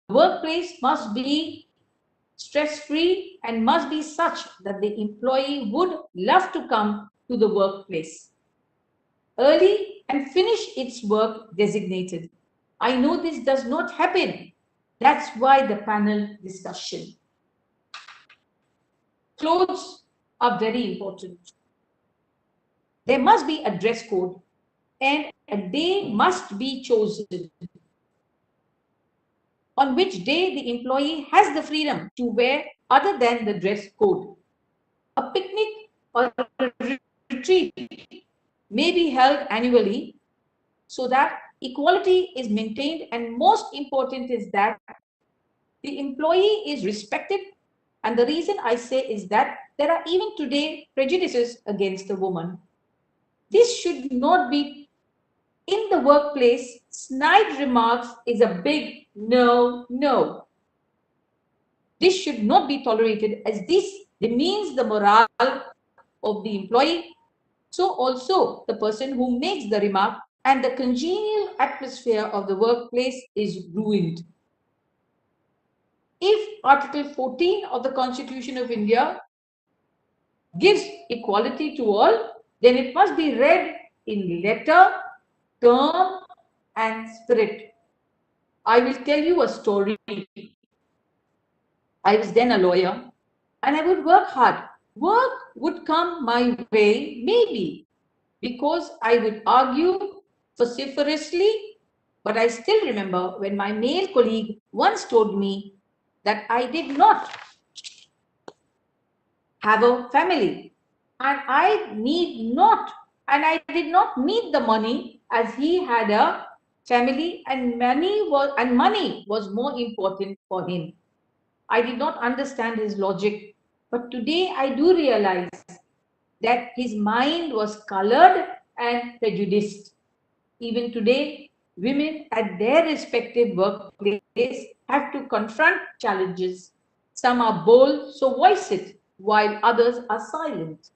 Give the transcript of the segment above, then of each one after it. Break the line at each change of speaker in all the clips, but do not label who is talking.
workplace must be stress-free and must be such that the employee would love to come to the workplace early and finish its work designated. I know this does not happen. That's why the panel discussion. Clothes are very important. There must be a dress code and a day must be chosen on which day the employee has the freedom to wear other than the dress code. A picnic or a retreat may be held annually so that equality is maintained, and most important is that the employee is respected. And the reason I say is that there are even today prejudices against the woman. This should not be in the workplace. Snide remarks is a big no, no. This should not be tolerated, as this demeans the morale of the employee. So also the person who makes the remark, and the congenial atmosphere of the workplace is ruined. If Article 14 of the Constitution of India gives equality to all, then it must be read in letter, term, and spirit. I will tell you a story. I was then a lawyer and I would work hard. Work would come my way, maybe, because I would argue vociferously. But I still remember when my male colleague once told me that I did not have a family and I did not need the money, as he had a family and money was more important for him. I did not understand his logic, but today I do realize that his mind was colored and prejudiced. Even today, women at their respective workplace have to confront challenges. Some are bold, so voice it, while others are silent.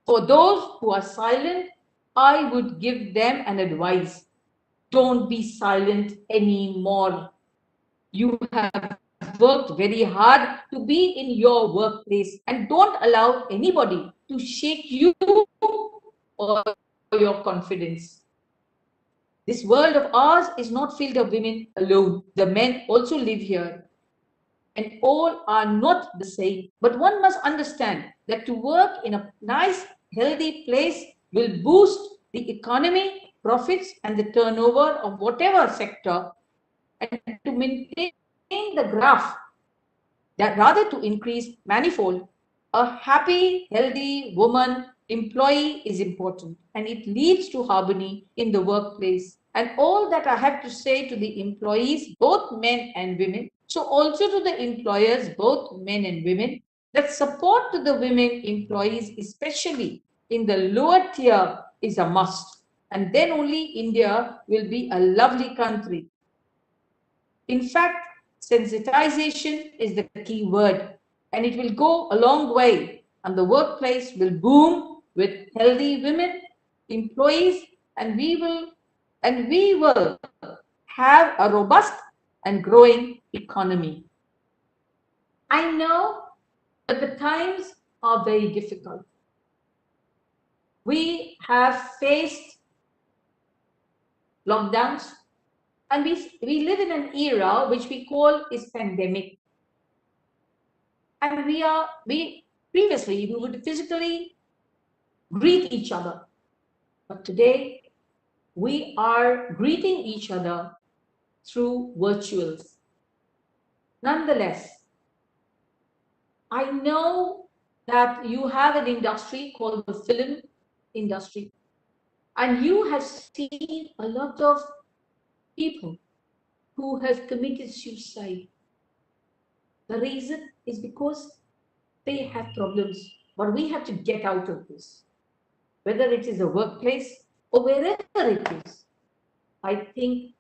For those who are silent, I would give them an advice. Don't be silent anymore. You have worked very hard to be in your workplace, and don't allow anybody to shake you or your confidence. This world of ours is not filled of women alone. The men also live here, and all are not the same. But one must understand that to work in a nice, healthy place will boost the economy, profits, and the turnover of whatever sector, and to maintain the graph, that rather to increase manifold, a happy, healthy woman employee is important, and it leads to harmony in the workplace. And all that I have to say to the employees, both men and women, so also to the employers, both men and women, that support to the women employees, especially in the lower tier, is a must. And then only India will be a lovely country. In fact, sensitization is the key word, and it will go a long way, and the workplace will boom with healthy women, employees, and we will have a robust and growing economy. I know that the times are very difficult. We have faced lockdowns, and we live in an era which we call is pandemic. And we previously we would physically greet each other, but today we are greeting each other through virtuals. Nonetheless, I know that you have an industry called the film industry, and you have seen a lot of people who have committed suicide. The reason is because they have problems, but we have to get out of this. Whether it is a workplace or wherever it is, I think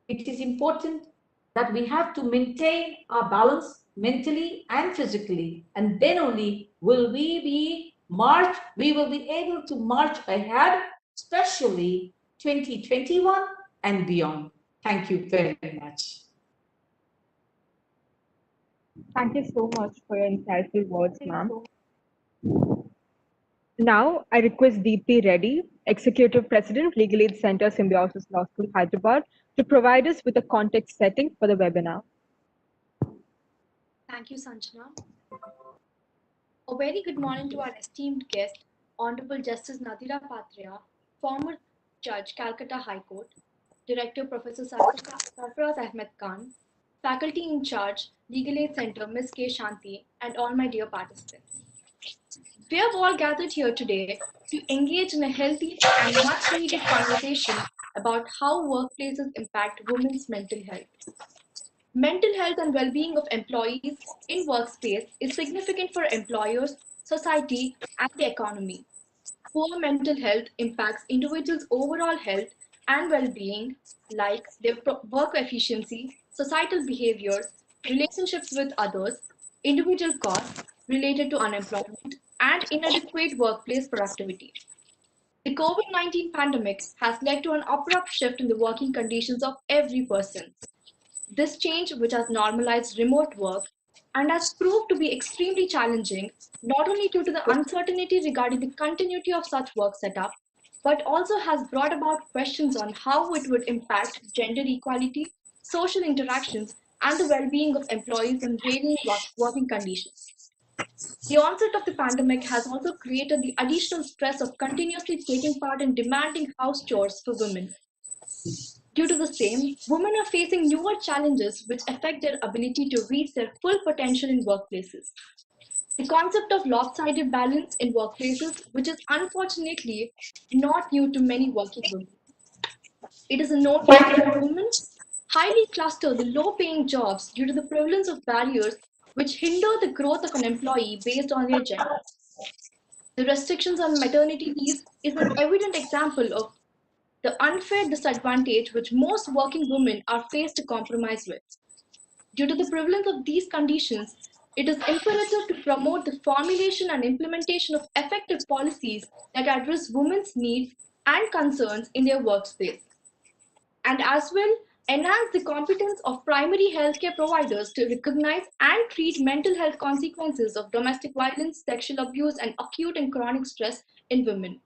it is important that we have to maintain our balance mentally and physically, and then only will we will be able to march ahead, especially 2021 and beyond. Thank you very much.
Thank you so much for your insightful words,
Thank you
ma'am.
so much.
Now, I request Deepthi Reddy, Executive President, Legal Aid Center, Symbiosis Law School, Hyderabad, to provide us with a context setting for the webinar.
Thank you, Sanjana. A very good morning to our esteemed guest, Honorable Justice Nadira Patria, former Judge, Calcutta High Court, Director Professor Sarfaraz Ahmed Khan, Faculty in Charge, Legal Aid Center, Ms. K. Shanti, and all my dear participants. We have all gathered here today to engage in a healthy and much needed conversation about how workplaces impact women's mental health. Mental health and well-being of employees in workspace is significant for employers, society, and the economy. Poor mental health impacts individuals' overall health and well-being, like their work efficiency, societal behaviors, relationships with others, individual costs related to unemployment, and inadequate workplace productivity. The COVID-19 pandemic has led to an abrupt shift in the working conditions of every person. This change, which has normalized remote work and has proved to be extremely challenging, not only due to the uncertainty regarding the continuity of such work setup, but also has brought about questions on how it would impact gender equality, social interactions, and the well being of employees in varying working conditions. The onset of the pandemic has also created the additional stress of continuously taking part in demanding house chores for women. Due to the same, women are facing newer challenges which affect their ability to reach their full potential in workplaces. The concept of lopsided balance in workplaces, which is unfortunately not new to many working women. It is a known fact that women highly cluster the low paying jobs due to the prevalence of barriers which hinder the growth of an employee based on their gender. The restrictions on maternity leave is an evident example of the unfair disadvantage which most working women are faced to compromise with. Due to the prevalence of these conditions, it is imperative to promote the formulation and implementation of effective policies that address women's needs and concerns in their workspace, and as well enhance the competence of primary healthcare providers to recognize and treat mental health consequences of domestic violence, sexual abuse, and acute and chronic stress in women.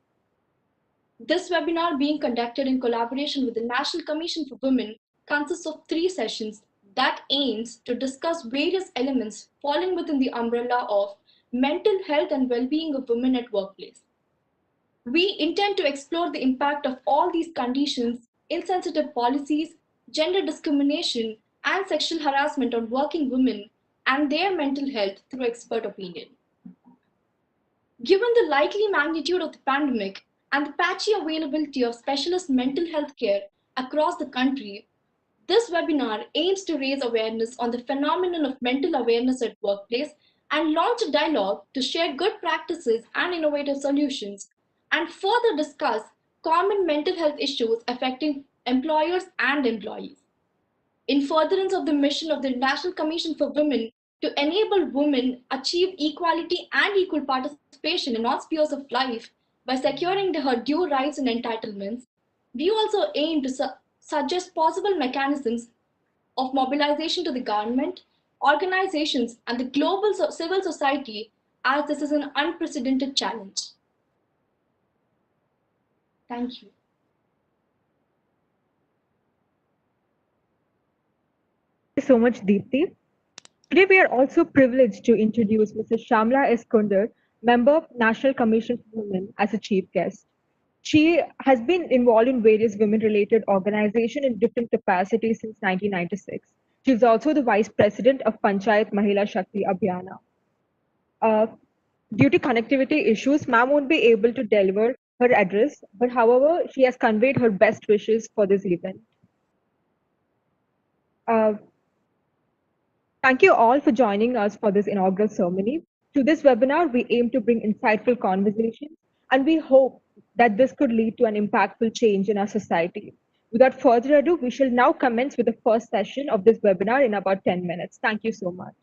This webinar, being conducted in collaboration with the National Commission for Women, consists of three sessions that aims to discuss various elements falling within the umbrella of mental health and well-being of women at workplace. We intend to explore the impact of all these conditions, insensitive policies, gender discrimination, and sexual harassment on working women and their mental health through expert opinion. Given the likely magnitude of the pandemic and the patchy availability of specialist mental health care across the country, this webinar aims to raise awareness on the phenomenon of mental awareness at workplace and launch a dialogue to share good practices and innovative solutions, and further discuss common mental health issues affecting employers and employees. In furtherance of the mission of the National Commission for Women to enable women achieve equality and equal participation in all spheres of life by securing her due rights and entitlements, we also aim to suggest possible mechanisms of mobilization to the government, organizations, and the global civil society, as this is an unprecedented challenge. Thank you.
Thank you so much, Deepthi. Today, we are also privileged to introduce Mrs. Shamla S. Kundar, member of National Commission for Women, as a chief guest. She has been involved in various women-related organizations in different capacities since 1996. She is also the vice president of Panchayat Mahila Shakti Abhiyana. Uh, Due to connectivity issues, ma'am won't be able to deliver her address, but however, she has conveyed her best wishes for this event. Uh, Thank you all for joining us for this inaugural ceremony. To this webinar, we aim to bring insightful conversations, and we hope that this could lead to an impactful change in our society. Without further ado, we shall now commence with the first session of this webinar in about 10 minutes. Thank you so much.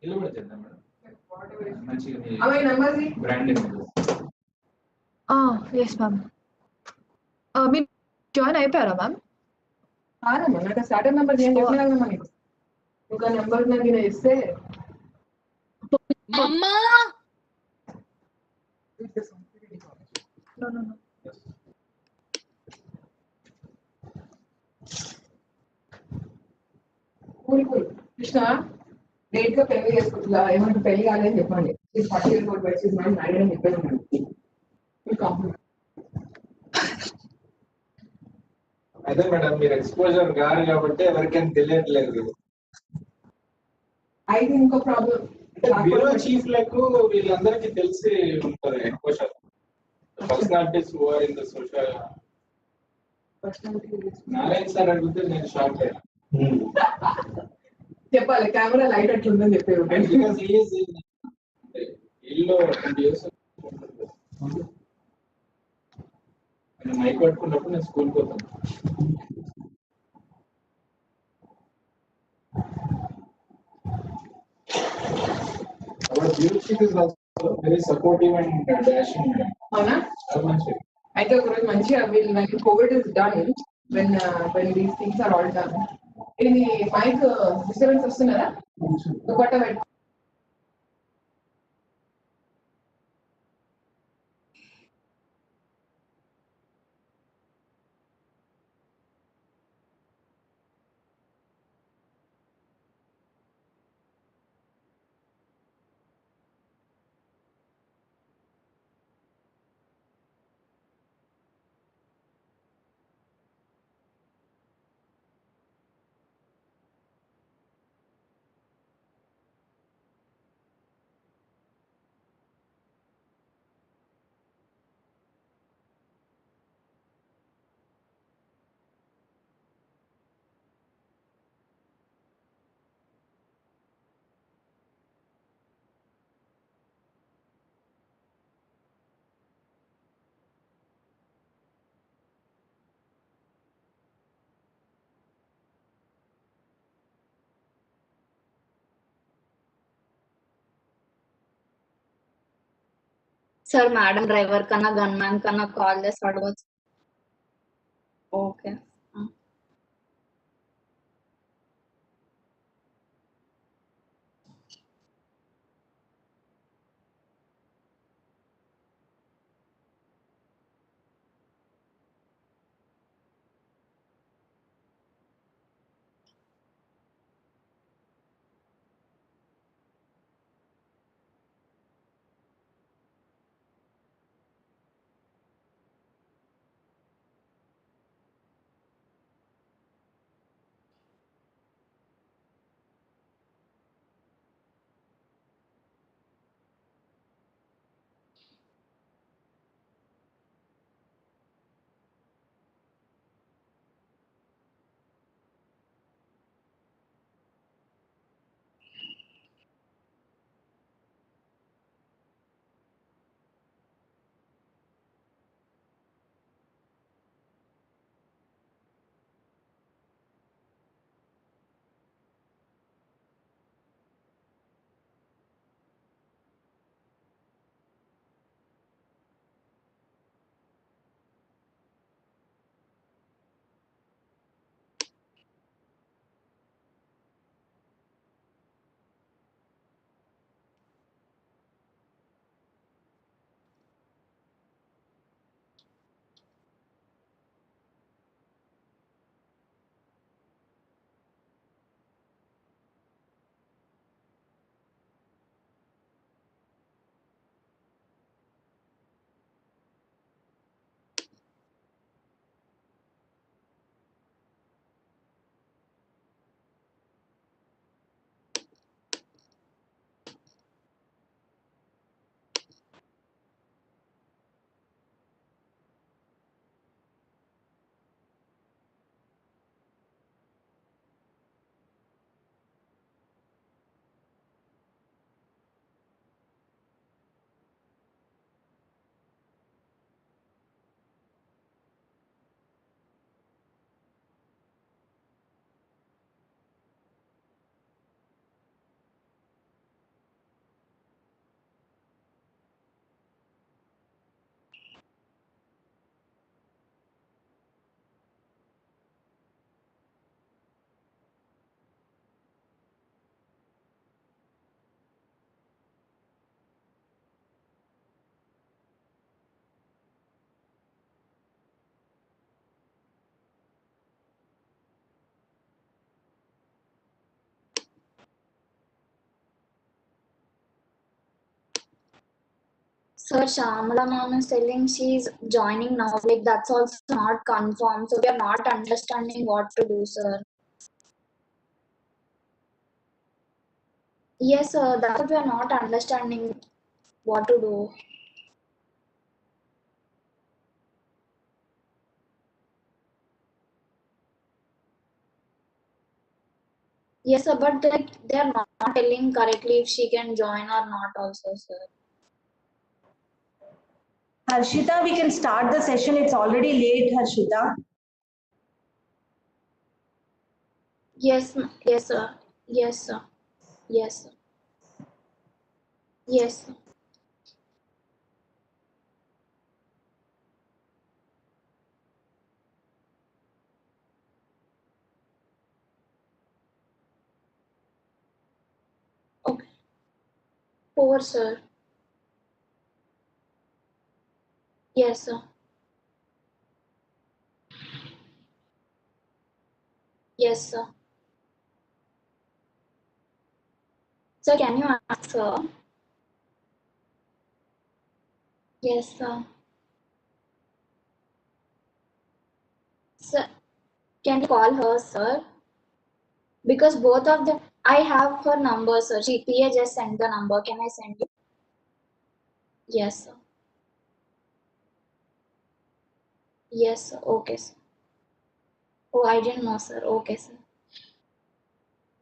ఇల్లు కూడా చేద్దాం madam. మంచిగా
branding.
Yes ma'am. మీరు join అయిపోయారా ma'am?
నాకు starter number నేను చెప్పినా కదా మనకి ఒక నెంబర్ నాకు ఇస్తే
అమ్మా
కూల్ కృష్ణ లేట్ గా పెళ్లి చేసుకుంటున్నా ఏమంటే పెళ్లి కాలేదని చెప్పండి. 40 years old but she's not married అని చెప్పేది.
అదే మేడం మీరు ఎక్స్పోజర్ గారు కాబట్టి ఎవరికైనా తెలియట్లేదు.
అయితే ఇంకో ప్రాబ్లం
బ్యూరో చీఫ్ లకు వీళ్ళందరికీ తెలిసి ఉంటుంది ఎక్కువ శాతం. Personalities who are in the social. Narayana sir అడిగితే నేను షాక్ అయ్యాను.
చెప్పాలి కెమెరా లైట్ అట్లుందని చెప్పేది.
బికాస్ హి ఈజ్ ఇల్లు 20 years మైక్ పట్టుకున్నప్పుడు నేను స్కూల్కి పోతాను. Our bureau chief is also very supportive and dashing.
అవునా? అయితే ఒకరోజు మంచిగా వీళ్ళు when COVID is done, when these things are all done, ఇది మైక్ డిస్టర్బెన్స్ వస్తున్నదా? దుపట్టా పెట్టు.
సార్ మేడం డ్రైవర్ కన్నా గన్ మ్యాన్ కన్నా కాల్ చేసి అడగచ్చు. Okay Sir, Shamala ma'am is telling she's joining now. Like that's also not confirmed. So we are not understanding what to do, sir. Yes, sir. That's what we are not understanding what to do. Yes, sir. But like they are not telling correctly if she can join or not. Also, sir.
Harshita, we can start the session. It's already late, Harshita.
Yes, yes, sir. Yes, sir. Yes, sir. Yes, sir. Okay. 4, sir. Yes, sir. Yes, sir. Sir, can you ask, sir? Yes, sir. Sir, can you call her, sir? Because both of them, I have her number, sir. She PA just sent the number. Can I send you? Yes, sir. Yes, sir. Okay, sir. Oh, I didn't know, sir. Okay, sir.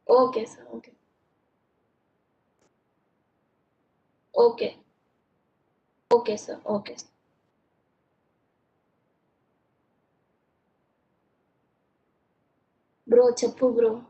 Okay, sir. Okay. Okay. Okay, sir. Okay, sir. Bro, chappu, bro.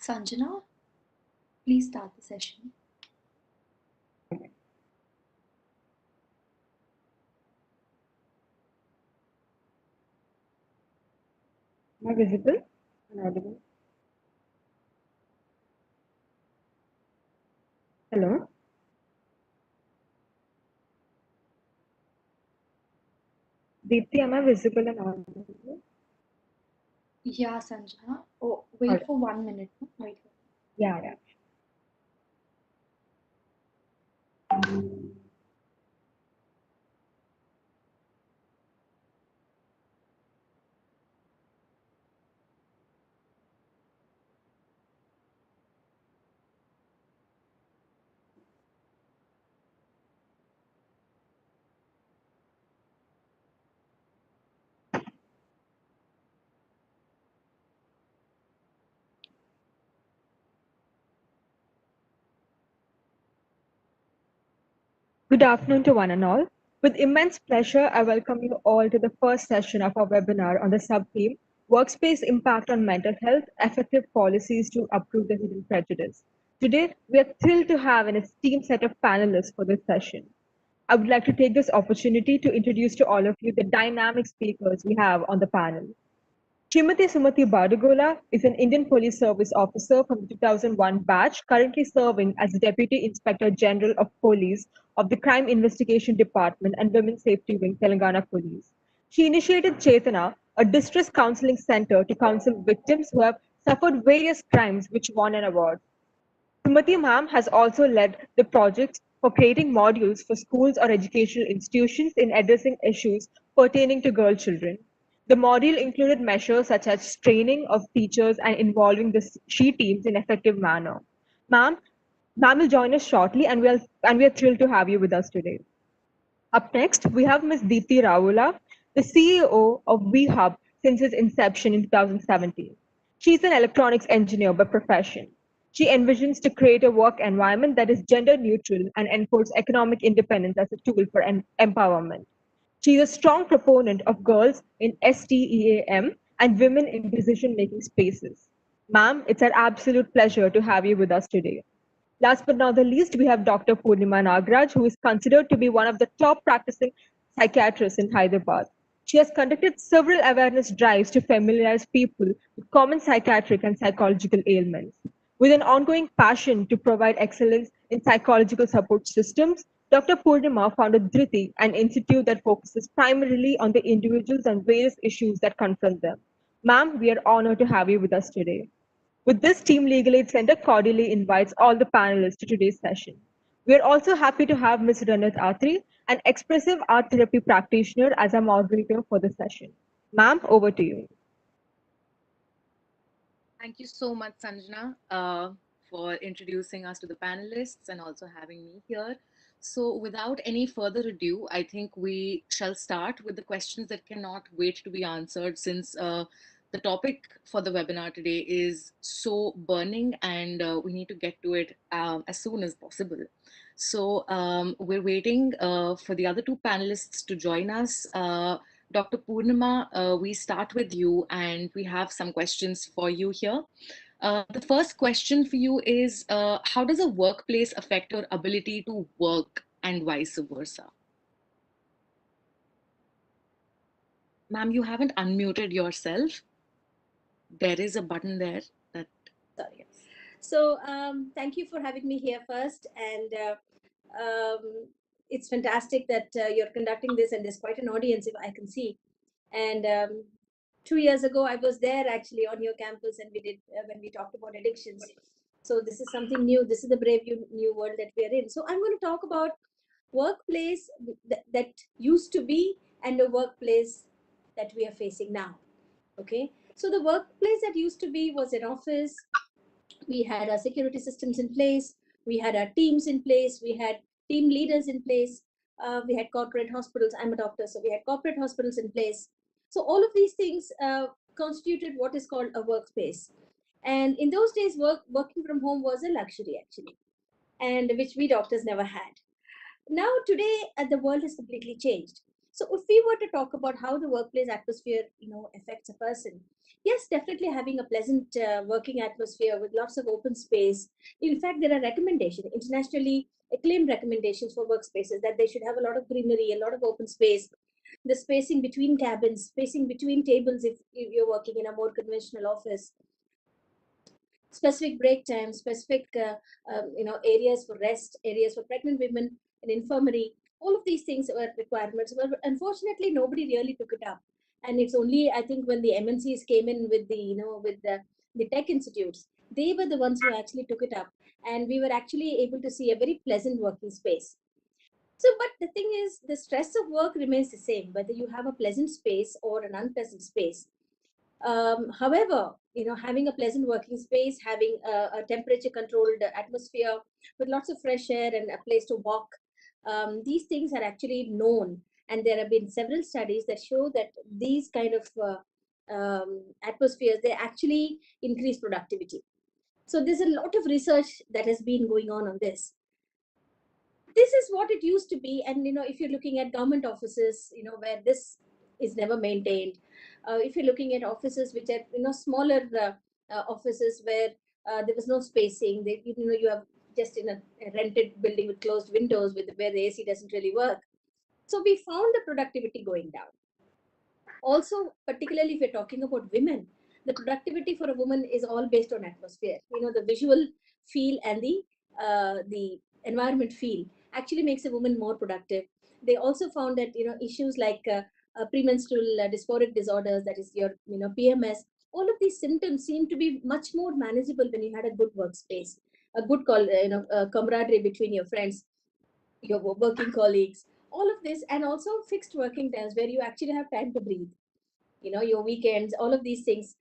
Sanjana, please start the session.
Am I visible and audible? Hello? Deepti, am I visible and audible?
Yeah, Sanjana. Oh, wait
Alright.
for 1 minute. Wait.
Yeah, yeah. Good afternoon to one and all. With immense pleasure, I welcome you all to the first session of our webinar on the sub-theme, Workspace Impact on Mental Health, Effective Policies to Uproot the Hidden Prejudice. Today, we are thrilled to have an esteemed set of panelists for this session. I would like to take this opportunity to introduce to all of you the dynamic speakers we have on the panel. Srimati Sumati Badagola is an Indian Police Service officer from the 2001 batch, currently serving as the Deputy Inspector General of Police of the Crime Investigation Department and Women's Safety Wing, Telangana Police. She initiated Chetana, a distress counseling center to counsel victims who have suffered various crimes which won an award. Sumati ma'am has also led the project for creating modules for schools or educational institutions in addressing issues pertaining to girl children. The module included measures such as training of teachers and involving the SHE teams in effective manner. Ma'am, ma'am will join us shortly and we are thrilled to have you with us today. Up next, we have Ms. Deepti Raula, the CEO of WeHub since its inception in 2017. She's an electronics engineer by profession. She envisions to create a work environment that is gender neutral and enforce economic independence as a tool for empowerment. She is a strong proponent of girls in STEAM and women in decision-making spaces. Ma'am, it's our absolute pleasure to have you with us today. Last but not the least, we have Dr. Purnima Nagraj, who is considered to be one of the top practicing psychiatrists in Hyderabad. She has conducted several awareness drives to familiarize people with common psychiatric and psychological ailments. With an ongoing passion to provide excellence in psychological support systems, Dr. Purnima founded Dhriti, an institute that focuses primarily on the individuals and various issues that confront them. Ma'am, we are honored to have you with us today. With this, Team Legal Aid Center cordially invites all the panelists to today's session. We are also happy to have Ms. Ranat Atri, an expressive art therapy practitioner, as our moderator for the session. Ma'am, over to you.
Thank you so much, Sanjana, for introducing us to the panelists and also having me here. So without any further ado, I think we shall start with the questions that cannot wait to be answered, since the topic for the webinar today is so burning and we need to get to it as soon as possible. So we're waiting for the other two panelists to join us. Dr. Purnima, we start with you and we have some questions for you here. The first question for you is, how does a workplace affect your ability to work and vice versa? Ma'am, you haven't unmuted yourself. There is a button there that...
Sorry. So thank you for having me here first. And it's fantastic that you're conducting this and there's quite an audience, if I can see. And 2 years ago, I was there actually on your campus and we did when we talked about addictions. So this is something new. This is the brave new world that we are in. So I'm going to talk about workplace that used to be and the workplace that we are facing now. Okay. So the workplace that used to be was an office. We had our security systems in place. We had our teams in place. We had team leaders in place. We had corporate hospitals. I'm a doctor, so we had corporate hospitals in place. So all of these things constituted what is called a workspace. And in those days, working from home was a luxury actually, and which we doctors never had. Now today, the world has completely changed. So if we were to talk about how the workplace atmosphere, affects a person, yes, definitely having a pleasant working atmosphere with lots of open space. In fact, there are recommendations, internationally acclaimed recommendations for workspaces, that they should have a lot of greenery, a lot of open space, the spacing between cabins, spacing between tables if you're working in a more conventional office, specific break times, specific areas for rest, areas for pregnant women, an infirmary. All of these things were requirements. But unfortunately, nobody really took it up. And it's only, I think, when the MNCs came in with the tech institutes, they were the ones who actually took it up. And we were actually able to see a very pleasant working space. So, but the thing is, the stress of work remains the same, whether you have a pleasant space or an unpleasant space. However, having a pleasant working space, having a temperature controlled atmosphere with lots of fresh air and a place to walk, these things are actually known. And there have been several studies that show that these kind of atmospheres, they actually increase productivity. So there's a lot of research that has been going on this. This is what it used to be. And, if you're looking at government offices, where this is never maintained, if you're looking at offices which are, smaller offices where there was no spacing, you have just in a rented building with closed windows where the AC doesn't really work. So we found the productivity going down. Also, particularly if you're talking about women, the productivity for a woman is all based on atmosphere. The visual feel and the environment feel actually makes a woman more productive. They also found that, issues like premenstrual dysphoric disorders, that is your, PMS, all of these symptoms seem to be much more manageable when you had a good workspace, a good camaraderie between your friends, your working colleagues, all of this, and also fixed working times where you actually have time to breathe. Your weekends, all of these things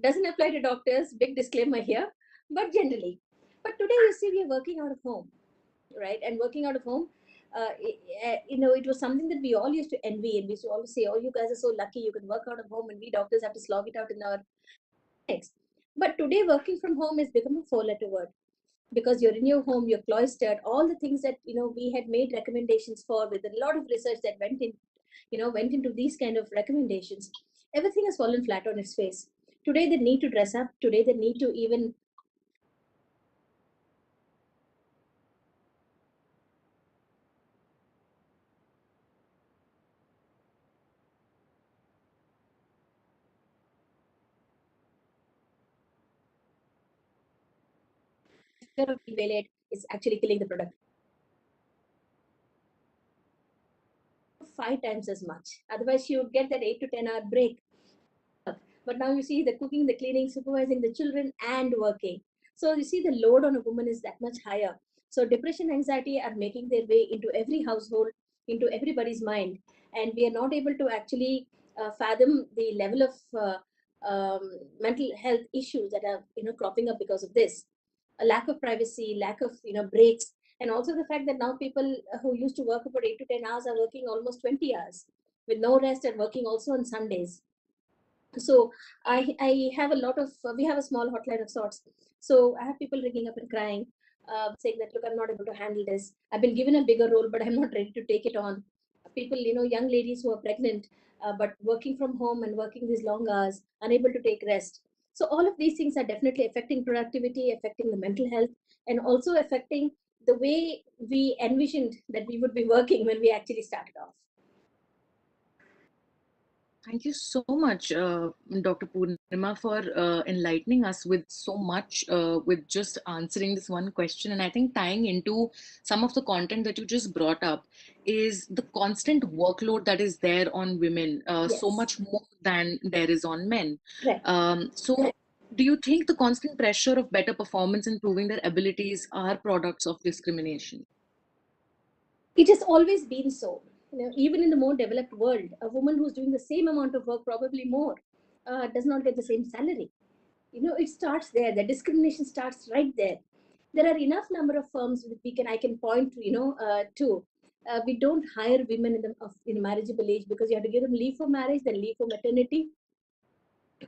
doesn't apply to doctors. Big disclaimer here, but generally. But today, you see, we are working out of home, right? And working out of home, it was something that we all used to envy, and we used to always say, "Oh, you guys are so lucky, you can work out of home," and we doctors have to slog it out in our clinics. But today, working from home has become a four-letter word, because you're in your home, you're cloistered. All the things that we had made recommendations for, with a lot of research that went in went into these kind of recommendations, everything has fallen flat on its face. Today they need to dress up. Today they need to even evaluate is actually killing the product. 5 times as much. Otherwise, she would get that 8 to 10 hour break. But now you see the cooking, the cleaning, supervising the children, and working. So you see the load on a woman is that much higher. So depression, anxiety are making their way into every household, into everybody's mind, and we are not able to actually fathom the level of mental health issues that are cropping up because of this. A lack of privacy, lack of breaks, and also the fact that now people who used to work about 8 to 10 hours are working almost 20 hours with no rest and working also on Sundays. So I have a lot of we have a small hotline of sorts. So I have people ringing up and crying, saying that, look, I'm not able to handle this. I've been given a bigger role, but I'm not ready to take it on. People, young ladies who are pregnant, but working from home and working these long hours, unable to take rest. So all of these things are definitely affecting productivity, affecting the mental health, and also affecting the way we envisioned that we would be working when we actually started off.
Thank you so much, Dr. Purnima, for enlightening us with so much, with just answering this one question. And I think tying into some of the content that you just brought up is the constant workload that is there on women, so
Yes.
much more than there is on men.
Right.
So do you think the constant pressure of better performance and proving their abilities are products of discrimination?
It has always been so. Even in the more developed world, a woman who's doing the same amount of work, probably more, does not get the same salary. It starts there. The discrimination starts right there. There are enough number of firms that I can point to. We don't hire women in marriageable age because you have to give them leave for marriage, then leave for maternity,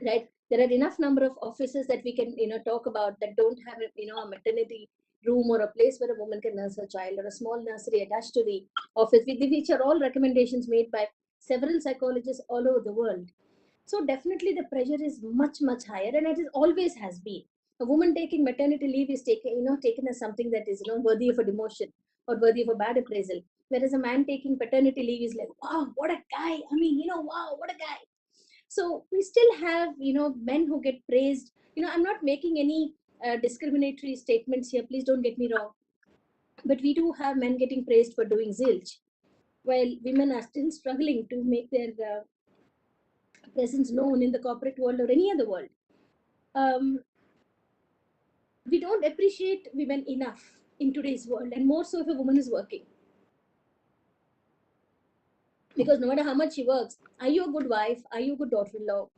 right? There are enough number of offices that we can talk about that don't have a maternity room or a place where a woman can nurse her child, or a small nursery attached to the office, which are all recommendations made by several psychologists all over the world. So definitely the pressure is much, much higher, and it is always has been. A woman taking maternity leave is taken as something that is worthy of a demotion or worthy of a bad appraisal, whereas a man taking paternity leave is like, wow, what a guy. I mean, wow, what a guy. So we still have men who get praised. I'm not making any discriminatory statements here, please don't get me wrong, but we do have men getting praised for doing zilch, while women are still struggling to make their presence known in the corporate world or any other world. We don't appreciate women enough in today's world, and more so if a woman is working. Because no matter how much she works, are you a good wife? Are you a good daughter-in-law?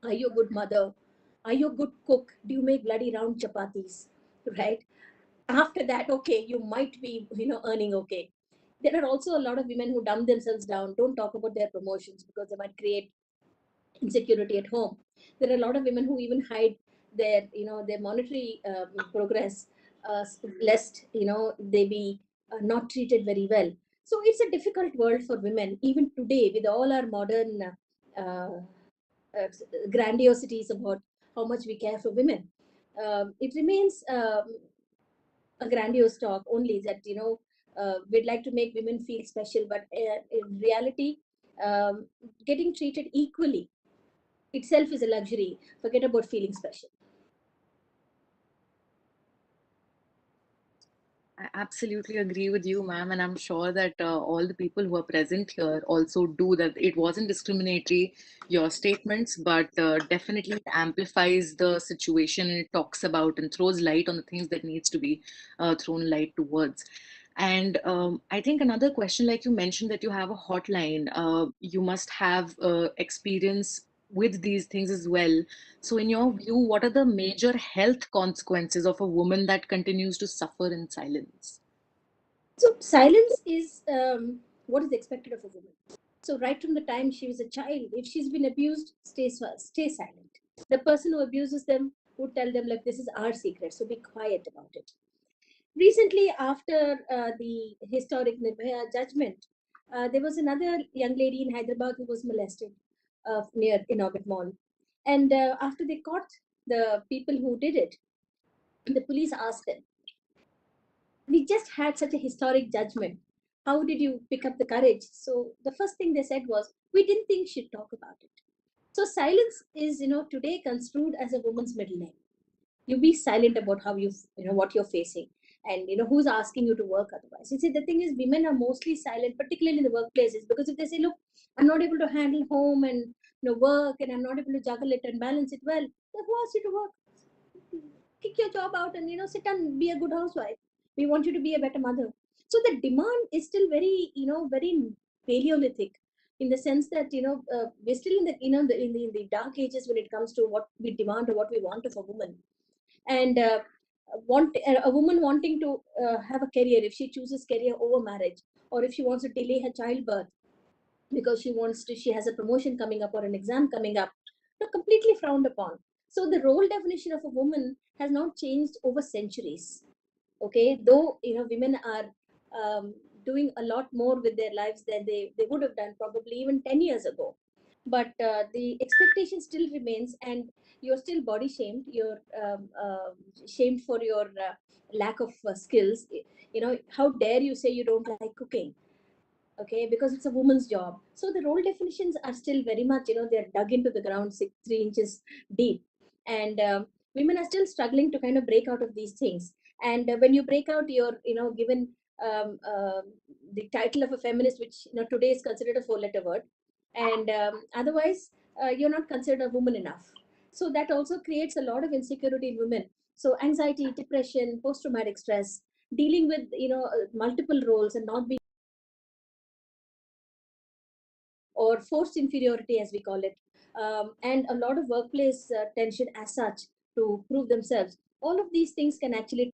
Are you a good mother? Are you a good cook? Do you make bloody round chapatis? Right? After that, okay, you might be, earning okay. There are also a lot of women who dumb themselves down, don't talk about their promotions because they might create insecurity at home. There are a lot of women who even hide their monetary progress, lest they be not treated very well. So it's a difficult world for women even today, with all our modern grandiosities about how much we care for women. It remains a grandiose talk only, that we'd like to make women feel special, but in reality, getting treated equally itself is a luxury. Forget about feeling special.
I absolutely agree with you, ma'am, and I'm sure that all the people who are present here also do that. It wasn't discriminatory, your statements, but definitely amplifies the situation, and it talks about and throws light on the things that needs to be thrown light towards. And I think another question, like you mentioned, that you have a hotline, you must have experience with these things as well. So, in your view, what are the major health consequences of a woman that continues to suffer in silence?
So, silence is what is expected of a woman. So, right from the time she was a child, if she's been abused, stay silent. The person who abuses them would tell them, like, this is our secret, so be quiet about it. Recently, after the historic Nirbhaya judgment, There was another young lady in Hyderabad who was molested near Inaugural Mall. And after they caught the people who did it, the police asked them, we just had such a historic judgment. How did you pick up the courage? So the first thing they said was, we didn't think she'd talk about it. So silence is, today construed as a woman's middle name. You be silent about how what you're facing, and who's asking you to work otherwise. You see, the thing is, women are mostly silent, particularly in the workplaces, because if they say, look, I'm not able to handle home and work, and I'm not able to juggle it and balance it well, then who asked you to work? Kick your job out and sit and be a good housewife. We want you to be a better mother. So the demand is still very very paleolithic, in the sense that we're still in the in the dark ages when it comes to what we demand or what we want of a woman. And want a woman wanting to have a career, if she chooses career over marriage, or if she wants to delay her childbirth because she has a promotion coming up or an exam coming up, completely frowned upon. So the role definition of a woman has not changed over centuries. Okay, though women are doing a lot more with their lives than they would have done probably even 10 years ago, but the expectation still remains, and you're still body shamed, you're shamed for your lack of skills. How dare you say you don't like cooking? Okay, because it's a woman's job. So the role definitions are still very much they're dug into the ground 3 inches deep. And women are still struggling to kind of break out of these things. And when you break out, you're given the title of a feminist, which today is considered a 4-letter word. And otherwise you're not considered a woman enough. So that also creates a lot of insecurity in women. So anxiety, depression, post-traumatic stress, dealing with multiple roles and not being, or forced inferiority as we call it, and a lot of workplace tension as such to prove themselves. All of these things can actually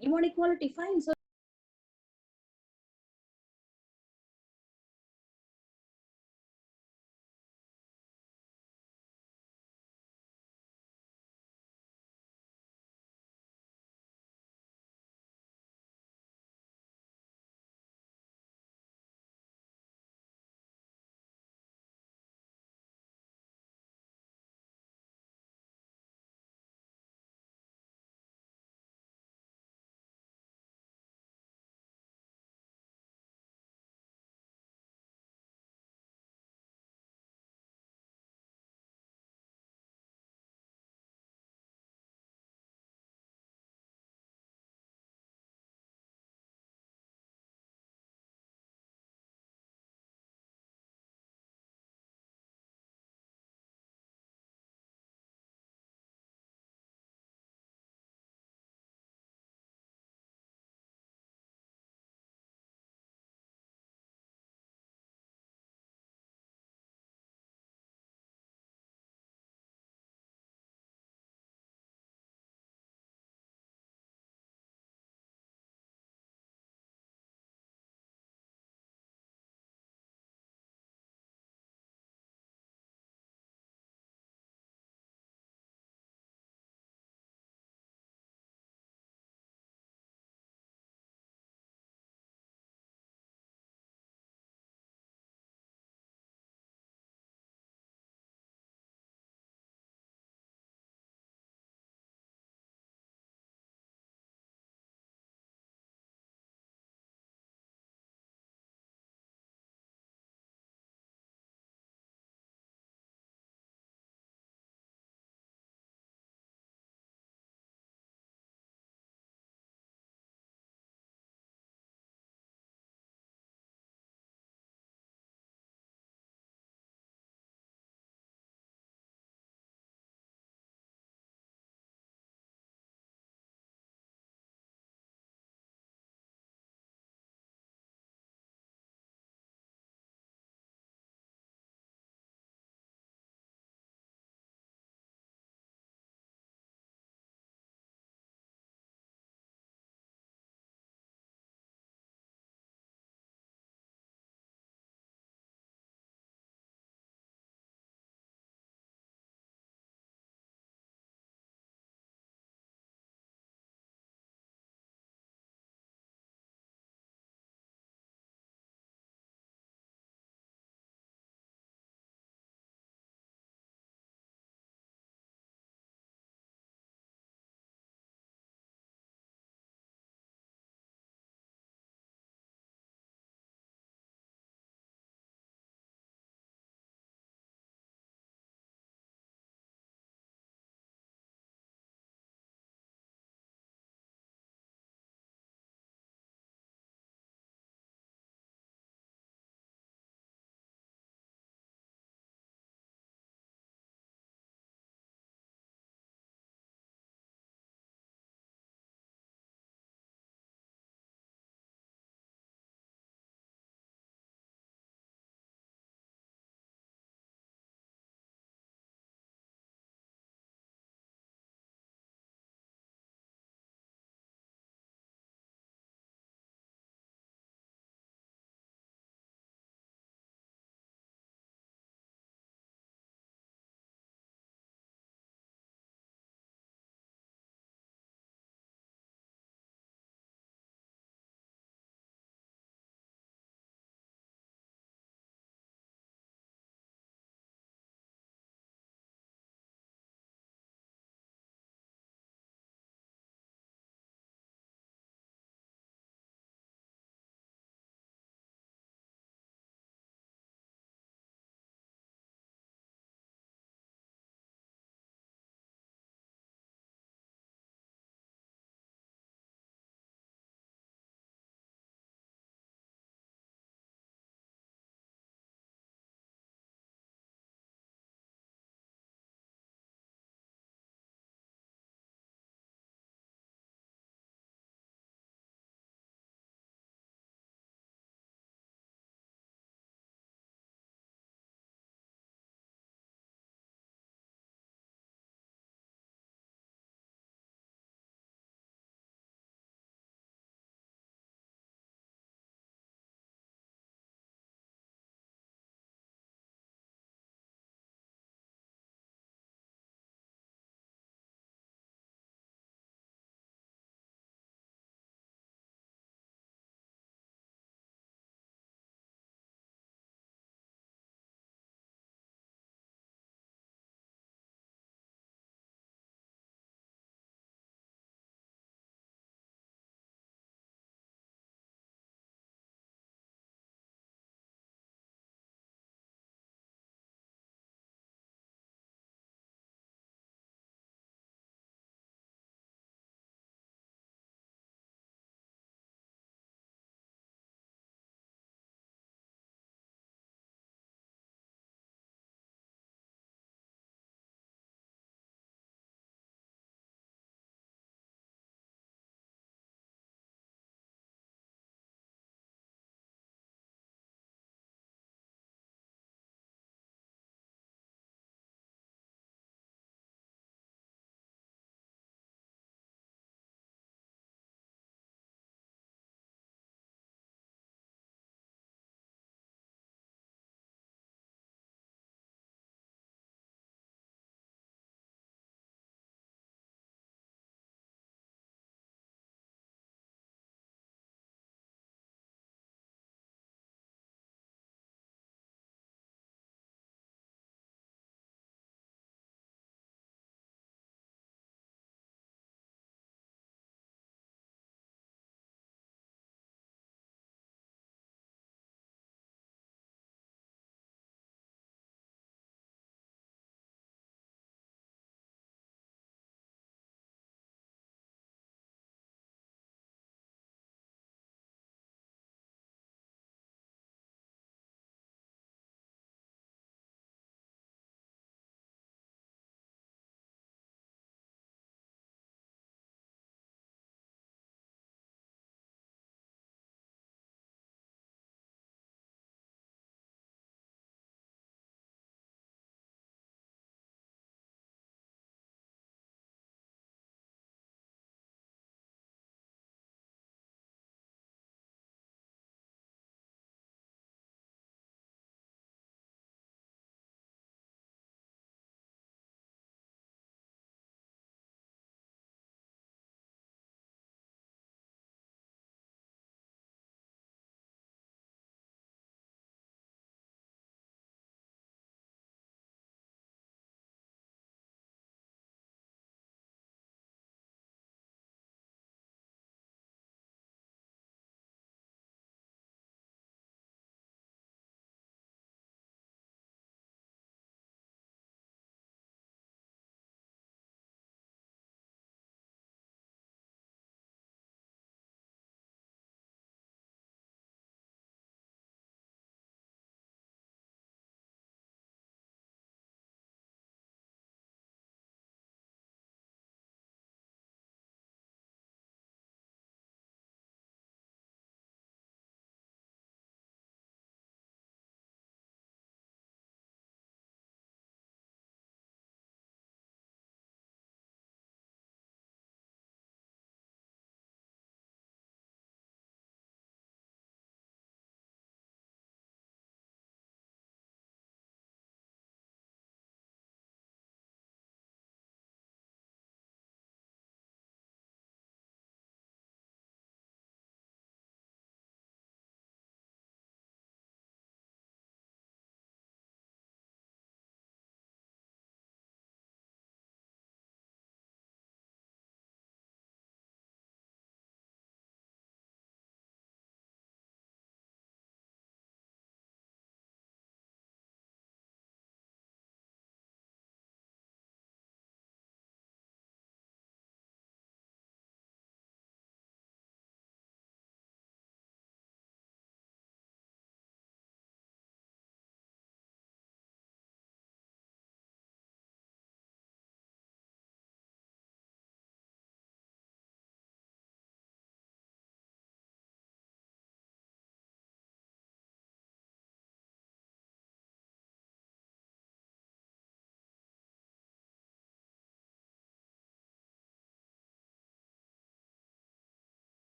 you want equality, fine. So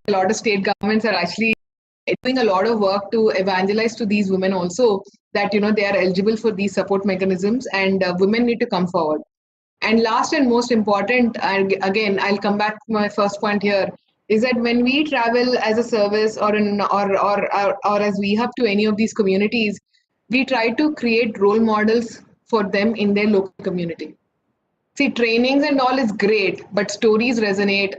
a lot of state governments are actually doing a lot of work to evangelize to these women also that they are eligible for these support mechanisms, and women need to come forward. And last and most important, and again I'll come back to my first point here, is that when we travel as a service or as we hub to any of these communities, we try to create role models for them in their local community. See, trainings and all is great, but stories resonate,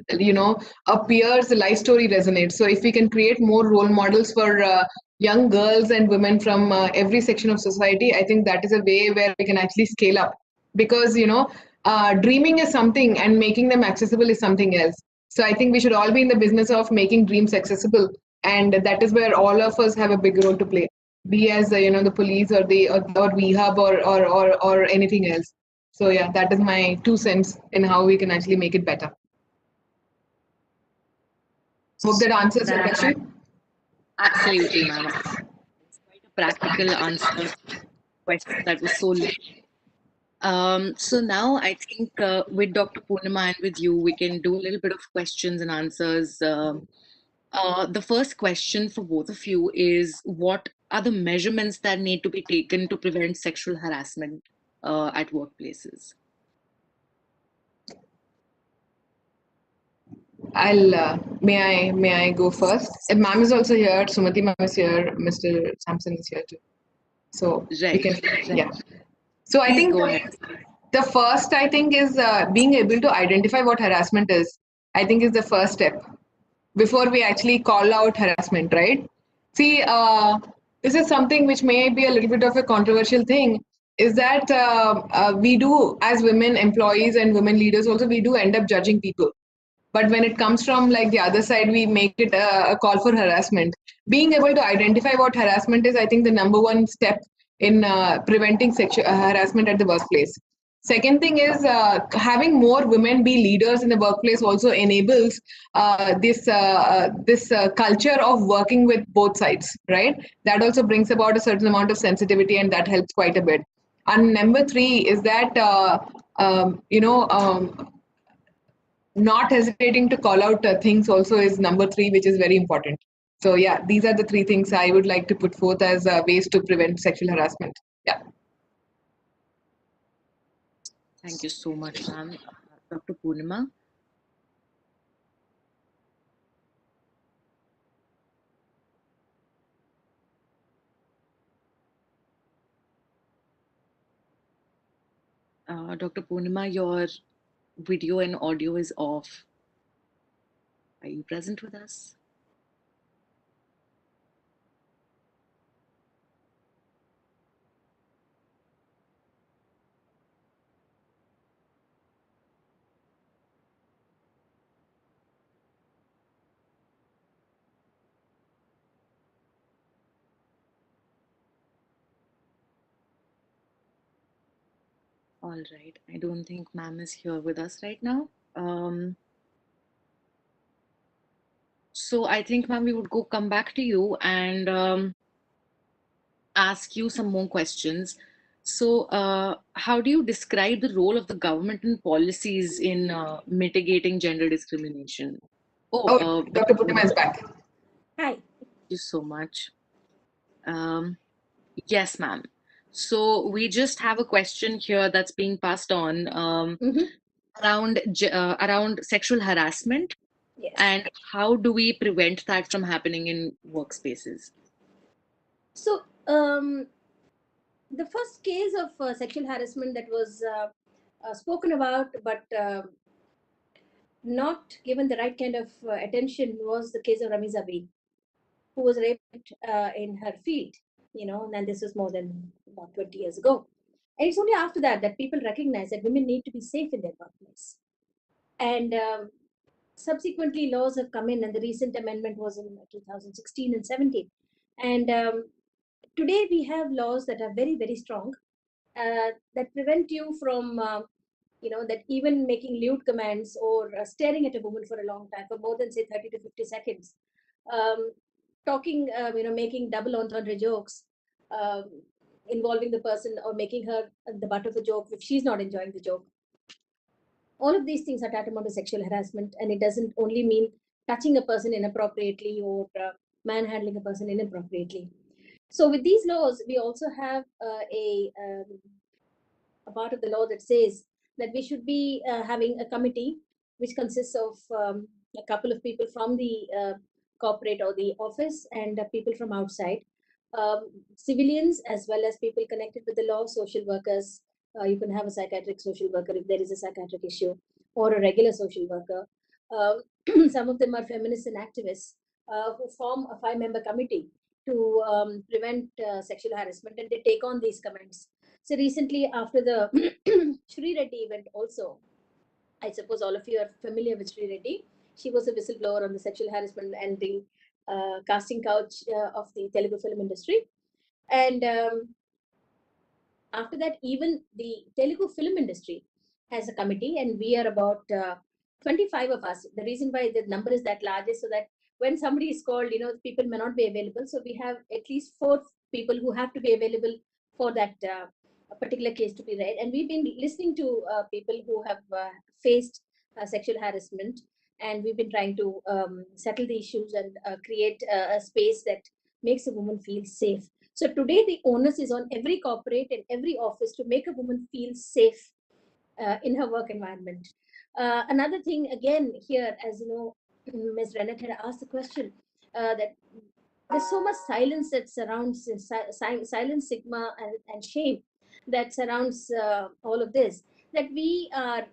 a peer's life story resonates. So if we can create more role models for young girls and women from every section of society, I think that is a way where we can actually scale up. Because, dreaming is something and making them accessible is something else. So I think we should all be in the business of making dreams accessible. And that is where all of us have a big role to play. Be as, the police or WeHub or anything else. So yeah, that is my 2 cents in how we can actually make it better. Hope that answers your question.
Absolutely, ma'am. It's quite a practical answer. Question that was so late. So now I think with Dr. Purnima and with you, we can do a little bit of questions and answers. The first question for both of you is, what are the measurements that need to be taken to prevent sexual harassment at workplaces?
May I go first? Ma'am is also here. Sumati ma'am is here. Mr. Sampson is here too. So we can, yeah. So I think the first, I think, is being able to identify what harassment is. I think is the first step before we actually call out harassment, right? See, this is something which may be a little bit of a controversial thing, is that we do, as women employees and women leaders also, we do end up judging people. But when it comes from like the other side, we make it a call for harassment. Being able to identify what harassment is, I think the number one step in preventing sexual harassment at the workplace. Second thing is having more women be leaders in the workplace also enables this culture of working with both sides, right? That also brings about a certain amount of sensitivity, and that helps quite a bit. And number 3 is that not hesitating to call out things also is number 3, which is very important. So yeah, these are the 3 things I would like to put forth as ways to prevent sexual harassment. Yeah.
Thank you so much, ma'am. Dr. Purnima? Dr. Purnima, your video and audio is off. Are you present with us? All right. I don't think ma'am is here with us right now. So I think, ma'am, we would come back to you and ask you some more questions. So how do you describe the role of the government and policies in mitigating gender discrimination?
Dr. Purnima is back.
Hi.
Thank you so much. Yes, ma'am. So we just have a question here that's being passed on around sexual harassment.
Yes.
And how do we prevent that from happening in workspaces?
So the first case of sexual harassment that was spoken about, but not given the right kind of attention, was the case of Ramiza Zabi, who was raped in her field, and this was more than about 20 years ago. And it's only after that that people recognize that women need to be safe in their workplace. And subsequently, laws have come in, and the recent amendment was in 2016 and 17. And today we have laws that are very, very strong that prevent you from, that even making lewd commands or staring at a woman for a long time, for more than say 30 to 50 seconds, talking, making double entendre jokes, involving the person or making her the butt of a joke if she's not enjoying the joke. All of these things are tantamount to sexual harassment, and it doesn't only mean touching a person inappropriately or manhandling a person inappropriately. So with these laws, we also have a part of the law that says that we should be having a committee which consists of a couple of people from the corporate or the office and people from outside, civilians as well as people connected with the law, social workers. You can have a psychiatric social worker if there is a psychiatric issue, or a regular social worker. Some of them are feminists and activists who form a 5-member committee to prevent sexual harassment, and they take on these comments. So recently, after the Shri Reddy event also, I suppose all of you are familiar with Shri Reddy. She was a whistleblower on the sexual harassment and the casting couch of the Telugu film industry. And after that, even the Telugu film industry has a committee, and we are about 25 of us. The reason why the number is that large is so that when somebody is called, people may not be available. So we have at least 4 people who have to be available for that particular case to be read. And we've been listening to people who have faced sexual harassment, and we've been trying to settle the issues and create a space that makes a woman feel safe. So today the onus is on every corporate and every office to make a woman feel safe in her work environment. Another thing again here, as you know, Ms. Renat had asked the question that there's so much silence that surrounds silence, stigma, and shame that surrounds all of this, that we are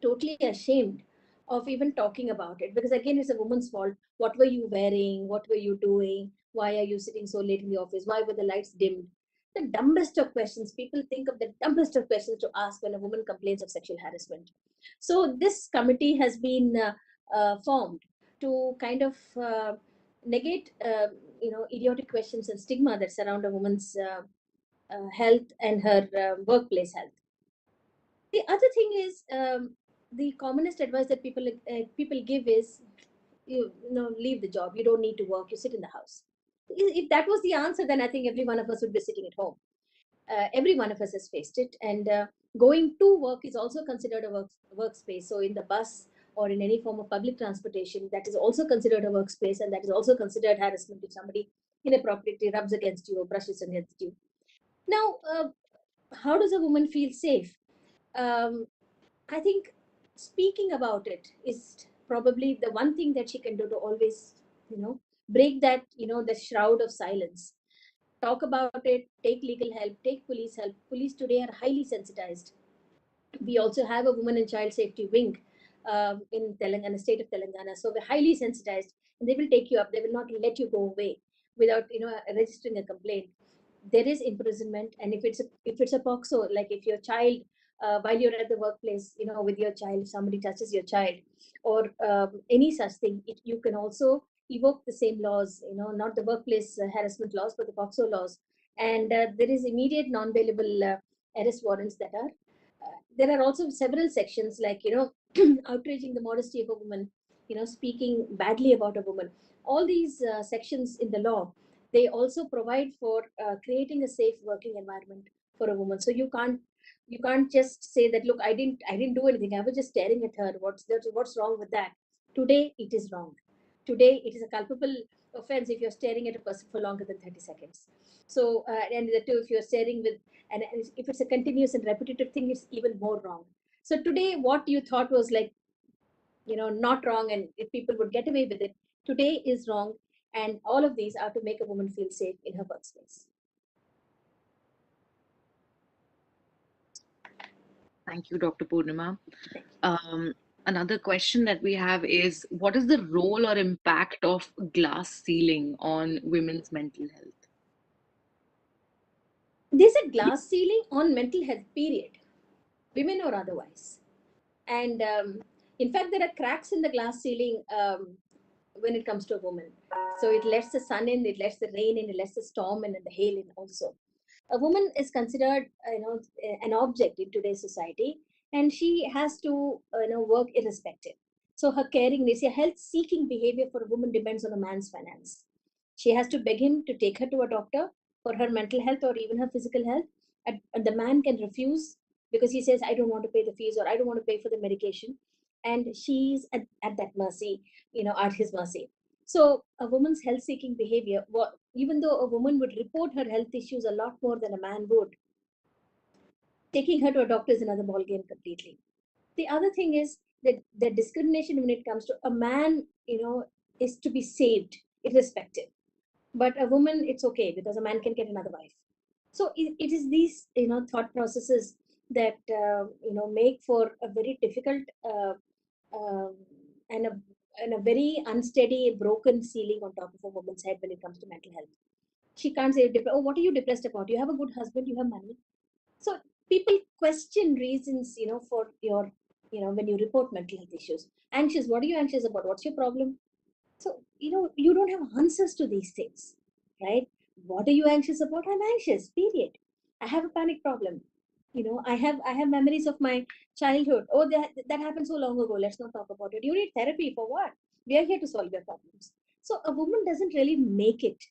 totally ashamed of even talking about it, because again, it's a woman's fault. What were you wearing? What were you doing? Why are you sitting so late in the office? Why were the lights dimmed? The dumbest of questions. People think of the dumbest of questions to ask when a woman complains of sexual harassment. So this committee has been formed to kind of negate idiotic questions and stigma that surround a woman's health and her workplace health. The other thing is, the commonest advice that people give is, leave the job. You don't need to work. You sit in the house. If that was the answer, then I think every one of us would be sitting at home. Every one of us has faced it, and going to work is also considered a workspace. So in the bus or in any form of public transportation, that is also considered a workspace, and that is also considered harassment if somebody inappropriately rubs against you or brushes against you. Now, how does a woman feel safe? I think speaking about it is probably the one thing that she can do to always, break that, the shroud of silence. Talk about it, take legal help, take police help. Police today are highly sensitized. We also have a women and child safety wing in Telangana, state of Telangana. So we're highly sensitized, and they will take you up. They will not let you go away without, registering a complaint. There is imprisonment, and if it's a POCSO, like if your child, while you're at the workplace, with your child, if somebody touches your child, or any such thing, you can also evoke the same laws, not the workplace harassment laws, but the POCSO laws. And there is immediate non-bailable arrest warrants that are. There are also several sections like, outraging the modesty of a woman, speaking badly about a woman. All these sections in the law, they also provide for creating a safe working environment for a woman. So you can't just say that, look, I didn't do anything. I was just staring at her. What's wrong with that? Today it is wrong. Today it is a culpable offense if you're staring at a person for longer than 30 seconds. So and the two, if you're staring with, and if it's a continuous and repetitive thing, it's even more wrong. So today, what you thought was like, not wrong, and if people would get away with it, today is wrong. And all of these are to make a woman feel safe in her workspace.
Thank you, Dr. Purnima. Another question that we have is, what is the role or impact of glass ceiling on women's mental health?
There's a glass ceiling on mental health, period, women or otherwise. And in fact, there are cracks in the glass ceiling when it comes to a woman. So it lets the sun in, it lets the rain in, it lets the storm in, and the hail in also. A woman is considered, an object in today's society, and she has to, work irrespective. So her caring, a health-seeking behavior for a woman depends on a man's finance. She has to beg him to take her to a doctor for her mental health or even her physical health, and the man can refuse because he says, I don't want to pay the fees, or I don't want to pay for the medication. and she's at that mercy, at his mercy. So a woman's health-seeking behavior, even though a woman would report her health issues a lot more than a man would, taking her to a doctor is another ballgame completely. The other thing is that the discrimination when it comes to a man, is to be saved, irrespective. But a woman, it's okay because a man can get another wife. So it is these, thought processes that, make for a very difficult and a very unsteady, broken ceiling on top of a woman's head when it comes to mental health. She can't say, oh, what are you depressed about? You have a good husband, you have money. So people question reasons, for your, when you report mental health issues. Anxious, what are you anxious about? What's your problem? So, you don't have answers to these things, right? What are you anxious about? I'm anxious, period. I have a panic problem. I have memories of my childhood. Oh, that happened so long ago. Let's not talk about it. You need therapy for what? We are here to solve your problems. So a woman doesn't really make it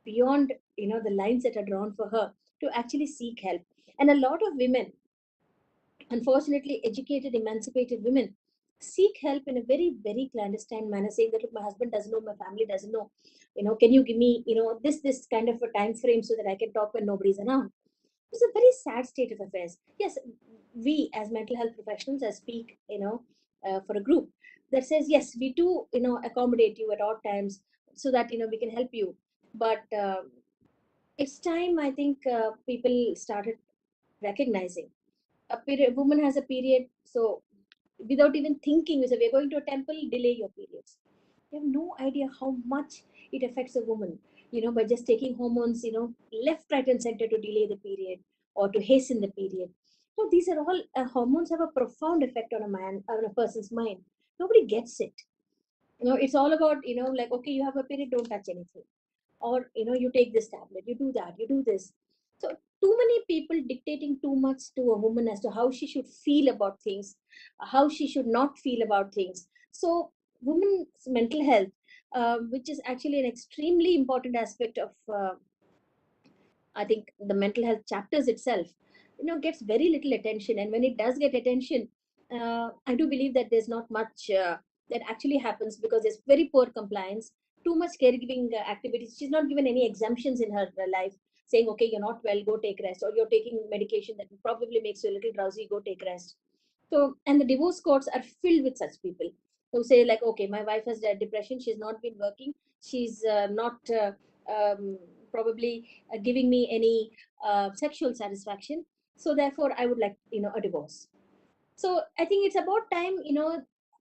beyond, the lines that are drawn for her to actually seek help. And a lot of women, unfortunately, educated, emancipated women, seek help in a very, very clandestine manner, saying that, look, my husband doesn't know, my family doesn't know, can you give me, this kind of a time frame so that I can talk when nobody's around. It's a very sad state of affairs. Yes, we as mental health professionals, I speak, for a group that says, yes, we do, accommodate you at odd times so that, we can help you. But it's time, I think, people started recognizing a woman has a period. So without even thinking, we say, we're going to a temple, delay your periods. You have no idea how much it affects a woman, by just taking hormones, left, right, and center to delay the period or to hasten the period. So these are all hormones have a profound effect on on a person's mind. Nobody gets it. It's all about, like, okay, you have a period, don't touch anything. Or, you take this tablet, you do that, you do this. So too many people dictating too much to a woman as to how she should feel about things, how she should not feel about things. So women's mental health, which is actually an extremely important aspect of, I think, the mental health chapters itself, gets very little attention. And when it does get attention, I do believe that there's not much that actually happens because there's very poor compliance, too much caregiving activities. She's not given any exemptions in her life, saying, okay, you're not well, go take rest, or you're taking medication that probably makes you a little drowsy, go take rest. So, and the divorce courts are filled with such people who say, like, okay, my wife has depression, she's not been working, she's not probably giving me any sexual satisfaction, so therefore I would like, a divorce. So I think it's about time,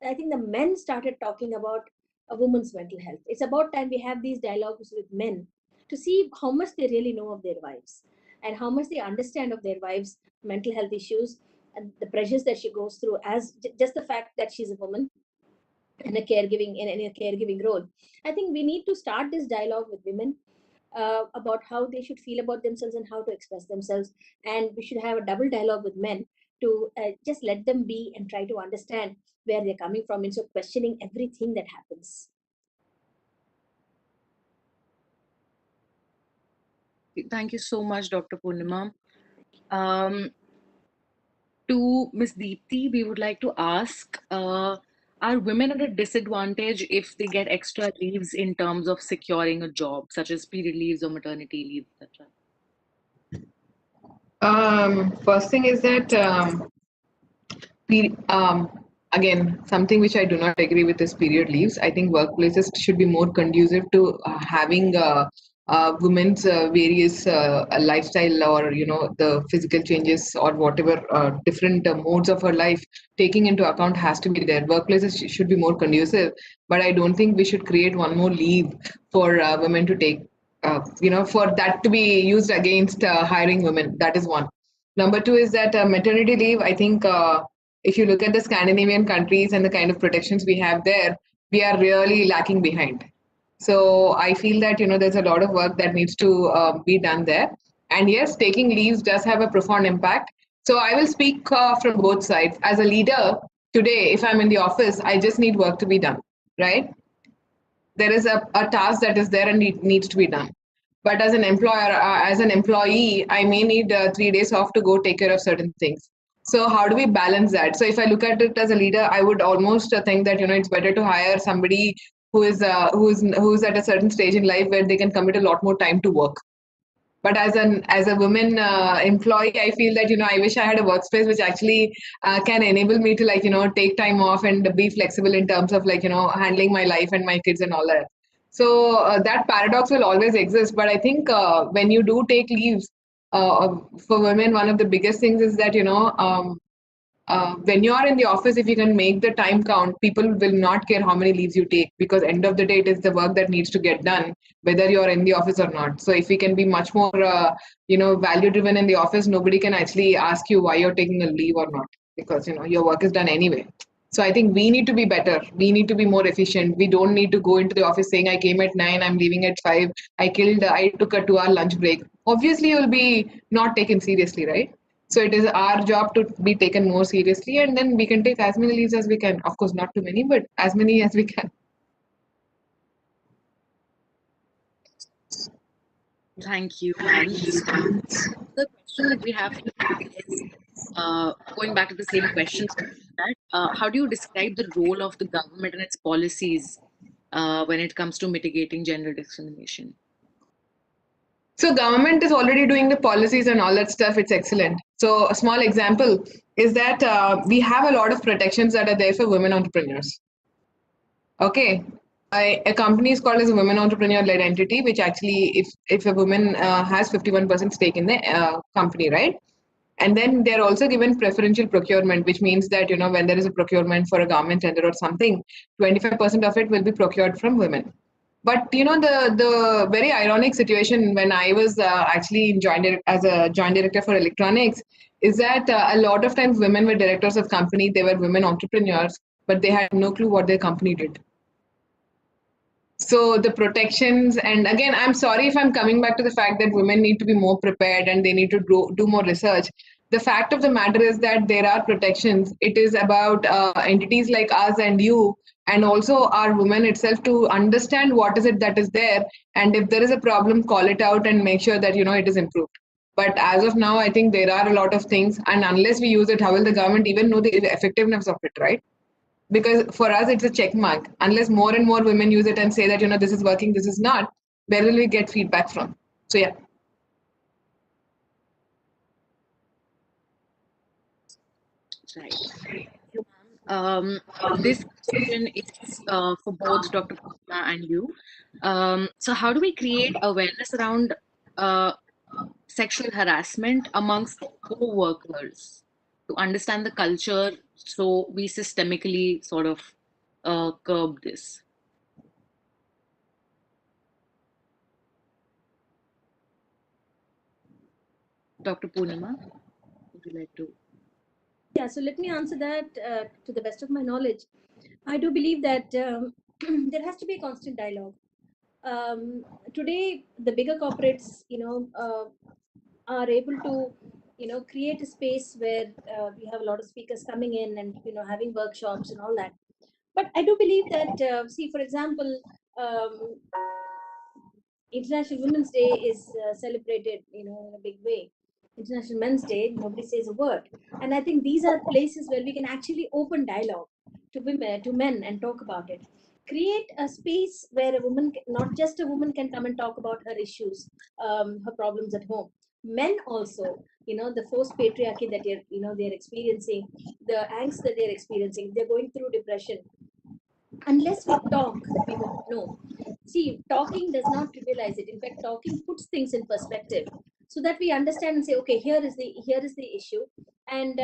I think the men started talking about a woman's mental health. It's about time we have these dialogues with men to see how much they really know of their wives and how much they understand of their wives' mental health issues and the pressures that she goes through, as just the fact that she's a woman in a caregiving role. I think we need to start this dialogue with women about how they should feel about themselves and how to express themselves. And we should have a double dialogue with men to just let them be and try to understand where they're coming from instead of questioning everything that happens.
Thank you so much, Dr. Purnima. To Ms. Deepti, we would like to ask, are women at a disadvantage if they get extra leaves in terms of securing a job, such as period leaves or maternity leave, etc.?
First thing is that again, something which I do not agree with is period leaves. I think workplaces should be more conducive to having women's various lifestyle or the physical changes or whatever different modes of her life taking into account has to be there. Workplaces should be more conducive, but I don't think we should create one more leave for women to take. For that to be used against hiring women. That is one. Number two is that maternity leave. I think if you look at the Scandinavian countries and the kind of protections we have there, we are really lacking behind. So I feel that there's a lot of work that needs to be done there. And yes, taking leaves does have a profound impact. So I will speak from both sides. As a leader today, if I'm in the office, I just need work to be done, right? There is a task that is there and it needs to be done. But as an employer, as an employee, I may need 3 days off to go take care of certain things. So how do we balance that? So if I look at it as a leader, I would almost think that it's better to hire somebody who's at a certain stage in life where they can commit a lot more time to work. But as a woman employee, I feel that I wish I had a workspace which actually can enable me to take time off and be flexible in terms of handling my life and my kids and all that. So that paradox will always exist. But I think when you do take leaves for women, one of the biggest things is that when you are in the office, if you can make the time count, people will not care how many leaves you take, because end of the day, it is the work that needs to get done, whether you're in the office or not. So if we can be much more, value driven in the office, nobody can actually ask you why you're taking a leave or not, because your work is done anyway. So I think we need to be better. We need to be more efficient. We don't need to go into the office saying I came at 9, I'm leaving at 5. I took a 2-hour lunch break. Obviously, you'll be not taken seriously, right? So it is our job to be taken more seriously, and then we can take as many leaves as we can. Of course, not too many, but as many as we can.
Thank you, ma'am. The question that we have is going back to the same question. How do you describe the role of the government and its policies when it comes to mitigating gender discrimination?
So government is already doing the policies and all that stuff. It's excellent. So a small example is that we have a lot of protections that are there for women entrepreneurs. Okay. A company is called as a women entrepreneur-led entity, which actually, if a woman has 51% stake in the company, right? And then they're also given preferential procurement, which means that, when there is a procurement for a government tender or something, 25% of it will be procured from women. But, the very ironic situation when I was actually as a joint director for electronics is that a lot of times women were directors of company, they were women entrepreneurs, but they had no clue what their company did. So the protections, and again, I'm sorry if I'm coming back to the fact that women need to be more prepared and they need to do more research. The fact of the matter is that there are protections. It is about entities like us and you, and also our women itself, to understand what is it that is there, and if there is a problem, call it out and make sure that it is improved. But as of now, I think there are a lot of things, and unless we use it, how will the government even know the effectiveness of it, right? Because for us, it's a check mark. Unless more and more women use it and say that, this is working, this is not, where will we get feedback from? So, yeah.
Right. This question is for both Dr. Pooja and you. So how do we create awareness around sexual harassment amongst co-workers to understand the culture, so we systemically sort of curb this? Dr. Poonima, would you like to?
Yeah, so let me answer that to the best of my knowledge. I do believe that there has to be a constant dialogue. Today, the bigger corporates, are able to, create a space where we have a lot of speakers coming in and, having workshops and all that. But I do believe that, see, for example, International Women's Day is celebrated, in a big way. International Men's Day, nobody says a word. And I think these are places where we can actually open dialogue to women, to men, and talk about it. Create a space where a woman, not just a woman, can come and talk about her issues, her problems at home. Men also, the forced patriarchy that they're experiencing, the angst that they're experiencing, they're going through depression. Unless we talk, we won't know. See, talking does not trivialize it. In fact, talking puts things in perspective, so that we understand and say, okay, here is the issue, and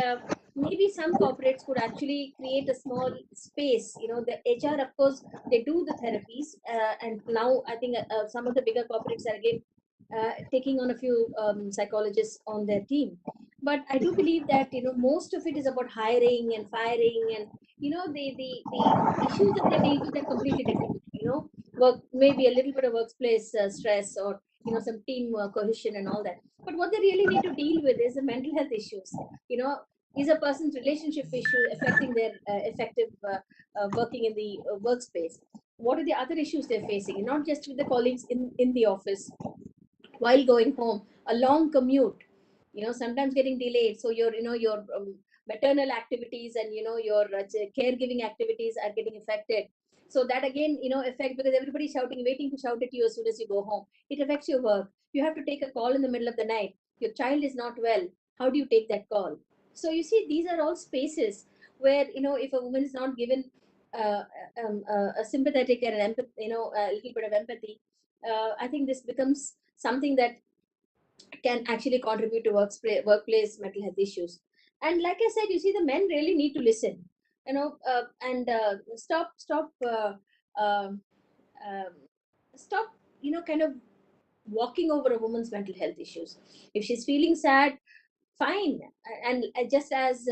maybe some corporates could actually create a small space. The HR, of course, they do the therapies, and now I think some of the bigger corporates are again taking on a few psychologists on their team. But I do believe that most of it is about hiring and firing, and the issues that they deal with are completely different. Work, maybe a little bit of workplace stress, or some team cohesion and all that. But what they really need to deal with is the mental health issues. Is a person's relationship issue affecting their effective working in the workspace? What are the other issues they're facing? Not just with the colleagues in the office, while going home, a long commute, sometimes getting delayed, so your maternal activities and your caregiving activities are getting affected. So that again affect, because everybody's shouting, waiting to shout at you as soon as you go home. It affects your work. You have to take a call in the middle of the night. Your child is not well. How do you take that call? So you see, these are all spaces where if a woman is not given a sympathetic and an empathy, a little bit of empathy, I think this becomes something that can actually contribute to workplace mental health issues. And like I said, you see, the men really need to listen, and um, um, stop, kind of walking over a woman's mental health issues. If she's feeling sad, fine. And just as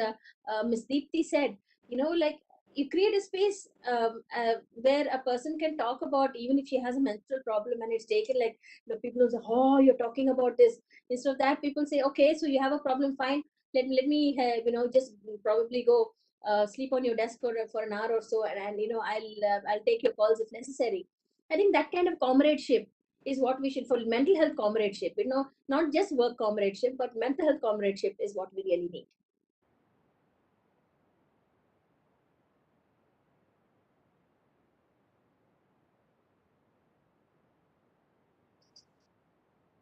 Ms. Deepti said, like, you create a space where a person can talk about, even if she has a menstrual problem, and it's taken like, people will say, oh, you're talking about this. Instead of that, people say, okay, so you have a problem, fine. Let me just probably go sleep on your desk for an hour or so, and I'll take your calls if necessary. I think that kind of comradeship is what we should, for mental health comradeship, not just work comradeship, but mental health comradeship is what we really need.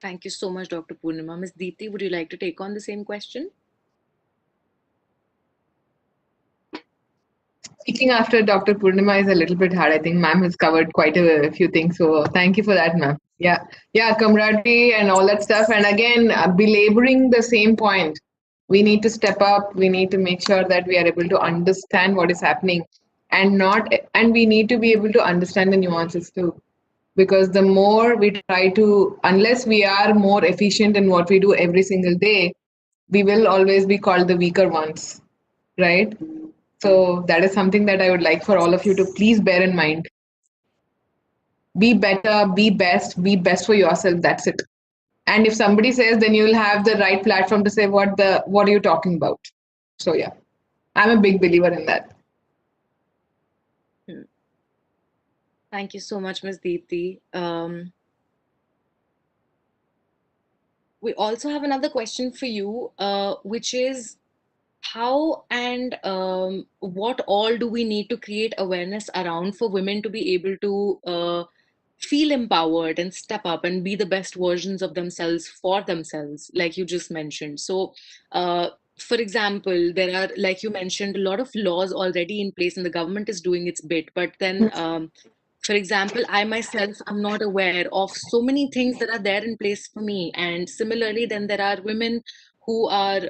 Thank you so much, Dr. Purnima. Ms. Deepti, would you like to take on the same question?
Speaking after Dr. Purnima is a little bit hard. I think ma'am has covered quite a few things. So thank you for that, ma'am. Yeah, camaraderie and all that stuff. And again, belaboring the same point. We need to step up. We need to make sure that we are able to understand what is happening, and we need to be able to understand the nuances too. Because the more we try to, unless we are more efficient in what we do every single day, we will always be called the weaker ones, right? So that is something that I would like for all of you to please bear in mind. Be better, be best for yourself. That's it. And if somebody says, then you'll have the right platform to say what are you talking about. So yeah, I'm a big believer in that.
Thank you so much, Ms. Deepti. We also have another question for you, which is, how and what all do we need to create awareness around for women to be able to feel empowered and step up and be the best versions of themselves for themselves, like you just mentioned? So, for example, there are, like you mentioned, a lot of laws already in place and the government is doing its bit. But then, for example, I myself am not aware of so many things that are there in place for me. And similarly, then there are women who are,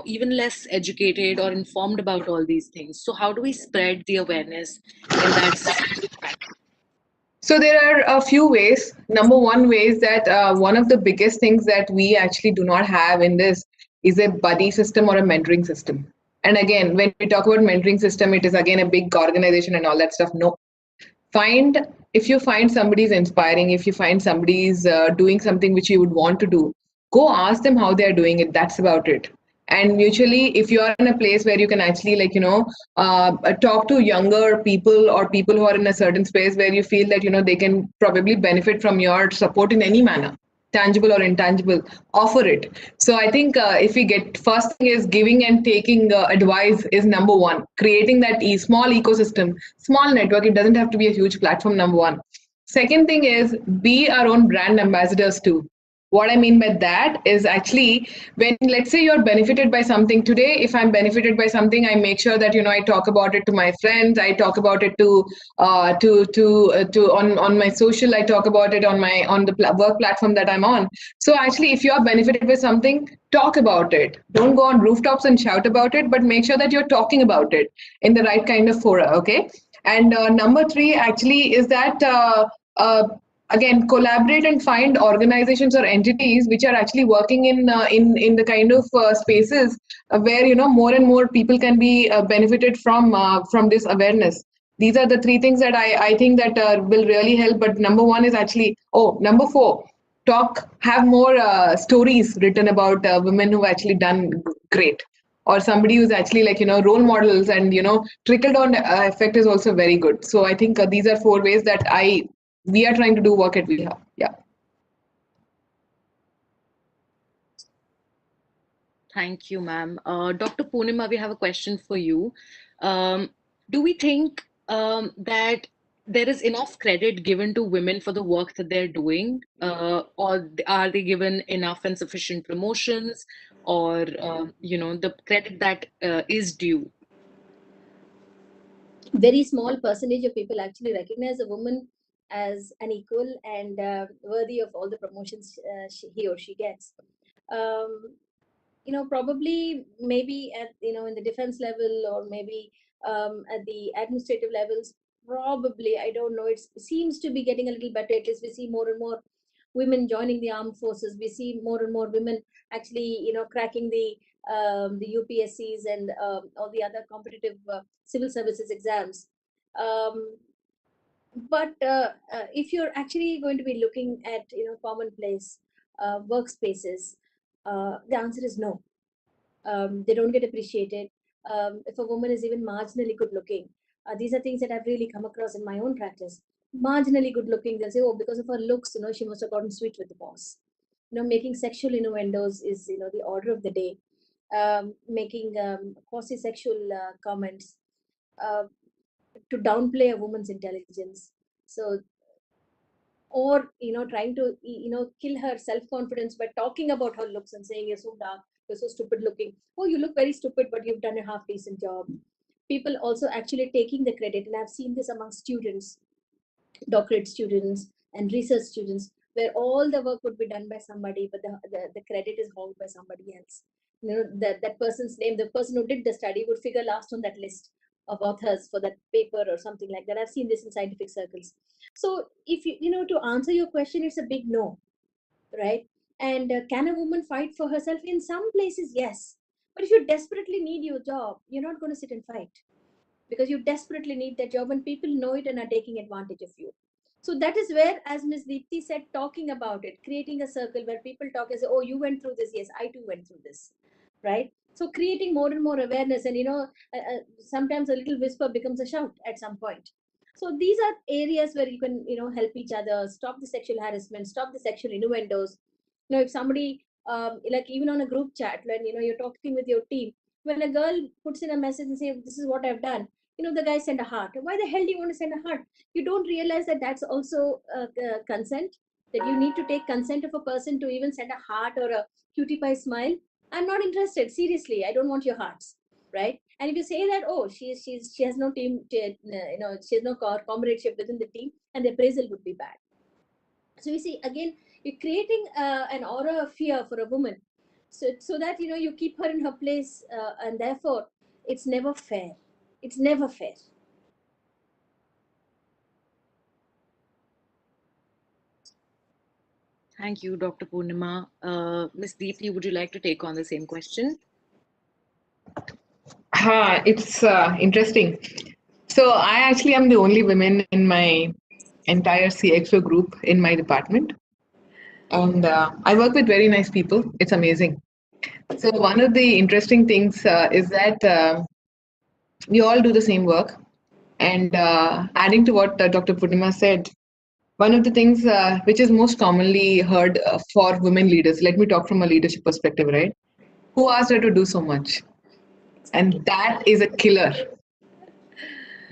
even less educated or informed about all these things. So how do we spread the awareness in that sense?
So there are a few ways. Number one way is that one of the biggest things that we actually do not have in this is a buddy system or a mentoring system. And again, when we talk about mentoring system, it is again a big organization and all that stuff. No. If you find somebody's inspiring, if you find somebody's doing something which you would want to do, go ask them how they're doing it. That's about it. And mutually, if you are in a place where you can actually talk to younger people or people who are in a certain space where you feel that they can probably benefit from your support in any manner, tangible or intangible, offer it. So I think if we get, first thing is giving and taking advice is number one. Creating that small ecosystem, small network. It doesn't have to be a huge platform. Number one. Second thing is be our own brand ambassadors too. What I mean by that is actually, when, let's say, you're benefited by something today, if I'm benefited by something, I make sure that I talk about it to my friends, I talk about it to on my social, I talk about it on the work platform that I'm on. So actually, if you are benefited by something, talk about it. Don't go on rooftops and shout about it, but make sure that you're talking about it in the right kind of fora. Okay. And number three actually is that again, collaborate and find organizations or entities which are actually working in the kind of spaces where more and more people can be benefited from this awareness. These are the three things that I think that will really help. But number one is actually, number four, have more stories written about women who've actually done great, or somebody who's actually role models, and trickle down effect is also very good. So I think these are four ways that we are trying to do work at WeHub. 'Yeah.
Thank you, ma'am. Dr. Poonima, we have a question for you. Do we think that there is enough credit given to women for the work that they're doing, or are they given enough and sufficient promotions, or the credit that is due?
Very small percentage of people actually recognize a woman as an equal and worthy of all the promotions he or she gets. Probably maybe at in the defense level, or maybe at the administrative levels, probably, I don't know, it seems to be getting a little better. At least we see more and more women joining the armed forces. We see more and more women actually cracking the UPSCs and all the other competitive civil services exams. But if you're actually going to be looking at commonplace workspaces, the answer is no. They don't get appreciated. If a woman is even marginally good looking, these are things that I've really come across in my own practice. Marginally good looking, they'll say, oh, because of her looks, she must have gotten sweet with the boss. Making sexual innuendos is the order of the day. Making quasi-sexual comments to downplay a woman's intelligence. So, or trying to kill her self-confidence by talking about her looks and saying, you're so dark, you're so stupid looking. Oh, you look very stupid, but you've done a half decent job. People also actually taking the credit, and I've seen this among students, doctorate students and research students, where all the work would be done by somebody, but the credit is hogged by somebody else. That person's name, the person who did the study, would figure last on that list of authors for that paper or something like that. I've seen this in scientific circles. So if to answer your question, it's a big no, right? And can a woman fight for herself? In some places, yes. But if you desperately need your job, you're not going to sit and fight, because you desperately need that job and people know it and are taking advantage of you. So that is where, as Ms. Deepti said, talking about it, creating a circle where people talk and say, oh, you went through this. Yes, I too went through this, right? So creating more and more awareness, and sometimes a little whisper becomes a shout at some point. So these are areas where you can help each other, stop the sexual harassment, stop the sexual innuendos. If somebody like even on a group chat, when you're talking with your team, when a girl puts in a message and say, this is what I've done, the guy send a heart. Why the hell do you want to send a heart? You don't realize that that's also consent, that you need to take consent of a person to even send a heart or a cutie pie smile. I'm not interested, seriously, I don't want your hearts, right? And if you say that, oh, she has no team, she has no comradeship within the team, and the appraisal would be bad. So you see, again, you're creating an aura of fear for a woman, so that you keep her in her place, and therefore it's never fair. It's never fair.
Thank you, Dr. Poonima. Ms. Deepti, would you like to take on the same question?
It's interesting. So I actually am the only woman in my entire CXO group in my department. And I work with very nice people. It's amazing. So one of the interesting things is that we all do the same work. And adding to what Dr. Poonima said, one of the things which is most commonly heard for women leaders, let me talk from a leadership perspective, right? Who asked her to do so much? And that is a killer.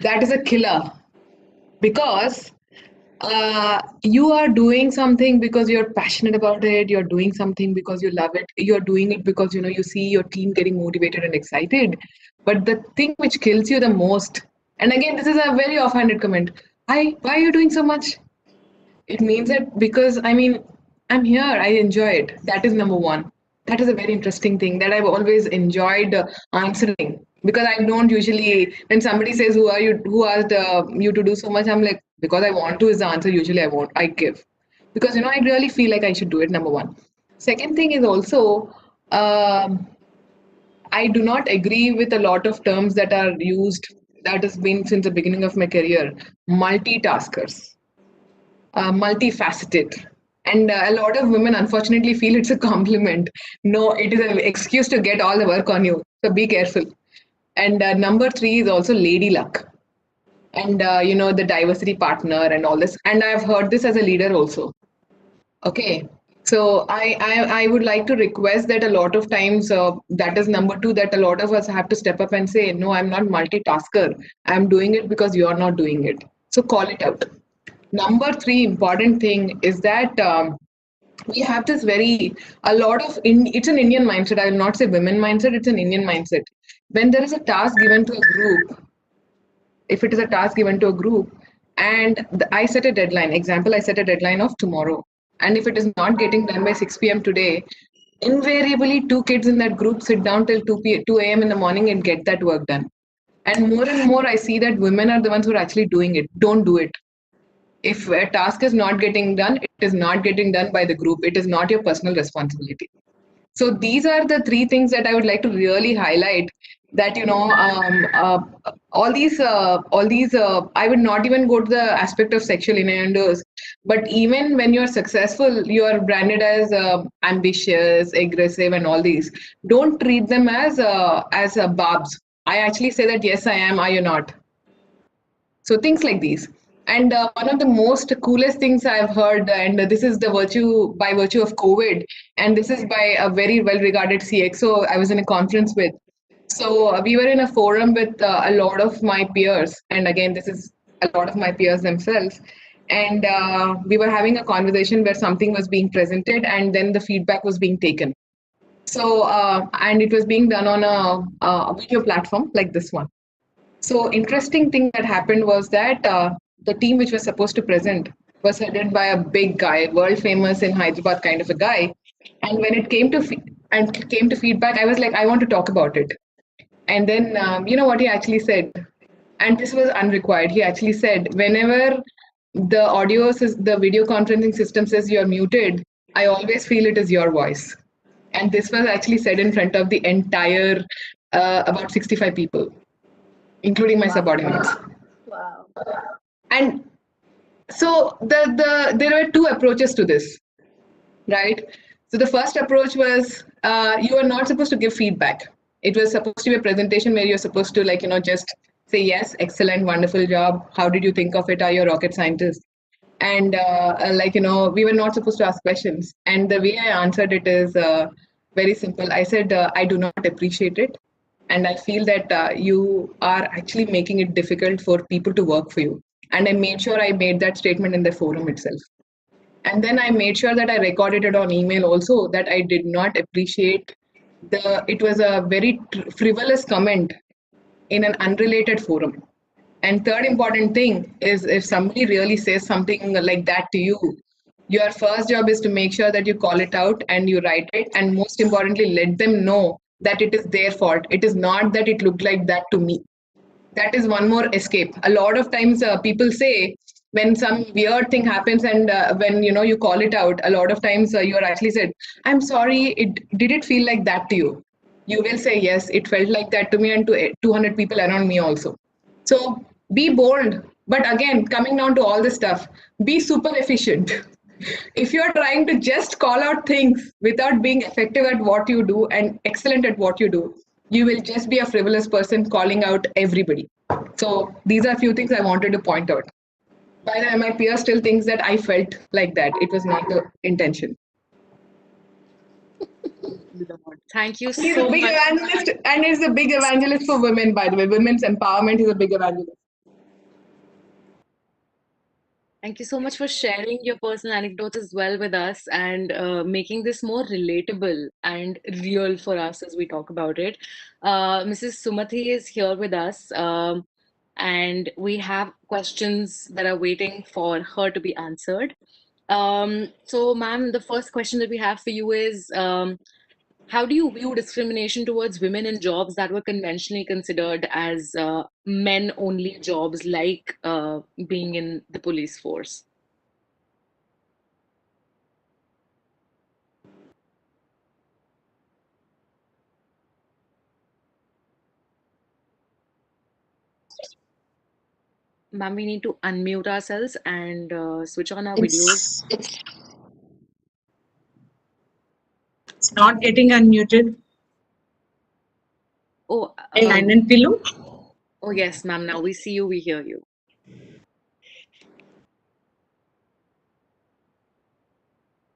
That is a killer. Because you are doing something because you're passionate about it. You're doing something because you love it. You're doing it because you see your team getting motivated and excited. But the thing which kills you the most, and again, this is a very offhanded comment. Why are you doing so much? It means that because I'm here. I enjoy it. That is number one. That is a very interesting thing that I've always enjoyed answering, because I don't usually, when somebody says, who asked you to do so much, I'm like, because I want to is the answer. Usually I give, because I really feel like I should do it, number one. Second thing is also, I do not agree with a lot of terms that are used, that has been since the beginning of my career. Multitaskers, multifaceted. And a lot of women, unfortunately, feel it's a compliment. No, it is an excuse to get all the work on you. So be careful. And number three is also lady luck. And, the diversity partner and all this. And I've heard this as a leader also. Okay. So I would like to request that a lot of times, that is number two, that a lot of us have to step up and say, no, I'm not multitasker. I'm doing it because you're not doing it. So call it out. Number three important thing is that we have this it's an Indian mindset. I will not say women mindset, it's an Indian mindset. When there is a task given to a group, if it is a task given to a group and I set a deadline, example, I set a deadline of tomorrow. And if it is not getting done by 6 p.m. today, invariably two kids in that group sit down till 2 a.m. in the morning and get that work done. And more, I see that women are the ones who are actually doing it. Don't do it. If a task is not getting done, it is not getting done by the group. It is not your personal responsibility. So these are the three things that I would like to really highlight. That all these I would not even go to the aspect of sexual innuendos, but even when you're successful, you are branded as ambitious, aggressive, and all these. Don't treat them as barbs. I actually say that yes, I am. Are you not? So things like these. And one of the most coolest things I've heard, and this is the by virtue of COVID, and this is by a very well-regarded CXO I was in a conference with. So we were in a forum with a lot of my peers, and again, this is a lot of my peers themselves. And we were having a conversation where something was being presented, and then the feedback was being taken. So, and it was being done on a video platform like this one. So interesting thing that happened was that the team which was supposed to present was headed by a big guy, world famous in Hyderabad kind of a guy. And when it came to feedback, I was like, I want to talk about it. And then you know what he actually said, and this was unrequired. He actually said, whenever the video conferencing system says you're muted, I always feel it is your voice. And this was actually said in front of the entire about 65 people, including my subordinates.
Wow.
And so there were two approaches to this, right? So the first approach was you are not supposed to give feedback. It was supposed to be a presentation where you're supposed to just say yes, excellent, wonderful job. How did you think of it? Are you a rocket scientist? And we were not supposed to ask questions. And the way I answered it is very simple. I said, I do not appreciate it. And I feel that you are actually making it difficult for people to work for you. And I made sure I made that statement in the forum itself. And then I made sure that I recorded it on email also, that I did not appreciate it was a very frivolous comment in an unrelated forum. And third important thing is, if somebody really says something like that to you, your first job is to make sure that you call it out and you write it. And most importantly, let them know that it is their fault. It is not that it looked like that to me. That is one more escape. A lot of times people say, when some weird thing happens and when you call it out, a lot of times you are actually said, I'm sorry, did it feel like that to you? You will say, yes, it felt like that to me and to 200 people around me also. So be bold. But again, coming down to all this stuff, be super efficient. If you're trying to just call out things without being effective at what you do and excellent at what you do, you will just be a frivolous person calling out everybody. So these are a few things I wanted to point out. By the way, my peer still thinks that I felt like that. It was not the intention.
Thank you
He's
so
a big
much.
evangelist, and he's a big evangelist for women, by the way. Women's empowerment, he's a big evangelist.
Thank you so much for sharing your personal anecdotes as well with us and making this more relatable and real for us as we talk about it. Mrs. Sumathi is here with us, and we have questions that are waiting for her to be answered. So, ma'am, the first question that we have for you is, how do you view discrimination towards women in jobs that were conventionally considered as men-only jobs, like being in the police force? Ma'am, we need to unmute ourselves and switch on our videos.
It's not getting unmuted.
Oh,
And Pilu?
Oh, yes, ma'am. Now we see you, we hear you.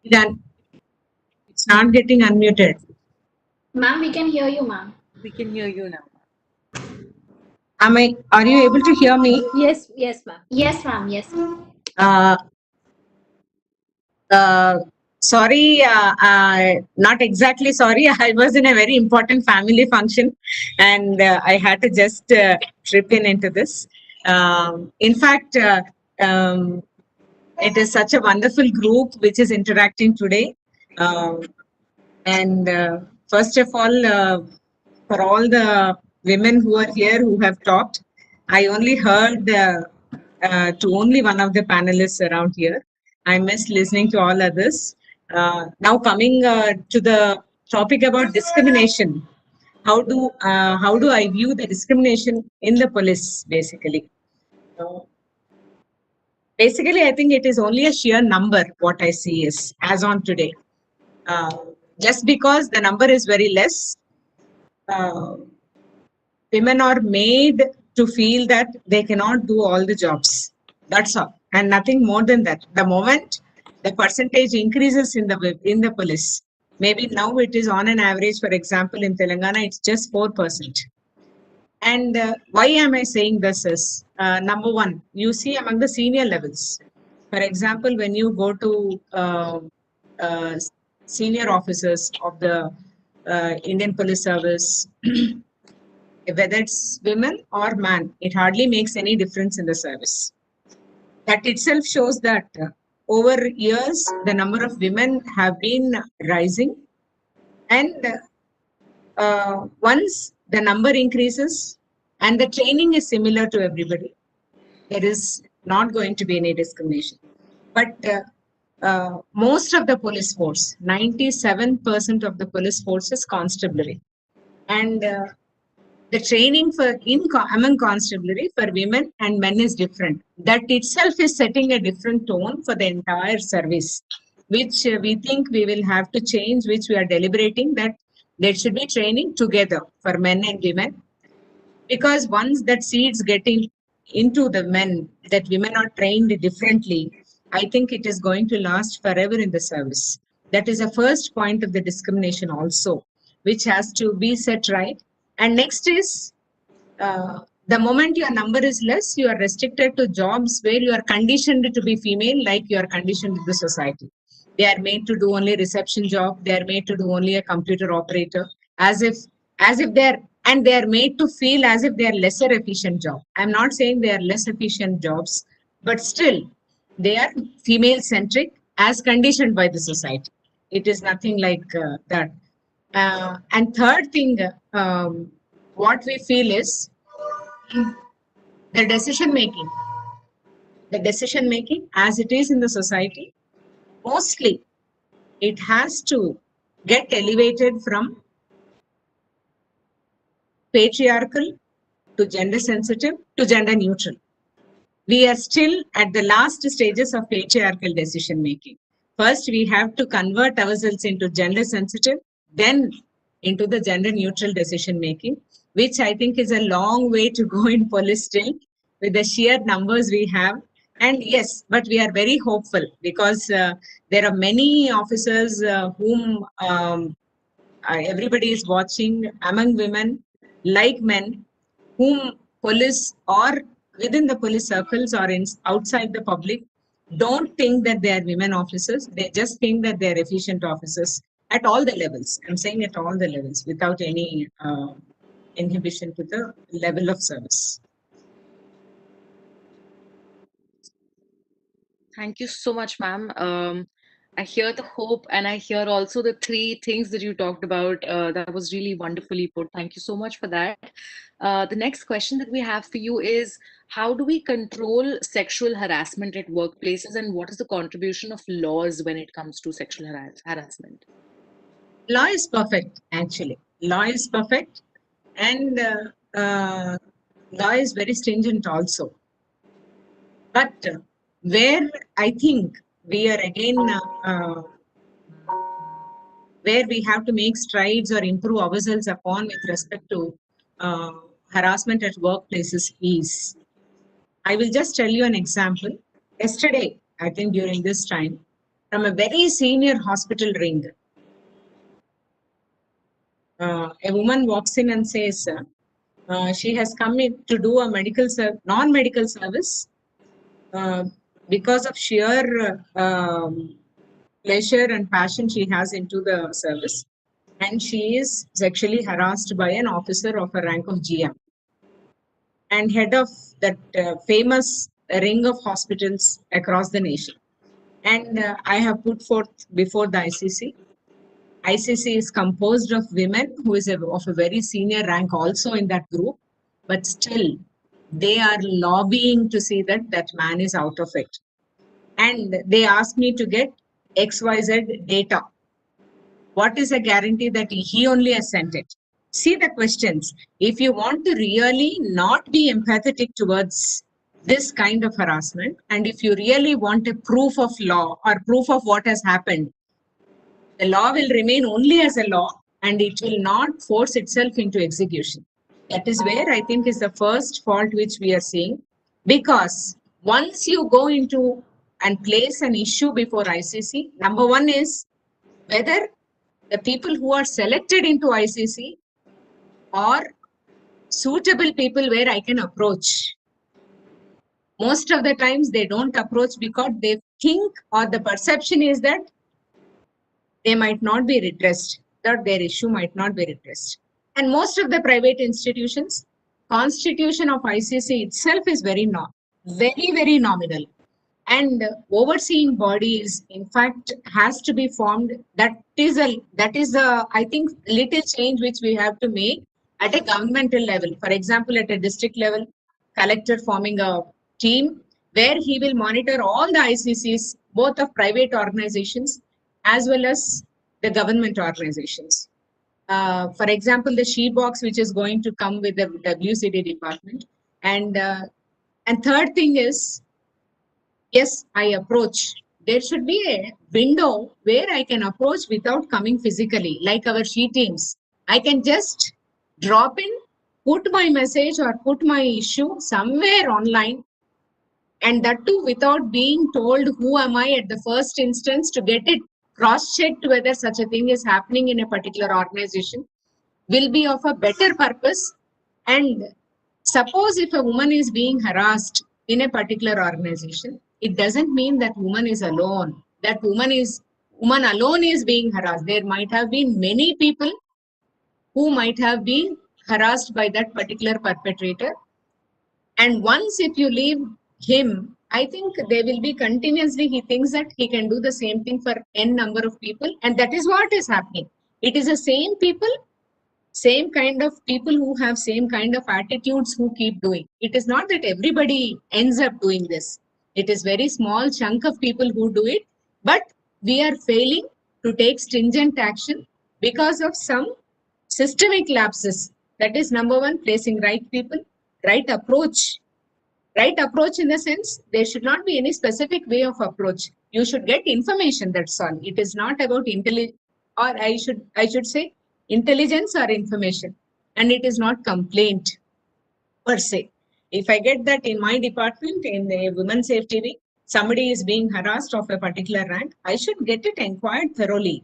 Done. It's not getting unmuted.
Ma'am, we can hear you, ma'am.
We can hear you now.
Are you able to hear me?
Yes, yes, ma'am.
Yes, ma'am. Yes, ma'am.
Uh, sorry, not exactly sorry. I was in a very important family function and I had to just trip into this. In fact, it is such a wonderful group which is interacting today. And first of all, for all the women who are here who have talked, I only heard to only one of the panelists around here. I missed listening to all others. Now coming to the topic about discrimination, how do I view the discrimination in the police basically? Basically, I think it is only a sheer number. What I see is as on today, just because the number is very less. Women are made to feel that they cannot do all the jobs. That's all, and nothing more than that. The moment the percentage increases in the police, maybe now it is on an average. For example, in Telangana, it's just 4%. And why am I saying this is number one, you see among the senior levels. For example, when you go to senior officers of the Indian Police Service. Whether it's women or man, it hardly makes any difference in the service. That itself shows that over years, the number of women have been rising. And once the number increases and the training is similar to everybody, there is not going to be any discrimination. But most of the police force, 97% of the police force is constabulary. And the training among constabulary for women and men is different. That itself is setting a different tone for the entire service, which we think we will have to change, which we are deliberating that there should be training together for men and women. Because once that seeds getting into the men, that women are trained differently, I think it is going to last forever in the service. That is a first point of the discrimination also, which has to be set right. And next is, the moment your number is less, you are restricted to jobs where you are conditioned to be female, like you are conditioned in the society. They are made to do only reception job. They are made to do only a computer operator, as if they are made to feel as if they are lesser efficient job. I'm not saying they are less efficient jobs, but still they are female centric as conditioned by the society. It is nothing like that. And third thing, what we feel is the decision making. The decision making as it is in the society, mostly it has to get elevated from patriarchal to gender sensitive to gender neutral. We are still at the last stages of patriarchal decision making. First, we have to convert ourselves into gender sensitive, then into the gender neutral decision making, which I think is a long way to go in police still with the sheer numbers we have. And yes, but we are very hopeful because there are many officers whom everybody is watching among women like men, whom police or within the police circles or outside the public don't think that they are women officers. They just think that they are efficient officers at all the levels. I'm saying at all the levels without any inhibition to the level of service.
Thank you so much, ma'am. I hear the hope and I hear also the three things that you talked about. That was really wonderfully put. Thank you so much for that. The next question that we have for you is, how do we control sexual harassment at workplaces and what is the contribution of laws when it comes to sexual harassment?
Law is perfect, actually. Law is perfect and law is very stringent also. But where I think we are again, where we have to make strides or improve ourselves upon with respect to harassment at workplaces is, I will just tell you an example. Yesterday, I think during this time, from a very senior hospital ring, a woman walks in and says she has come in to do a non-medical service because of sheer pleasure and passion she has into the service, and she is sexually harassed by an officer of a rank of GM and head of that famous ring of hospitals across the nation. And I have put forth before the ICC. ICC is composed of women who is of a very senior rank also in that group, but still they are lobbying to see that that man is out of it. And they asked me to get XYZ data. What is a guarantee that he only has sent it? See the questions. If you want to really not be empathetic towards this kind of harassment, and if you really want a proof of law or proof of what has happened, the law will remain only as a law and it will not force itself into execution. That is where I think is the first fault which we are seeing. Because once you go into and place an issue before ICC, number one is whether the people who are selected into ICC are suitable people where I can approach. Most of the times they don't approach because they think, or the perception is that they might not be redressed, that their issue might not be redressed. And most of the private institutions, constitution of ICC itself is very nominal. And overseeing bodies, in fact, has to be formed. That is I think, little change which we have to make at a governmental level. For example, at a district level, collector forming a team where he will monitor all the ICCs, both of private organizations as well as the government organizations. For example, the she box which is going to come with the WCD department. And third thing is, yes, I approach. There should be a window where I can approach without coming physically, like our she teams. I can just drop in, put my message or put my issue somewhere online, and that too without being told who am I at the first instance, to get it cross-checked whether such a thing is happening in a particular organization will be of a better purpose. And suppose if a woman is being harassed in a particular organization, it doesn't mean that woman is alone. That woman alone is being harassed. There might have been many people who might have been harassed by that particular perpetrator. And once if you leave him, I think there will be continuously, he thinks that he can do the same thing for n number of people. And that is what is happening. It is the same people, same kind of people who have same kind of attitudes who keep doing. It is not that everybody ends up doing this. It is very small chunk of people who do it, but we are failing to take stringent action because of some systemic lapses. That is number one, placing right people, right approach. Right approach in the sense, there should not be any specific way of approach. You should get information, that's all. It is not about intelligence, or I should say intelligence or information. And it is not complaint per se. If I get that in my department, in the women's safety wing, somebody is being harassed of a particular rank, I should get it inquired thoroughly.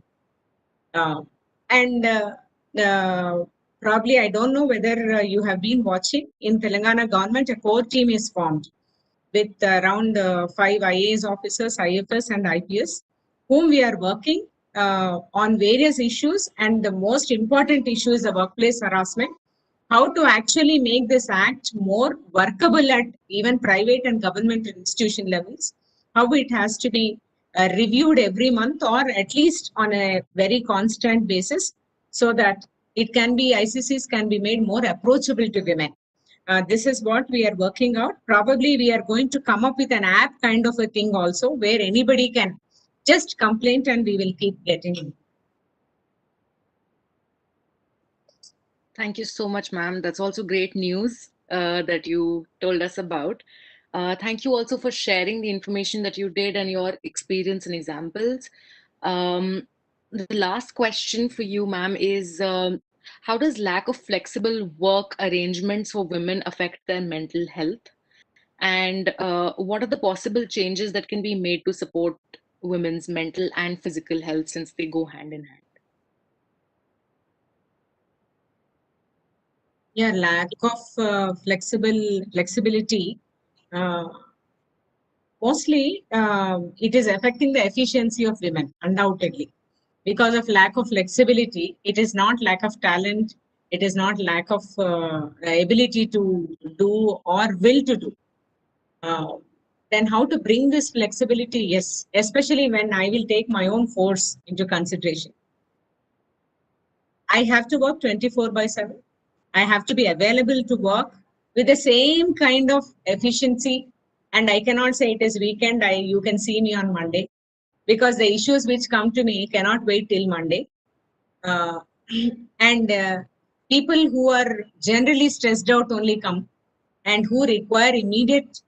Probably, I don't know whether you have been watching, in Telangana government, a core team is formed with around 5 IAS officers, IFS and IPS, whom we are working on various issues. And the most important issue is the workplace harassment. How to actually make this act more workable at even private and government institution levels. How it has to be reviewed every month or at least on a very constant basis, so that it can be, ICCs can be made more approachable to women. This is what we are working out. Probably we are going to come up with an app kind of a thing also, where anybody can just complain and we will keep getting in.
Thank you so much, ma'am. That's also great news that you told us about. Thank you also for sharing the information that you did and your experience and examples. The last question for you, ma'am, is how does lack of flexible work arrangements for women affect their mental health? And what are the possible changes that can be made to support women's mental and physical health, since they go hand in hand?
Yeah, lack of flexibility. Uh, Mostly, it is affecting the efficiency of women, undoubtedly. Because of lack of flexibility, it is not lack of talent, it is not lack of ability to do or will to do. Then how to bring this flexibility? Yes, especially when I will take my own force into consideration. I have to work 24/7. I have to be available to work with the same kind of efficiency. And I cannot say it is weekend, you can see me on Monday, because the issues which come to me cannot wait till Monday. Uh, and people who are generally stressed out only come, and who require immediate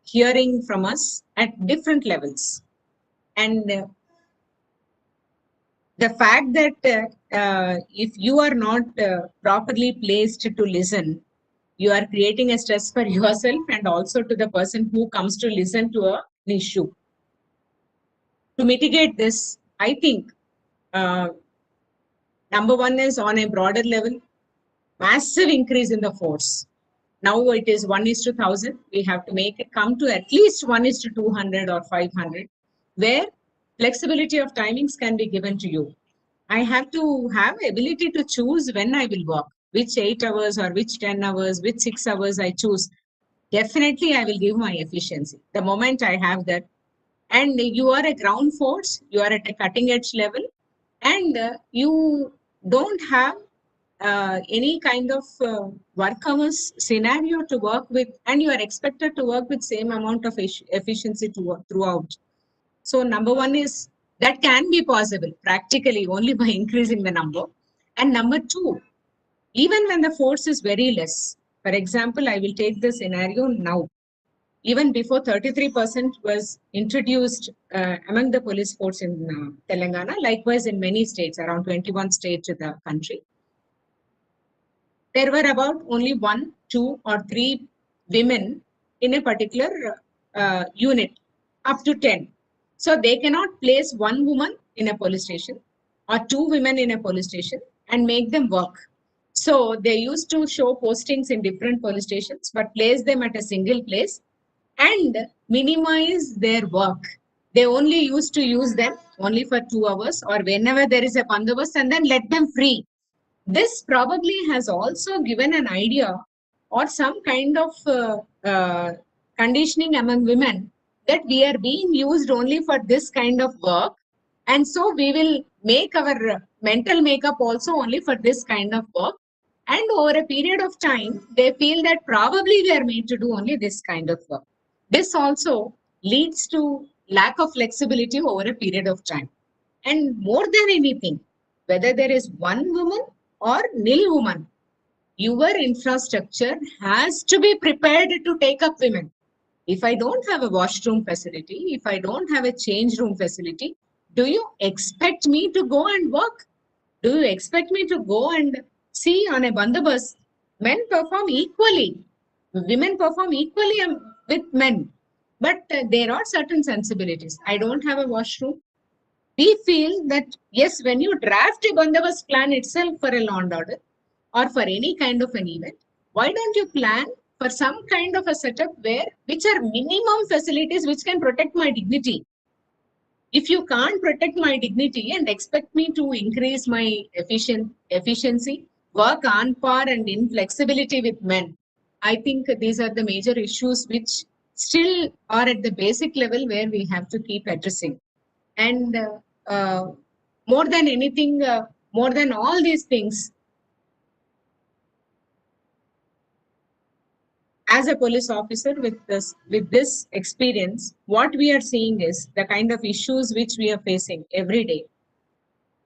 hearing from us at different levels. And the fact that if you are not properly placed to listen, you are creating a stress for yourself and also to the person who comes to listen to an issue. To mitigate this, I think number one is on a broader level, massive increase in the force. Now it is 1:1,000. We have to make it come to at least 1:200 or 500, where flexibility of timings can be given to you. I have to have ability to choose when I will work, which 8 hours or which 10 hours, which 6 hours I choose. Definitely, I will give my efficiency. The moment I have that, and you are a ground force, you are at a cutting edge level, and you don't have any kind of work hours scenario to work with, and you are expected to work with same amount of efficiency to work throughout. So number one is that can be possible practically only by increasing the number. And number two, even when the force is very less, for example, I will take the scenario now. Even before 33% was introduced among the police force in Telangana, likewise in many states, around 21 states in the country, there were about only 1, 2, or 3 women in a particular unit, up to 10. So they cannot place one woman in a police station or 2 women in a police station and make them work. So they used to show postings in different police stations, but place them at a single place and minimize their work. They only used to use them only for 2 hours or whenever there is a bandobast, and then let them free. This probably has also given an idea or some kind of conditioning among women that we are being used only for this kind of work, and so we will make our mental makeup also only for this kind of work. And over a period of time, they feel that probably we are made to do only this kind of work. This also leads to lack of flexibility over a period of time. And more than anything, whether there is one woman or nil woman, your infrastructure has to be prepared to take up women. If I don't have a washroom facility, if I don't have a change room facility, do you expect me to go and work? Do you expect me to go and see on a bandobast? Men perform equally. Women perform equally with men. But there are certain sensibilities. I don't have a washroom. We feel that, yes, when you draft a bandobast plan itself for a law and order or for any kind of an event, why don't you plan for some kind of a setup which are minimum facilities which can protect my dignity? If you can't protect my dignity and expect me to increase my efficiency, work on par and in flexibility with men, I think these are the major issues which still are at the basic level where we have to keep addressing. And more than anything, more than all these things, as a police officer with this experience, what we are seeing is the kind of issues which we are facing every day.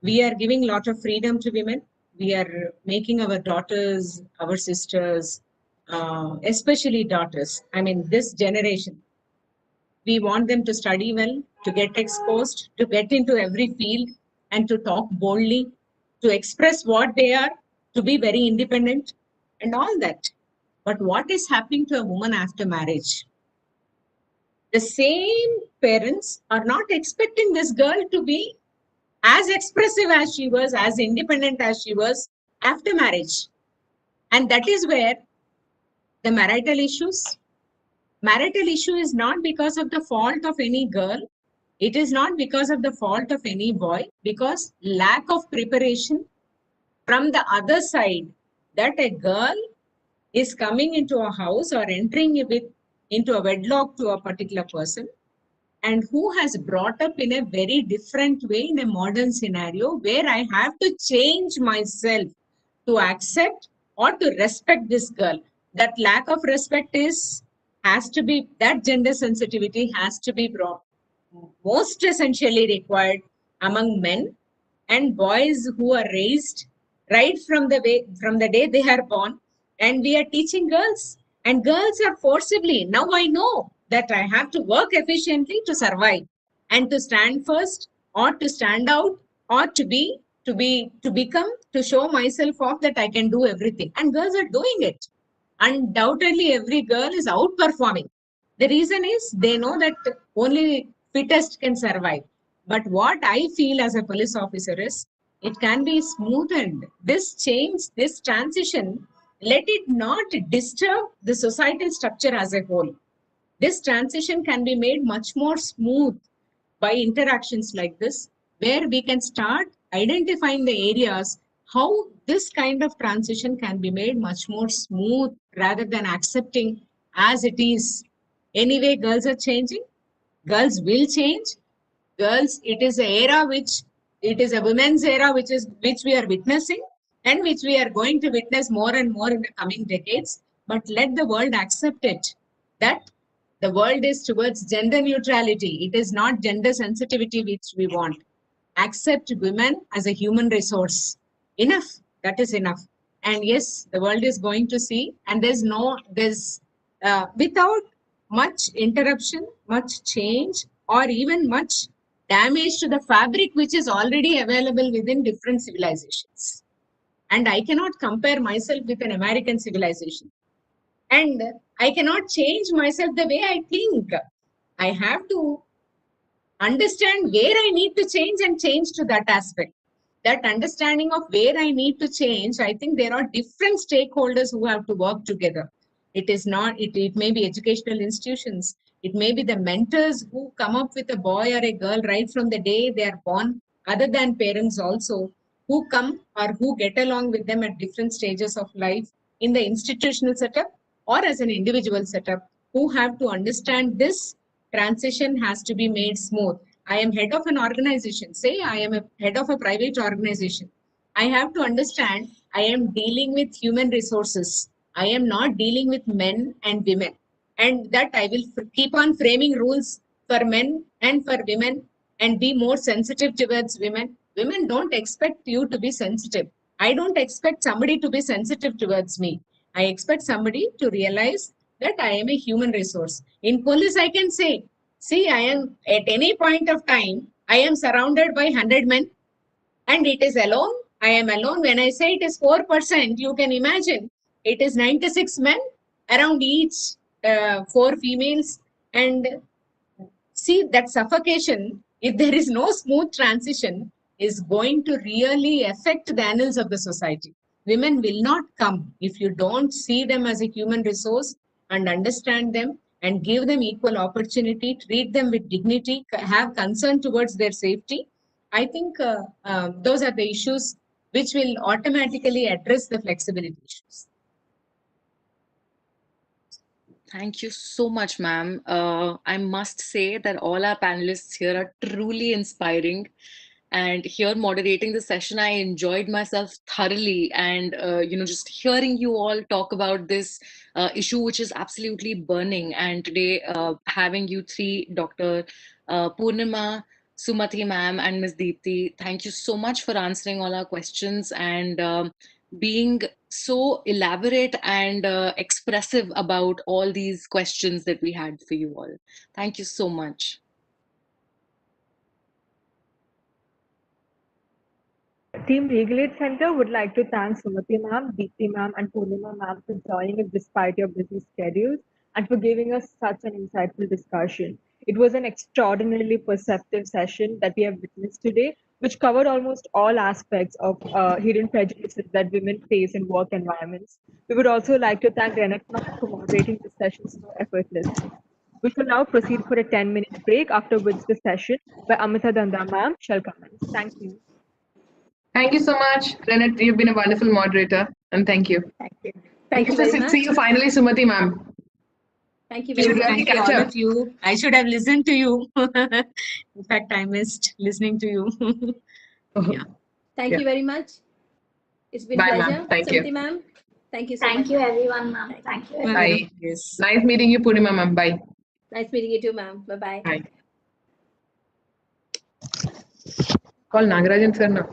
We are giving a lot of freedom to women. We are making our daughters, our sisters, especially daughters, I mean, this generation, we want them to study well, to get exposed, to get into every field, and to talk boldly, to express what they are, to be very independent, and all that. But what is happening to a woman after marriage? The same parents are not expecting this girl to be as expressive as she was, as independent as she was after marriage. And that is where the marital issue is not because of the fault of any girl. It is not because of the fault of any boy, because lack of preparation from the other side, that a girl is coming into a house or entering into a wedlock to a particular person, and who has brought up in a very different way in a modern scenario where I have to change myself to accept or to respect this girl. That lack of respect has to be, that gender sensitivity has to be brought, most essentially required among men and boys who are raised right from the day they are born. And we are teaching girls, and girls are forcibly, now I know that I have to work efficiently to survive and to stand first or to stand out or to become, to show myself off that I can do everything. And girls are doing it. Undoubtedly, every girl is outperforming. The reason is they know that only fittest can survive. But what I feel as a police officer is it can be smoothened. This change, this transition, let it not disturb the societal structure as a whole. This transition can be made much more smooth by interactions like this, where we can start identifying the areas how this kind of transition can be made much more smooth rather than accepting as it is. Anyway, girls are changing. Girls will change. Girls, it is an era it is a women's era which we are witnessing and which we are going to witness more and more in the coming decades. But let the world accept it, that the world is towards gender neutrality. It is not gender sensitivity which we want. Accept women as a human resource. Enough. That is enough. And yes, the world is going to see, and there's without much interruption, much change, or even much damage to the fabric which is already available within different civilizations. And I cannot compare myself with an American civilization. And I cannot change myself the way I think. I have to understand where I need to change and change to that aspect. That understanding of where I need to change, I think there are different stakeholders who have to work together. It is not, it may be educational institutions, it may be the mentors who come up with a boy or a girl right from the day they are born, other than parents also, who come or who get along with them at different stages of life in the institutional setup or as an individual setup, who have to understand this transition has to be made smooth. I am head of an organization. Say I am a head of a private organization. I have to understand I am dealing with human resources. I am not dealing with men and women. And that I will keep on framing rules for men and for women and be more sensitive towards women. Women don't expect you to be sensitive. I don't expect somebody to be sensitive towards me. I expect somebody to realize that I am a human resource. In police, I can say, see, I am at any point of time, I am surrounded by 100 men and it is alone. I am alone. When I say it is 4%, you can imagine it is 96 men around each 4 females. And see, that suffocation, if there is no smooth transition, is going to really affect the annals of the society. Women will not come if you don't see them as a human resource and understand them and give them equal opportunity, treat them with dignity, have concern towards their safety. I think those are the issues which will automatically address the flexibility issues.
Thank you so much, ma'am. I must say that all our panelists here are truly inspiring. And here moderating the session, I enjoyed myself thoroughly. And, just hearing you all talk about this issue, which is absolutely burning. And today, having you three, Dr. Purnima, Sumati ma'am, and Ms. Deepti, thank you so much for answering all our questions and being so elaborate and expressive about all these questions that we had for you all. Thank you so much.
Team Regulate Center would like to thank Sumati ma'am, Deepti ma'am, and Purnima ma'am for joining us despite your busy schedules and for giving us such an insightful discussion. It was an extraordinarily perceptive session that we have witnessed today, which covered almost all aspects of hidden prejudices that women face in work environments. We would also like to thank Renatma for moderating this session so effortlessly. We shall now proceed for a 10-minute break, after which the session by Amita Danda ma'am shall commence. Thank you.
Thank you so much, Renat. You've been a wonderful moderator, and thank you.
Thank you. Thank you
Nice
very
to
much.
see you finally, Sumati ma'am.
Thank you
Yes,
very much.
really
thank you,
catch
all
up.
of you. I should have listened to you. In fact, I missed listening to you. Yeah.
Thank
Yeah.
you very much. It's been
Bye,
a
ma'am.
pleasure.
Thank you.
Sumati ma'am, thank you so much.
Thank you, everyone, ma'am. Thank you, everyone.
Bye.
Yes.
Nice meeting you, Purnima ma'am. Bye.
Nice meeting you too, ma'am. Bye-bye.
Bye. Call Nagarajan sir now.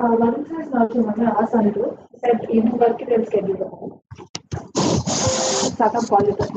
Varun sir is not to ask Anirudh. Said evening work they'll schedule. Start up call it up.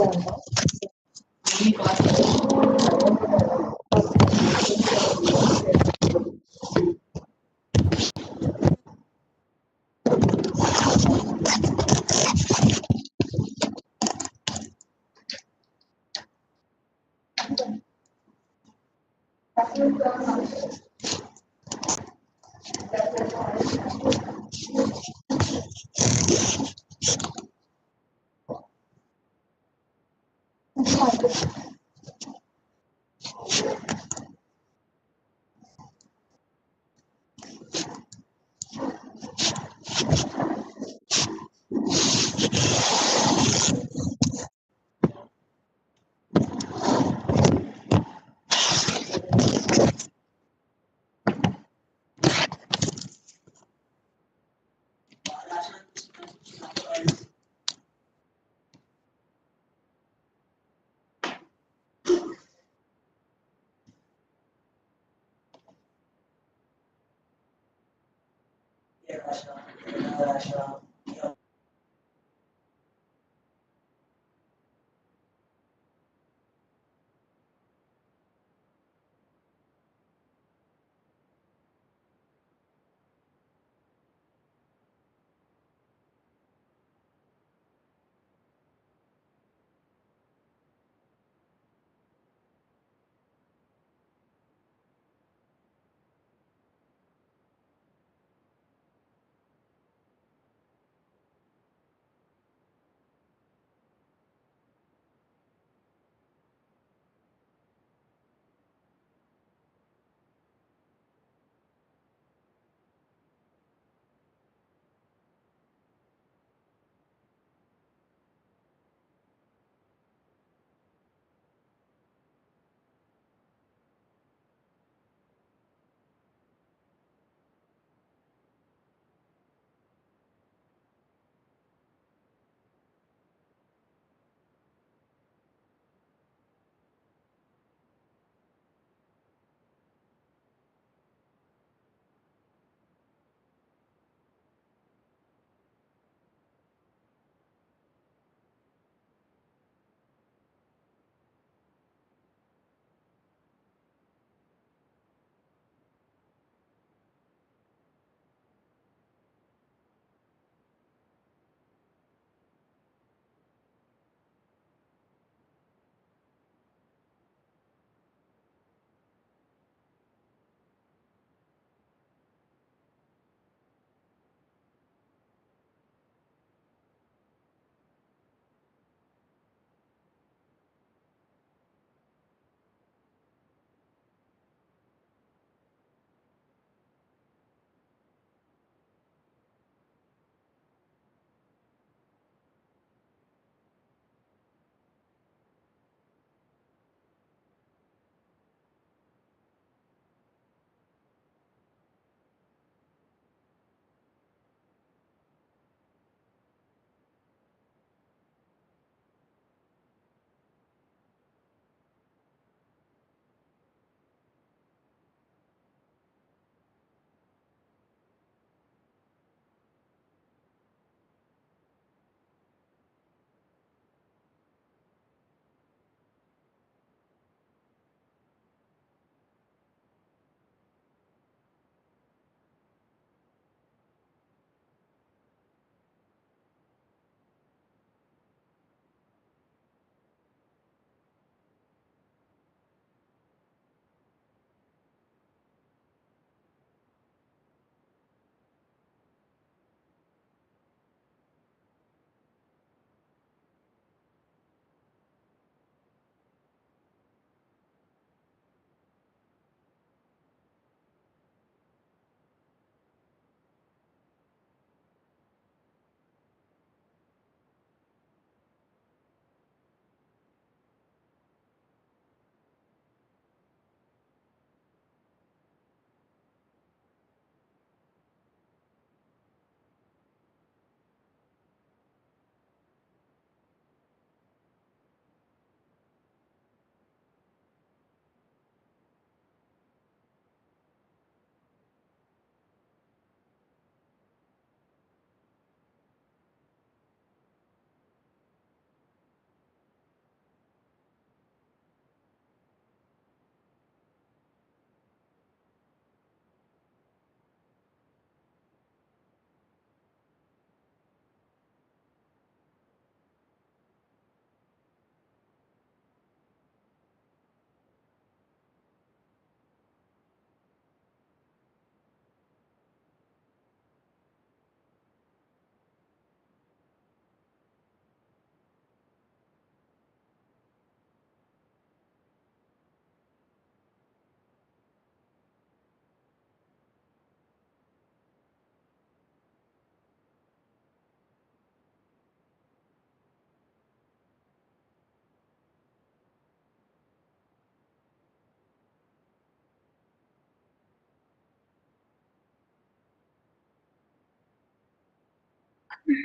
Good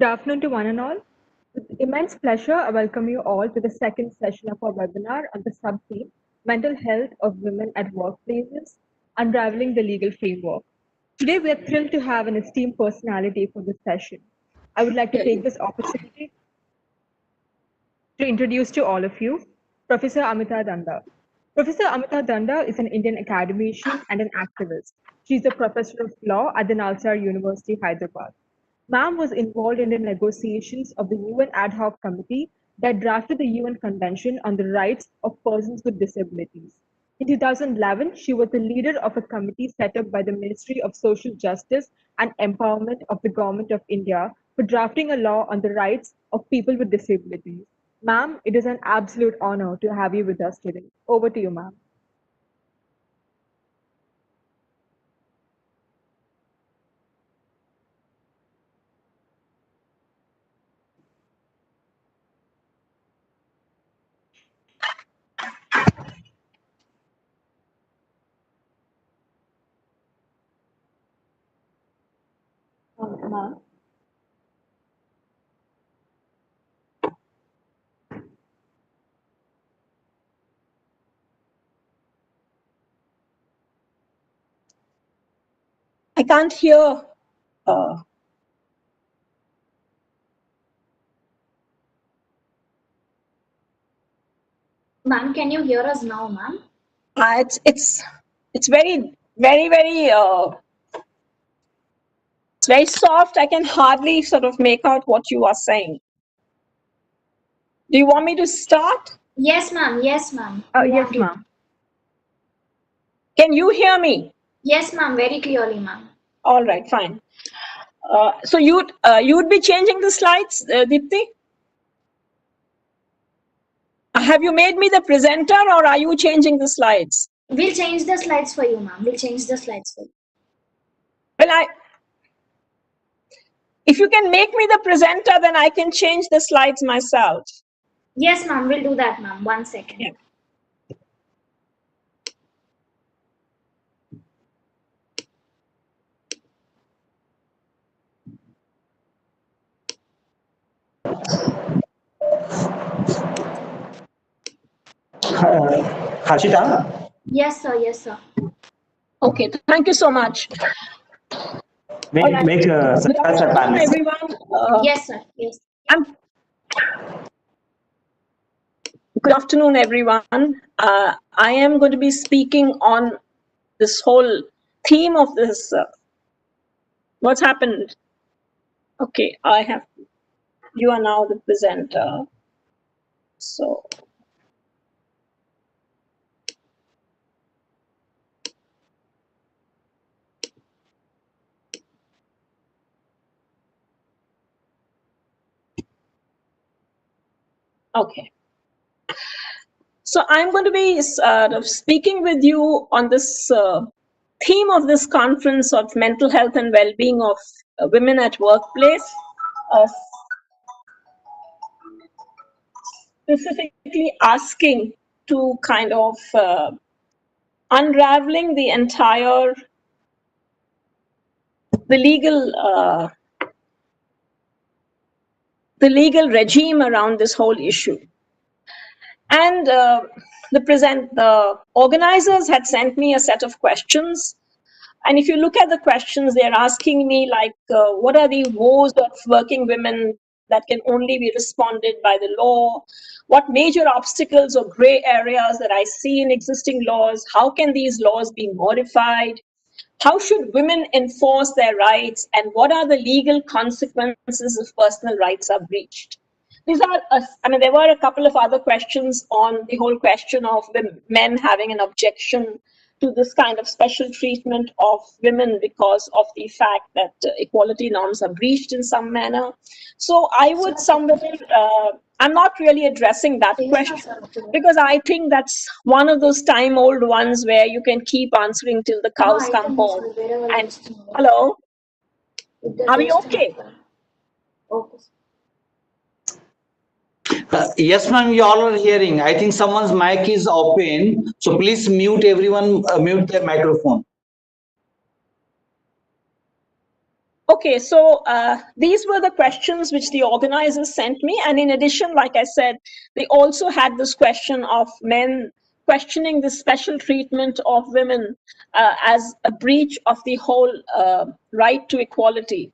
afternoon to one and all. With immense pleasure, I welcome you all to the second session of our webinar on the sub-theme, Mental Health of Women at Workplaces, Unraveling the Legal Framework. Today, we are thrilled to have an esteemed personality for this session. I would like to take this opportunity to introduce to all of you Professor Amita Danda. Professor Amita Danda is an Indian academician and an activist. She is a professor of law at the Nalsar University, Hyderabad. Ma'am was involved in the negotiations of the UN Ad Hoc Committee that drafted the UN Convention on the Rights of Persons with Disabilities. In 2011, she was the leader of a committee set up by the Ministry of Social Justice and Empowerment of the Government of India for drafting a law on the rights of people with disabilities. Ma'am, it is an absolute honor to have you with us today. Over to you, ma'am. Ma'am.
I can't hear.
Ma'am, can you hear us now, ma'am?
It's very it's very soft. I can hardly sort of make out what you are saying. Do you want me to start?
Yes, ma'am. Yes, ma'am.
Yes, ma'am.
Can you hear me?
Yes, ma'am. Very clearly, ma'am.
All right, fine. So you'd be changing the slides, Deepti? Have you made me the presenter, or are you changing the slides?
We'll change the slides for you, ma'am. We'll change the slides for you.
Well, if you can make me the presenter, then I can change the slides myself.
Yes, ma'am. We'll do that, ma'am. 1 second.
Yeah.
Harshita?
Yes, sir. Yes, sir.
Okay, thank you so much.
Make
Good afternoon, everyone.
Yes, sir. Yes.
Good afternoon, everyone. I am going to be speaking on this whole theme of this. What's happened? Okay, you are now the presenter. So. Okay. So I'm going to be speaking with you on this theme of this conference of mental health and well-being of women at workplace, specifically asking to kind of unraveling the entire the legal regime around this whole issue. And the organizers had sent me a set of questions. And if you look at the questions, they're asking me like, what are the woes of working women that can only be responded by the law? What major obstacles or gray areas that I see in existing laws? How can these laws be modified? How should women enforce their rights? And what are the legal consequences if personal rights are breached? These are, there were a couple of other questions on the whole question of men having an objection to this kind of special treatment of women because of the fact that equality norms are breached in some manner. So I would somewhere I'm not really addressing that question because I think that's one of those time-old ones where you can keep answering till the cows come home. And hello, are we okay?
Okay.
Yes, ma'am, you all are hearing. I think someone's mic is open. So please mute everyone, mute their microphone.
Okay, so these were the questions which the organizers sent me. And in addition, like I said, they also had this question of men questioning the special treatment of women as a breach of the whole right to equality.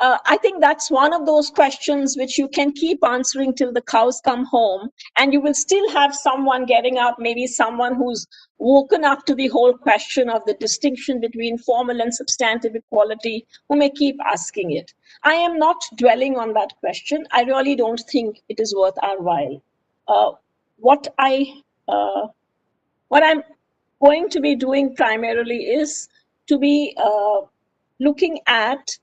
I think that's one of those questions which you can keep answering till the cows come home, and you will still have someone getting up, maybe someone who's woken up to the whole question of the distinction between formal and substantive equality, who may keep asking it. I am not dwelling on that question. I really don't think it is worth our while. What I'm going to be doing primarily is to be looking at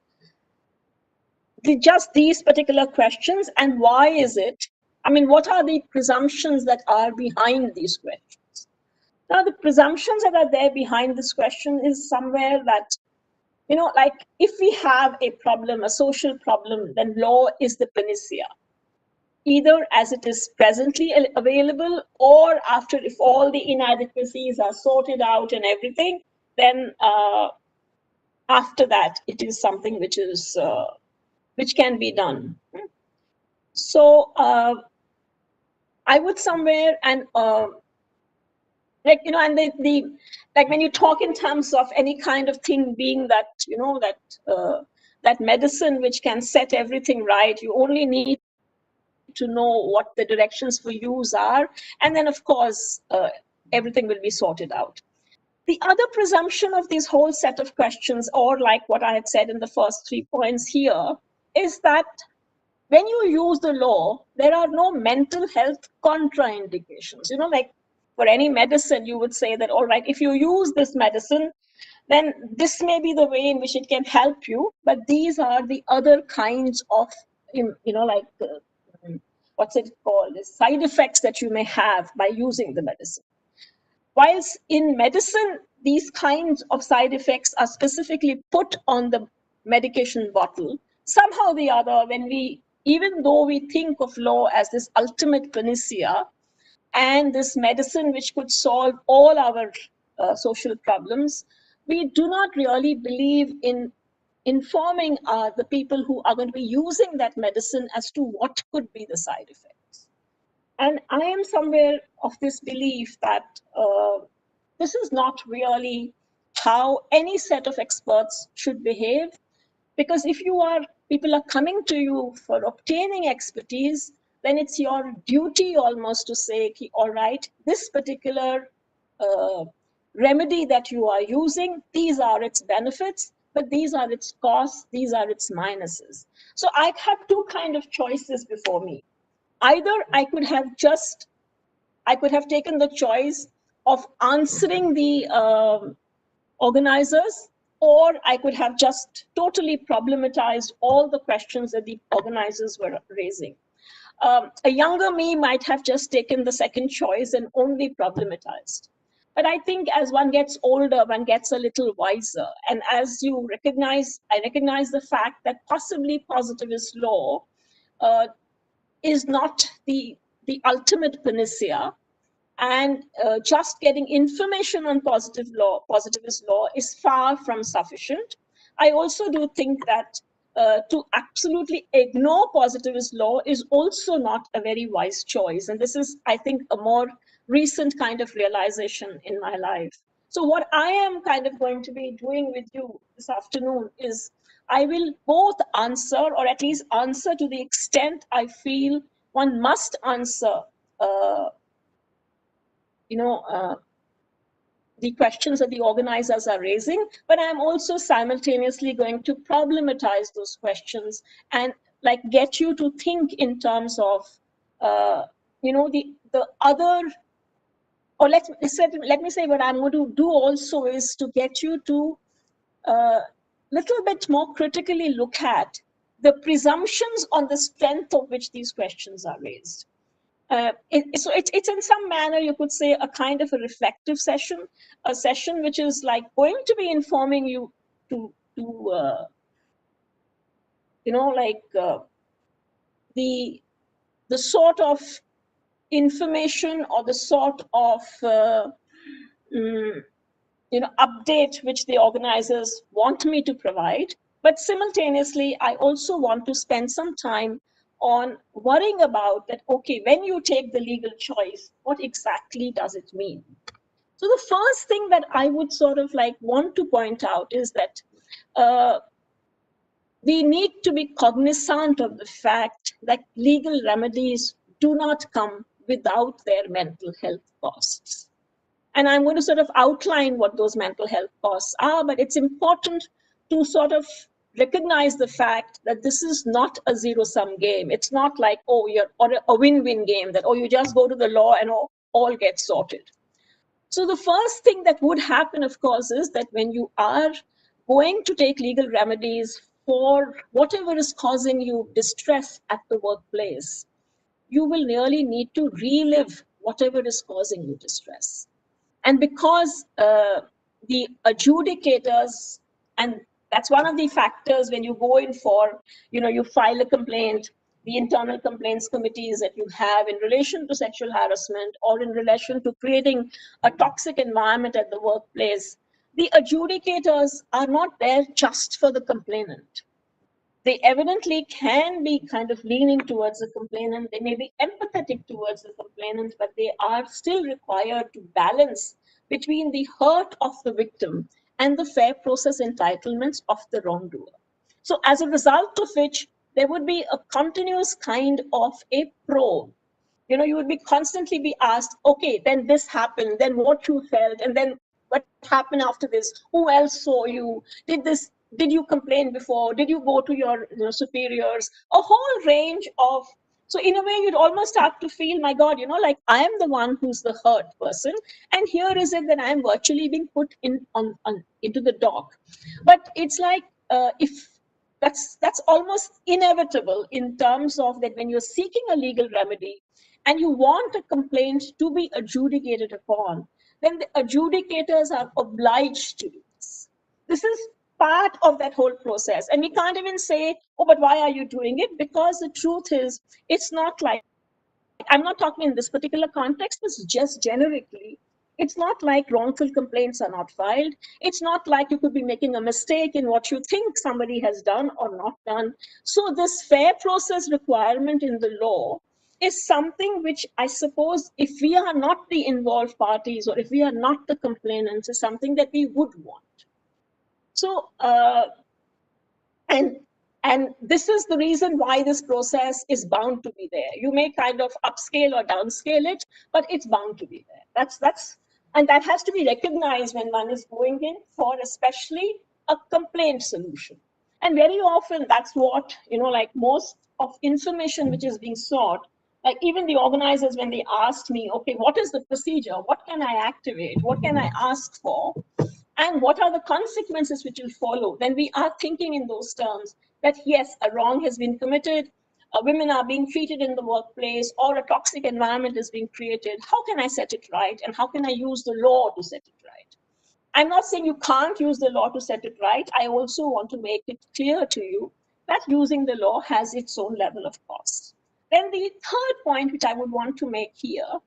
just these particular questions and why is it, I mean, what are the presumptions that are behind these questions? Now, the presumptions that are there behind this question is somewhere that, you know, like if we have a problem, a social problem, then law is the panacea, either as it is presently available or after, if all the inadequacies are sorted out and everything, then after that, it is something which is which can be done. So I would somewhere, and like, you know, and the like when you talk in terms of any kind of thing being that, you know, that that medicine which can set everything right, you only need to know what the directions for use are, and then of course everything will be sorted out. The other presumption of this whole set of questions, or like what I had said in the first 3 points here, is that when you use the law, there are no mental health contraindications. You know, like for any medicine, you would say that, all right, if you use this medicine, then this may be the way in which it can help you, but these are the other kinds of, you know, like, what's it called, the side effects that you may have by using the medicine. Whilst in medicine, these kinds of side effects are specifically put on the medication bottle, somehow or the other, when we, even though we think of law as this ultimate panacea and this medicine which could solve all our social problems, we do not really believe in informing the people who are going to be using that medicine as to what could be the side effects. And I am somewhere of this belief that this is not really how any set of experts should behave, because if people are coming to you for obtaining expertise, then it's your duty almost to say, all right, this particular remedy that you are using, these are its benefits, but these are its costs, these are its minuses. So I have two kind of choices before me. Either I could have taken the choice of answering the organizers, or I could have just totally problematized all the questions that the organizers were raising. A younger me might have just taken the second choice and only problematized. But I think as one gets older, one gets a little wiser. And as you recognize, I recognize the fact that possibly positivist law is not the ultimate panacea. And just getting information on positivist law is far from sufficient. I also do think that to absolutely ignore positivist law is also not a very wise choice. And this is, I think, a more recent kind of realization in my life. So what I am kind of going to be doing with you this afternoon is I will both answer, or at least answer to the extent I feel one must answer the questions that the organizers are raising, but I'm also simultaneously going to problematize those questions and like get you to think in terms of, the other, or let me say what I'm going to do also is to get you to little bit more critically look at the presumptions on the strength of which these questions are raised. So it's in some manner, you could say, a kind of a reflective session, a session which is like going to be informing you to the sort of information or the sort of update which the organizers want me to provide. But simultaneously, I also want to spend some time on worrying about that, okay, when you take the legal choice, what exactly does it mean? So the first thing that I would sort of like want to point out is that we need to be cognizant of the fact that legal remedies do not come without their mental health costs. And I'm going to sort of outline what those mental health costs are, but it's important to sort of recognize the fact that this is not a zero-sum game. It's not like, or a win-win game that, you just go to the law and all gets sorted. So the first thing that would happen, of course, is that when you are going to take legal remedies for whatever is causing you distress at the workplace, you will really need to relive whatever is causing you distress. And because the adjudicators, and that's one of the factors when you go in for, you file a complaint, the internal complaints committees that you have in relation to sexual harassment or in relation to creating a toxic environment at the workplace, the adjudicators are not there just for the complainant. They evidently can be kind of leaning towards the complainant. They may be empathetic towards the complainant, but they are still required to balance between the hurt of the victim and the fair process entitlements of the wrongdoer. So as a result of which, there would be a continuous kind of a probe. You would be constantly be asked, okay, then this happened, then what you felt, and then what happened after this? Who else saw you? Did you complain before? Did you go to your superiors? A whole range of, so in a way, you'd almost start to feel, my God, like I am the one who's the hurt person. And here is it that I'm virtually being put into the dock. But it's like, if that's almost inevitable in terms of that when you're seeking a legal remedy and you want a complaint to be adjudicated upon, then the adjudicators are obliged to do this. This is part of that whole process. And we can't even say, oh, but why are you doing it? Because the truth is, it's not like, I'm not talking in this particular context, but just generically, it's not like wrongful complaints are not filed. It's not like you could be making a mistake in what you think somebody has done or not done. So this fair process requirement in the law is something which I suppose if we are not the involved parties or if we are not the complainants is something that we would want. So, and this is the reason why this process is bound to be there. You may kind of upscale or downscale it, but it's bound to be there. And that has to be recognized when one is going in for especially a complaint solution. And very often that's what, like most of information which is being sought, like even the organizers, when they asked me, okay, what is the procedure? What can I activate? What can I ask for? And what are the consequences which will follow? Then we are thinking in those terms that yes, a wrong has been committed, women are being treated in the workplace, or a toxic environment is being created. How can I set it right? And how can I use the law to set it right? I'm not saying you can't use the law to set it right. I also want to make it clear to you that using the law has its own level of cost. Then the third point which I would want to make here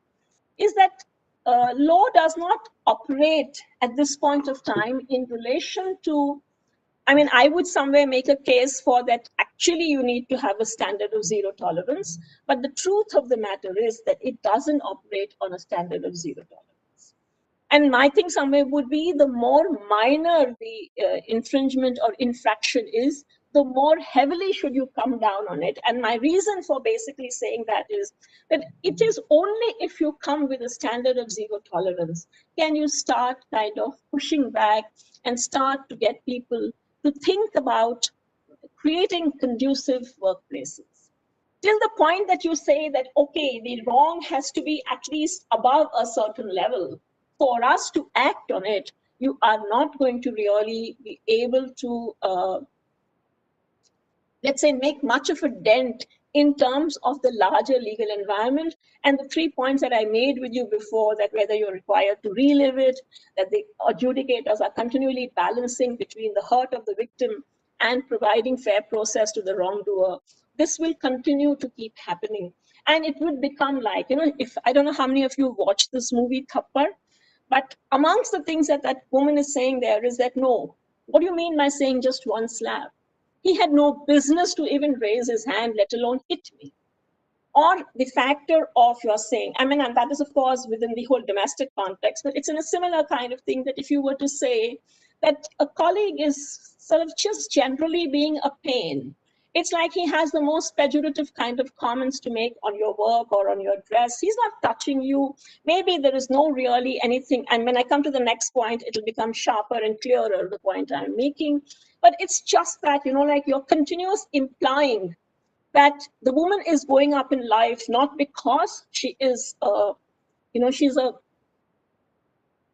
is that law does not operate at this point of time in relation to, I would somewhere make a case for that actually you need to have a standard of zero tolerance, but the truth of the matter is that it doesn't operate on a standard of zero tolerance. And my thing somewhere would be the more minor the infringement or infraction is, the more heavily should you come down on it. And my reason for basically saying that is that it is only if you come with a standard of zero tolerance can you start kind of pushing back and start to get people to think about creating conducive workplaces. Till the point that you say that, okay, the wrong has to be at least above a certain level for us to act on it, you are not going to really be able to let's say, make much of a dent in terms of the larger legal environment. And the 3 points that I made with you before, that whether you're required to relive it, that the adjudicators are continually balancing between the hurt of the victim and providing fair process to the wrongdoer, this will continue to keep happening. And it would become like, if I don't know how many of you watched this movie Thappad, but amongst the things that that woman is saying there is that, no, what do you mean by saying just one slap? He had no business to even raise his hand, let alone hit me. Or the factor of your saying, I mean, and that is of course within the whole domestic context, but it's in a similar kind of thing that if you were to say that a colleague is sort of just generally being a pain, it's like he has the most pejorative kind of comments to make on your work or on your dress. He's not touching you. Maybe there is no really anything. And when I come to the next point, it'll become sharper and clearer, the point I'm making. But it's just that, like you're continuous implying that the woman is going up in life not because she is, she's a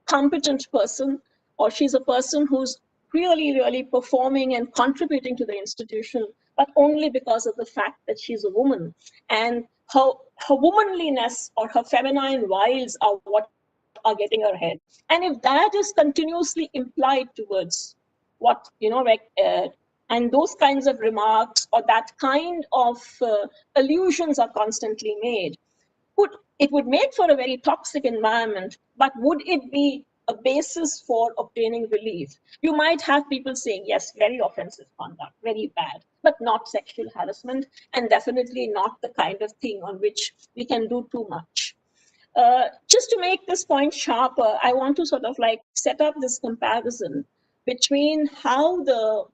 competent person, or she's a person who's really, really performing and contributing to the institution, but only because of the fact that she's a woman. And her womanliness or her feminine wiles are what are getting her ahead. And if that is continuously implied towards what, and those kinds of remarks or that kind of allusions are constantly made, it would make for a very toxic environment, but would it be a basis for obtaining relief? You might have people saying, yes, very offensive conduct, very bad, but not sexual harassment, and definitely not the kind of thing on which we can do too much. Just to make this point sharper, I want to sort of like set up this comparison between how the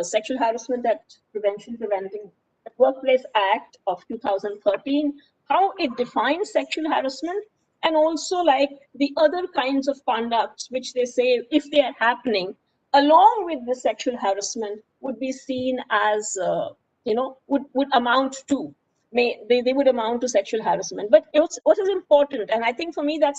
Sexual Harassment Preventing Workplace Act of 2013, how it defines sexual harassment, and also like the other kinds of conducts which they say, if they are happening along with the sexual harassment, would be seen as, would amount to, they would amount to sexual harassment. But what is important, and I think for me that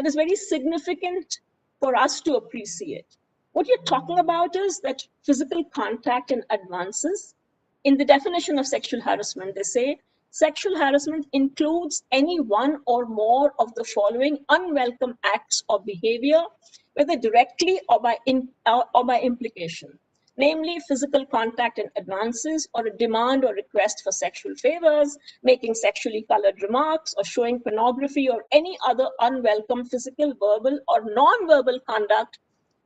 is very significant for us to appreciate. What you're talking about is that physical contact and advances. In the definition of sexual harassment, they say, sexual harassment includes any one or more of the following unwelcome acts or behavior, whether directly or by implication, namely physical contact and advances, or a demand or request for sexual favors, making sexually colored remarks, or showing pornography, or any other unwelcome physical, verbal, or non-verbal conduct,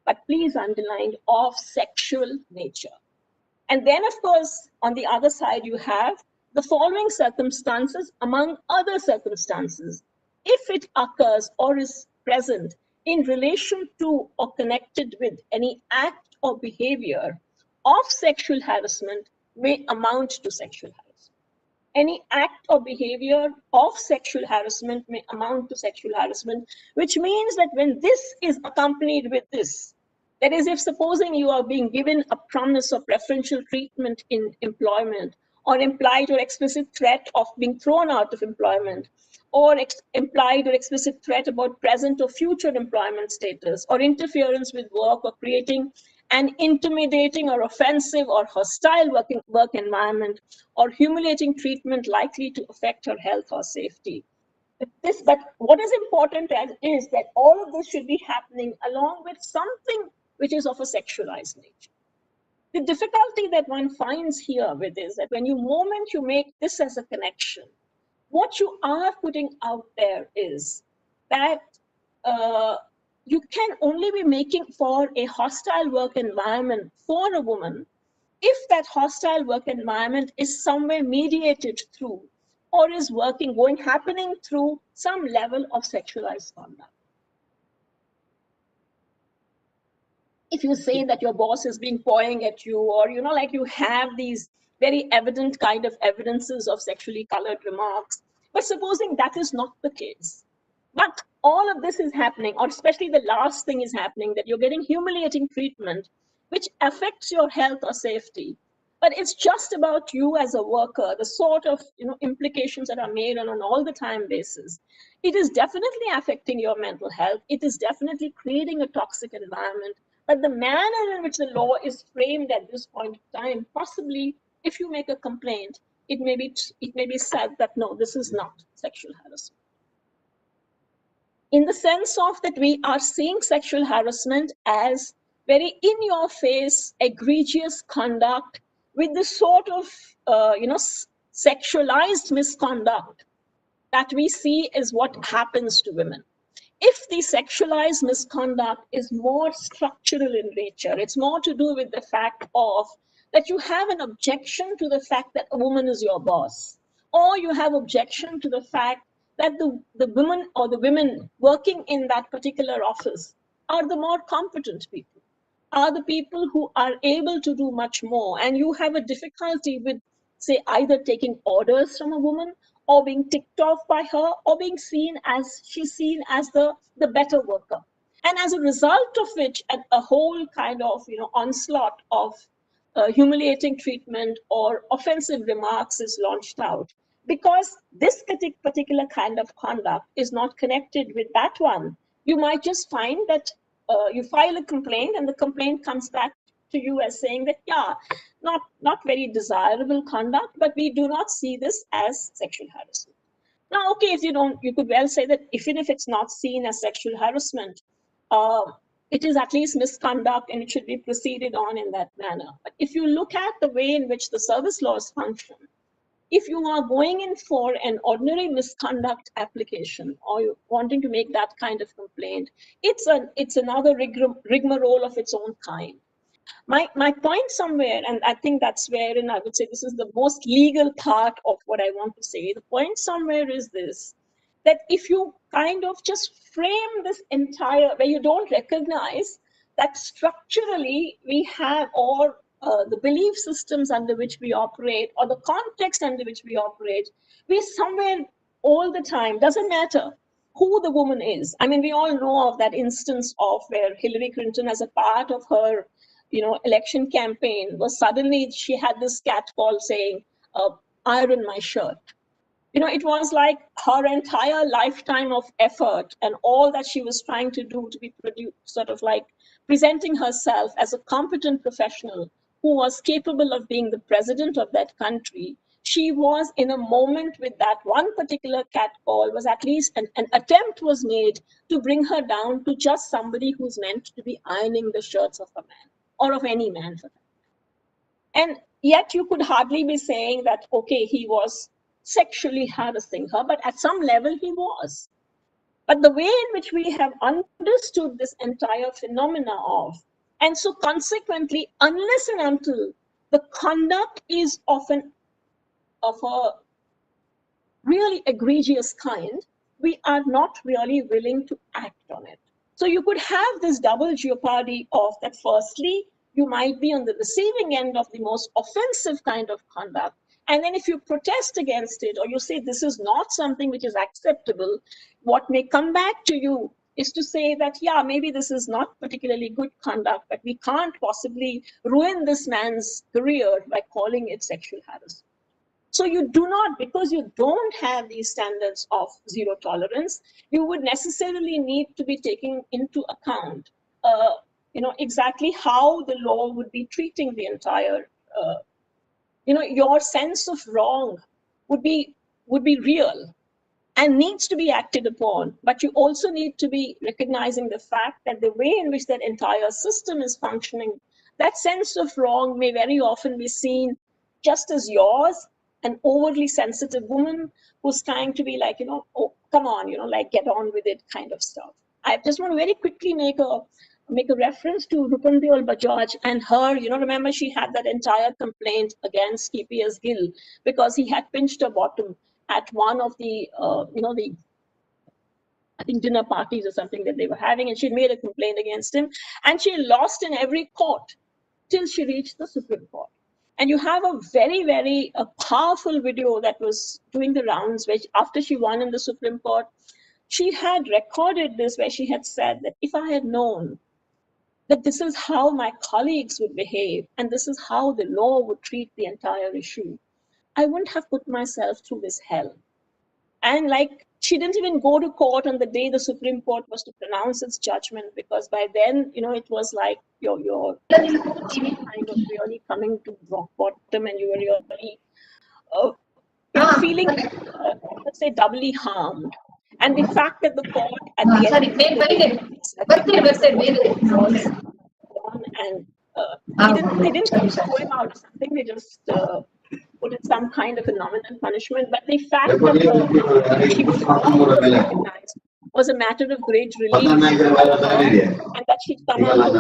but please underline, of sexual nature. And then, of course, on the other side, you have the following circumstances, among other circumstances, if it occurs or is present in relation to or connected with any act or behavior of sexual harassment, may amount to sexual harassment. Any act or behavior of sexual harassment may amount to sexual harassment, which means that when this is accompanied with this, that is, if supposing you are being given a promise of preferential treatment in employment, or implied or explicit threat of being thrown out of employment, or implied or explicit threat about present or future employment status, or interference with work, or creating an intimidating or offensive or hostile work environment, or humiliating treatment likely to affect her health or safety. But what is important is that all of this should be happening along with something which is of a sexualized nature. The difficulty that one finds here with is that when you make this as a connection, what you are putting out there is that you can only be making for a hostile work environment for a woman if that hostile work environment is somewhere mediated through, or is happening through some level of sexualized conduct. If you say that your boss is being pawing at you, or like you have these very evident kind of evidences of sexually colored remarks, but supposing that is not the case, but all of this is happening, or especially the last thing is happening, that you're getting humiliating treatment which affects your health or safety, but it's just about you as a worker, the sort of implications that are made on an all the time basis, it is definitely affecting your mental health. It is definitely creating a toxic environment. But the manner in which the law is framed at this point of time possibly if you make a complaint, it may be said that no, this is not sexual harassment. In the sense of that we are seeing sexual harassment as very in-your-face, egregious conduct with the sort of, sexualized misconduct that we see is what happens to women. If the sexualized misconduct is more structural in nature, it's more to do with the fact of that you have an objection to the fact that a woman is your boss, or you have objection to the fact that the women or the women working in that particular office are the more competent people, are the people who are able to do much more, and you have a difficulty with, say, either taking orders from a woman or being ticked off by her, or being seen as the better worker. And as a result of which, a whole kind of onslaught of humiliating treatment or offensive remarks is launched out. Because this particular kind of conduct is not connected with that one. You might just find that you file a complaint and the complaint comes back to you as saying that, yeah, not very desirable conduct, but we do not see this as sexual harassment. Now, okay, if you could well say that even if it's not seen as sexual harassment, it is at least misconduct and it should be proceeded on in that manner. But if you look at the way in which the service laws function, if you are going in for an ordinary misconduct application or you're wanting to make that kind of complaint, it's another rigmarole of its own kind. My point somewhere, and I think that's wherein I would say this is the most legal part of what I want to say. The point somewhere is this, that if you kind of just frame this entire, where you don't recognize that structurally we have, or the belief systems under which we operate, or the context under which we operate, we somewhere all the time, doesn't matter who the woman is. I mean, we all know of that instance of where Hillary Clinton, as a part of her election campaign, was suddenly, she had this catcall saying, iron my shirt. It was like her entire lifetime of effort and all that she was trying to do to be sort of like presenting herself as a competent professional who was capable of being the president of that country. She was in a moment with that one particular catcall, was at least an attempt was made to bring her down to just somebody who's meant to be ironing the shirts of a man, or of any man for that. And yet you could hardly be saying that, okay, he was sexually harassing her, but at some level he was. But the way in which we have understood this entire phenomena of, and so consequently, unless and until the conduct is of a really egregious kind, we are not really willing to act on it. So you could have this double jeopardy of that. Firstly, you might be on the receiving end of the most offensive kind of conduct. And then if you protest against it, or you say this is not something which is acceptable, what may come back to you is to say that, yeah, maybe this is not particularly good conduct, but we can't possibly ruin this man's career by calling it sexual harassment. So you do not, because you don't have these standards of zero tolerance, you would necessarily need to be taking into account, exactly how the law would be treating the entire, your sense of wrong would be real and needs to be acted upon. But you also need to be recognizing the fact that the way in which that entire system is functioning, that sense of wrong may very often be seen just as yours, an overly sensitive woman who's trying to be like, oh, come on, like get on with it kind of stuff. I just want to very quickly make a reference to Rupandeol Bajaj and her, remember she had that entire complaint against KPS Gill because he had pinched her bottom at one of the, I think dinner parties or something that they were having, and she made a complaint against him, and she lost in every court till she reached the Supreme Court. And you have a very, very powerful video that was doing the rounds, which after she won in the Supreme Court, she had recorded this where she had said that if I had known that this is how my colleagues would behave and this is how the law would treat the entire issue, I wouldn't have put myself through this hell. And like, she didn't even go to court on the day the Supreme Court was to pronounce its judgment, because by then, it was like you're kind of really coming to rock bottom. victim and you were really feeling, let's say, doubly harmed. And the fact that the court at the end of the day was gone and they didn't throw him out or something, they just put in some kind of a nominal punishment. But the fact that she was recognized was a matter of great relief, and that she'd come out of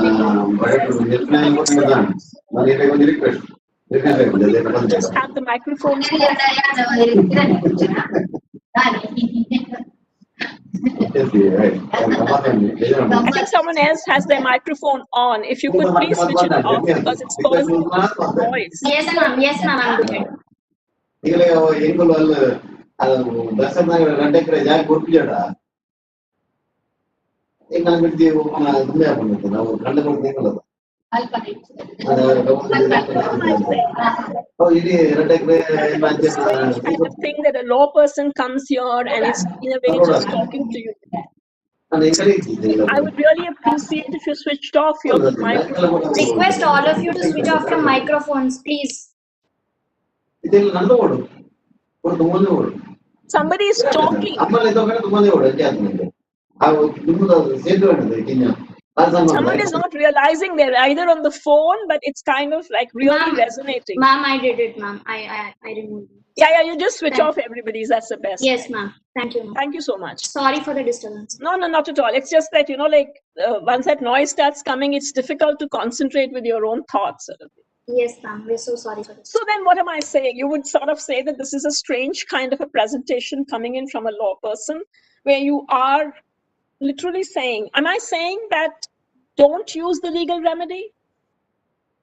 just have the microphone. I think someone else has their microphone on. If you could please switch it off because it's causing noise.
Yes, ma'am. Yes, ma'am. I'm doing
Strange kind of thing that a law person comes here and is in a way just talking to you. I would really appreciate if you switched off your microphone.
Request all of you to switch off your microphones, please.
Somebody is talking. Someone is not realizing they're either on the phone, but it's kind of like really resonating.
Ma'am, I did it, ma'am. I removed it.
Yeah, you just switch off everybody's. That's the best.
Yes, ma'am. Thank you.
Thank you so much.
Sorry for the disturbance.
No, not at all. It's just that, once that noise starts coming, it's difficult to concentrate with your own thoughts.
Yes, ma'am. We're so sorry for this.
So then what am I saying? You would sort of say that this is a strange kind of a presentation coming in from a law person where you are literally saying, am I saying that don't use the legal remedy?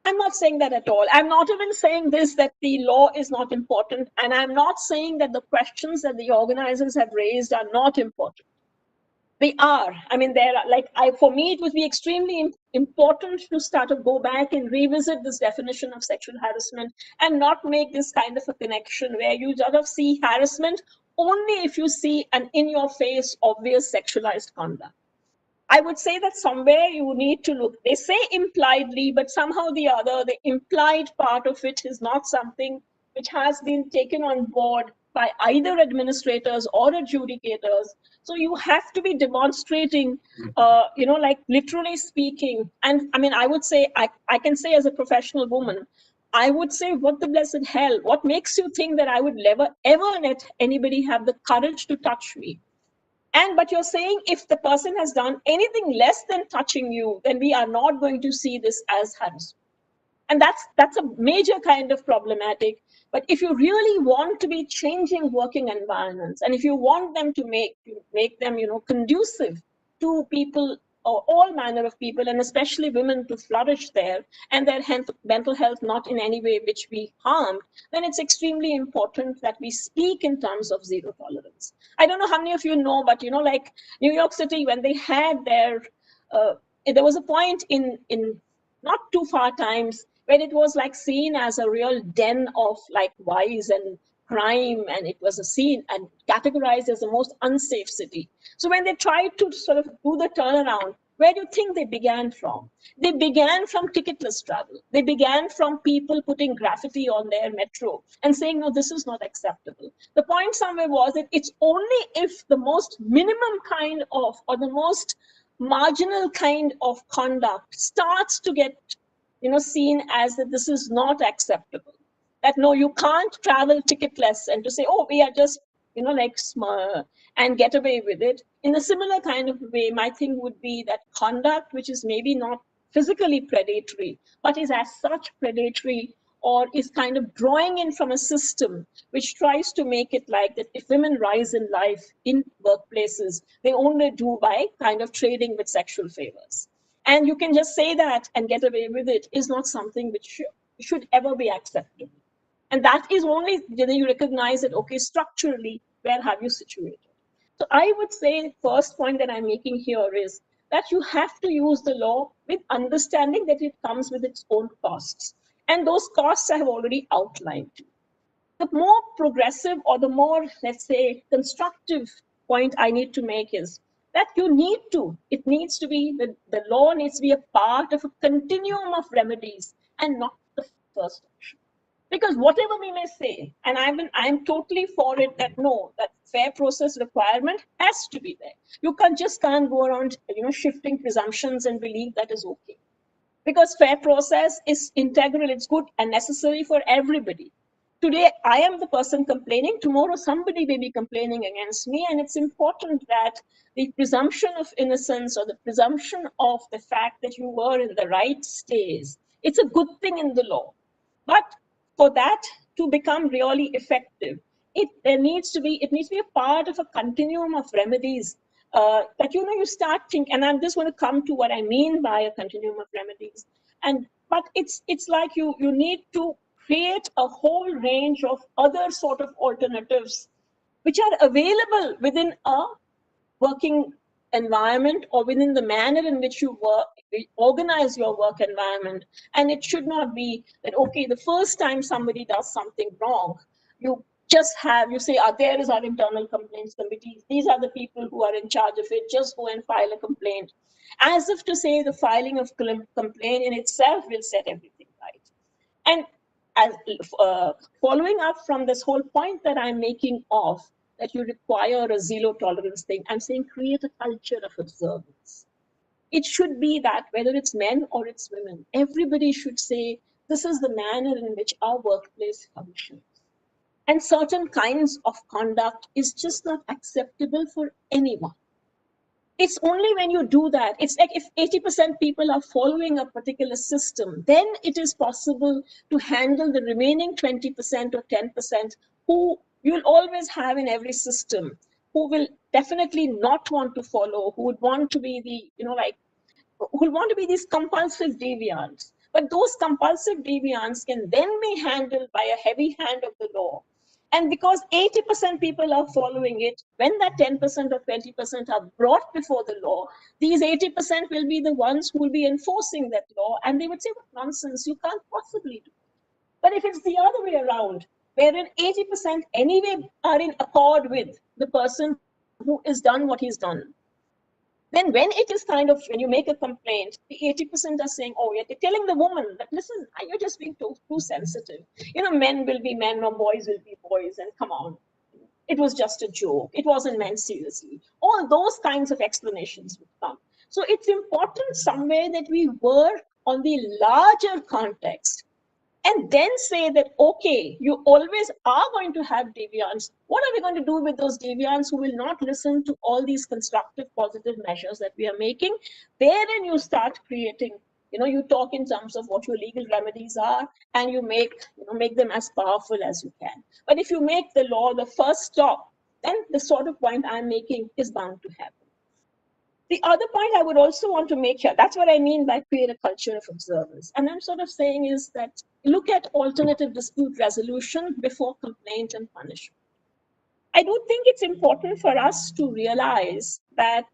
I'm not saying that at all. I'm not even saying this, that the law is not important. And I'm not saying that the questions that the organizers have raised are not important. They are. I mean, for me, it would be extremely important to start to go back and revisit this definition of sexual harassment and not make this kind of a connection where you sort of see harassment only if you see an in-your-face, obvious sexualized conduct. I would say that somewhere you need to look, they say impliedly, but somehow the other, the implied part of it is not something which has been taken on board by either administrators or adjudicators. So you have to be demonstrating, literally speaking. And I mean, I would say, I can say as a professional woman, I would say, what the blessed hell? What makes you think that I would never, ever let anybody have the courage to touch me? But you're saying if the person has done anything less than touching you, then we are not going to see this as harassment. And that's a major kind of problematic. But if you really want to be changing working environments, and if you want them to make them, conducive to people or all manner of people, and especially women to flourish there, and their mental health not in any way which be harmed, then it's extremely important that we speak in terms of zero tolerance. I don't know how many of you know, but like New York City, when they had their, there was a point in not too far times when it was like seen as a real den of like vice and crime, and it was a scene and categorized as the most unsafe city. So when they tried to sort of do the turnaround, where do you think they began from? They began from ticketless travel. They began from people putting graffiti on their metro and saying, no, this is not acceptable. The point somewhere was that it's only if the most minimum kind of, or the most marginal kind of conduct starts to get, seen as that this is not acceptable. That no, you can't travel ticketless, and to say, oh, we are just, and get away with it. In a similar kind of way, my thing would be that conduct, which is maybe not physically predatory, but is as such predatory, or is kind of drawing in from a system which tries to make it like that if women rise in life in workplaces, they only do by kind of trading with sexual favors. And you can just say that and get away with it is not something which should ever be acceptable. And that is only when you recognize that, okay, structurally, where have you situated? So I would say first point that I'm making here is that you have to use the law with understanding that it comes with its own costs. And those costs I have already outlined. The more progressive or the more, let's say, constructive point I need to make is that it needs to be, the law needs to be a part of a continuum of remedies and not the first option. Because whatever we may say, and I'm totally for it, that no, that fair process requirement has to be there. You can't go around, shifting presumptions and believe that is okay. Because fair process is integral, it's good and necessary for everybody. Today, I am the person complaining. Tomorrow, somebody may be complaining against me. And it's important that the presumption of innocence or the presumption of the fact that you were in the right stays, it's a good thing in the law. But for that to become really effective, it needs to be a part of a continuum of remedies that you start thinking. And I'm just going to come to what I mean by a continuum of remedies. But it's like you need to create a whole range of other sort of alternatives which are available within a working environment or within the manner in which you organize your work environment. And it should not be that, okay, the first time somebody does something wrong, you say, there is our internal complaints committee. These are the people who are in charge of it. Just go and file a complaint. As if to say the filing of complaint in itself will set everything right. And as following up from this whole point that I'm making of that you require a zero tolerance thing, I'm saying create a culture of observance. It should be that whether it's men or it's women, everybody should say, this is the manner in which our workplace functions. And certain kinds of conduct is just not acceptable for anyone. It's only when you do that, it's like if 80% people are following a particular system, then it is possible to handle the remaining 20% or 10% who you'll always have in every system, who will definitely not want to follow, who would want to be who want to be these compulsive deviants. But those compulsive deviants can then be handled by a heavy hand of the law. And because 80% people are following it, when that 10% or 20% are brought before the law, these 80% will be the ones who will be enforcing that law. And they would say, what nonsense, you can't possibly do it. But if it's the other way around, wherein 80% anyway are in accord with the person who has done what he's done, then when it is when you make a complaint, the 80% are saying, oh, you're telling the woman that, listen, you're just being too sensitive. Men will be men or boys will be boys, and come on. It was just a joke. It wasn't meant seriously. All those kinds of explanations would come. So it's important somewhere that we work on the larger context and then say that, okay, you always are going to have deviants. What are we going to do with those deviants who will not listen to all these constructive, positive measures that we are making? Therein you start creating, you talk in terms of what your legal remedies are, and you make them as powerful as you can. But if you make the law the first stop, then the sort of point I'm making is bound to happen. The other point I would also want to make here, that's what I mean by create a culture of observance. And I'm sort of saying is that look at alternative dispute resolution before complaint and punishment. I do think it's important for us to realize that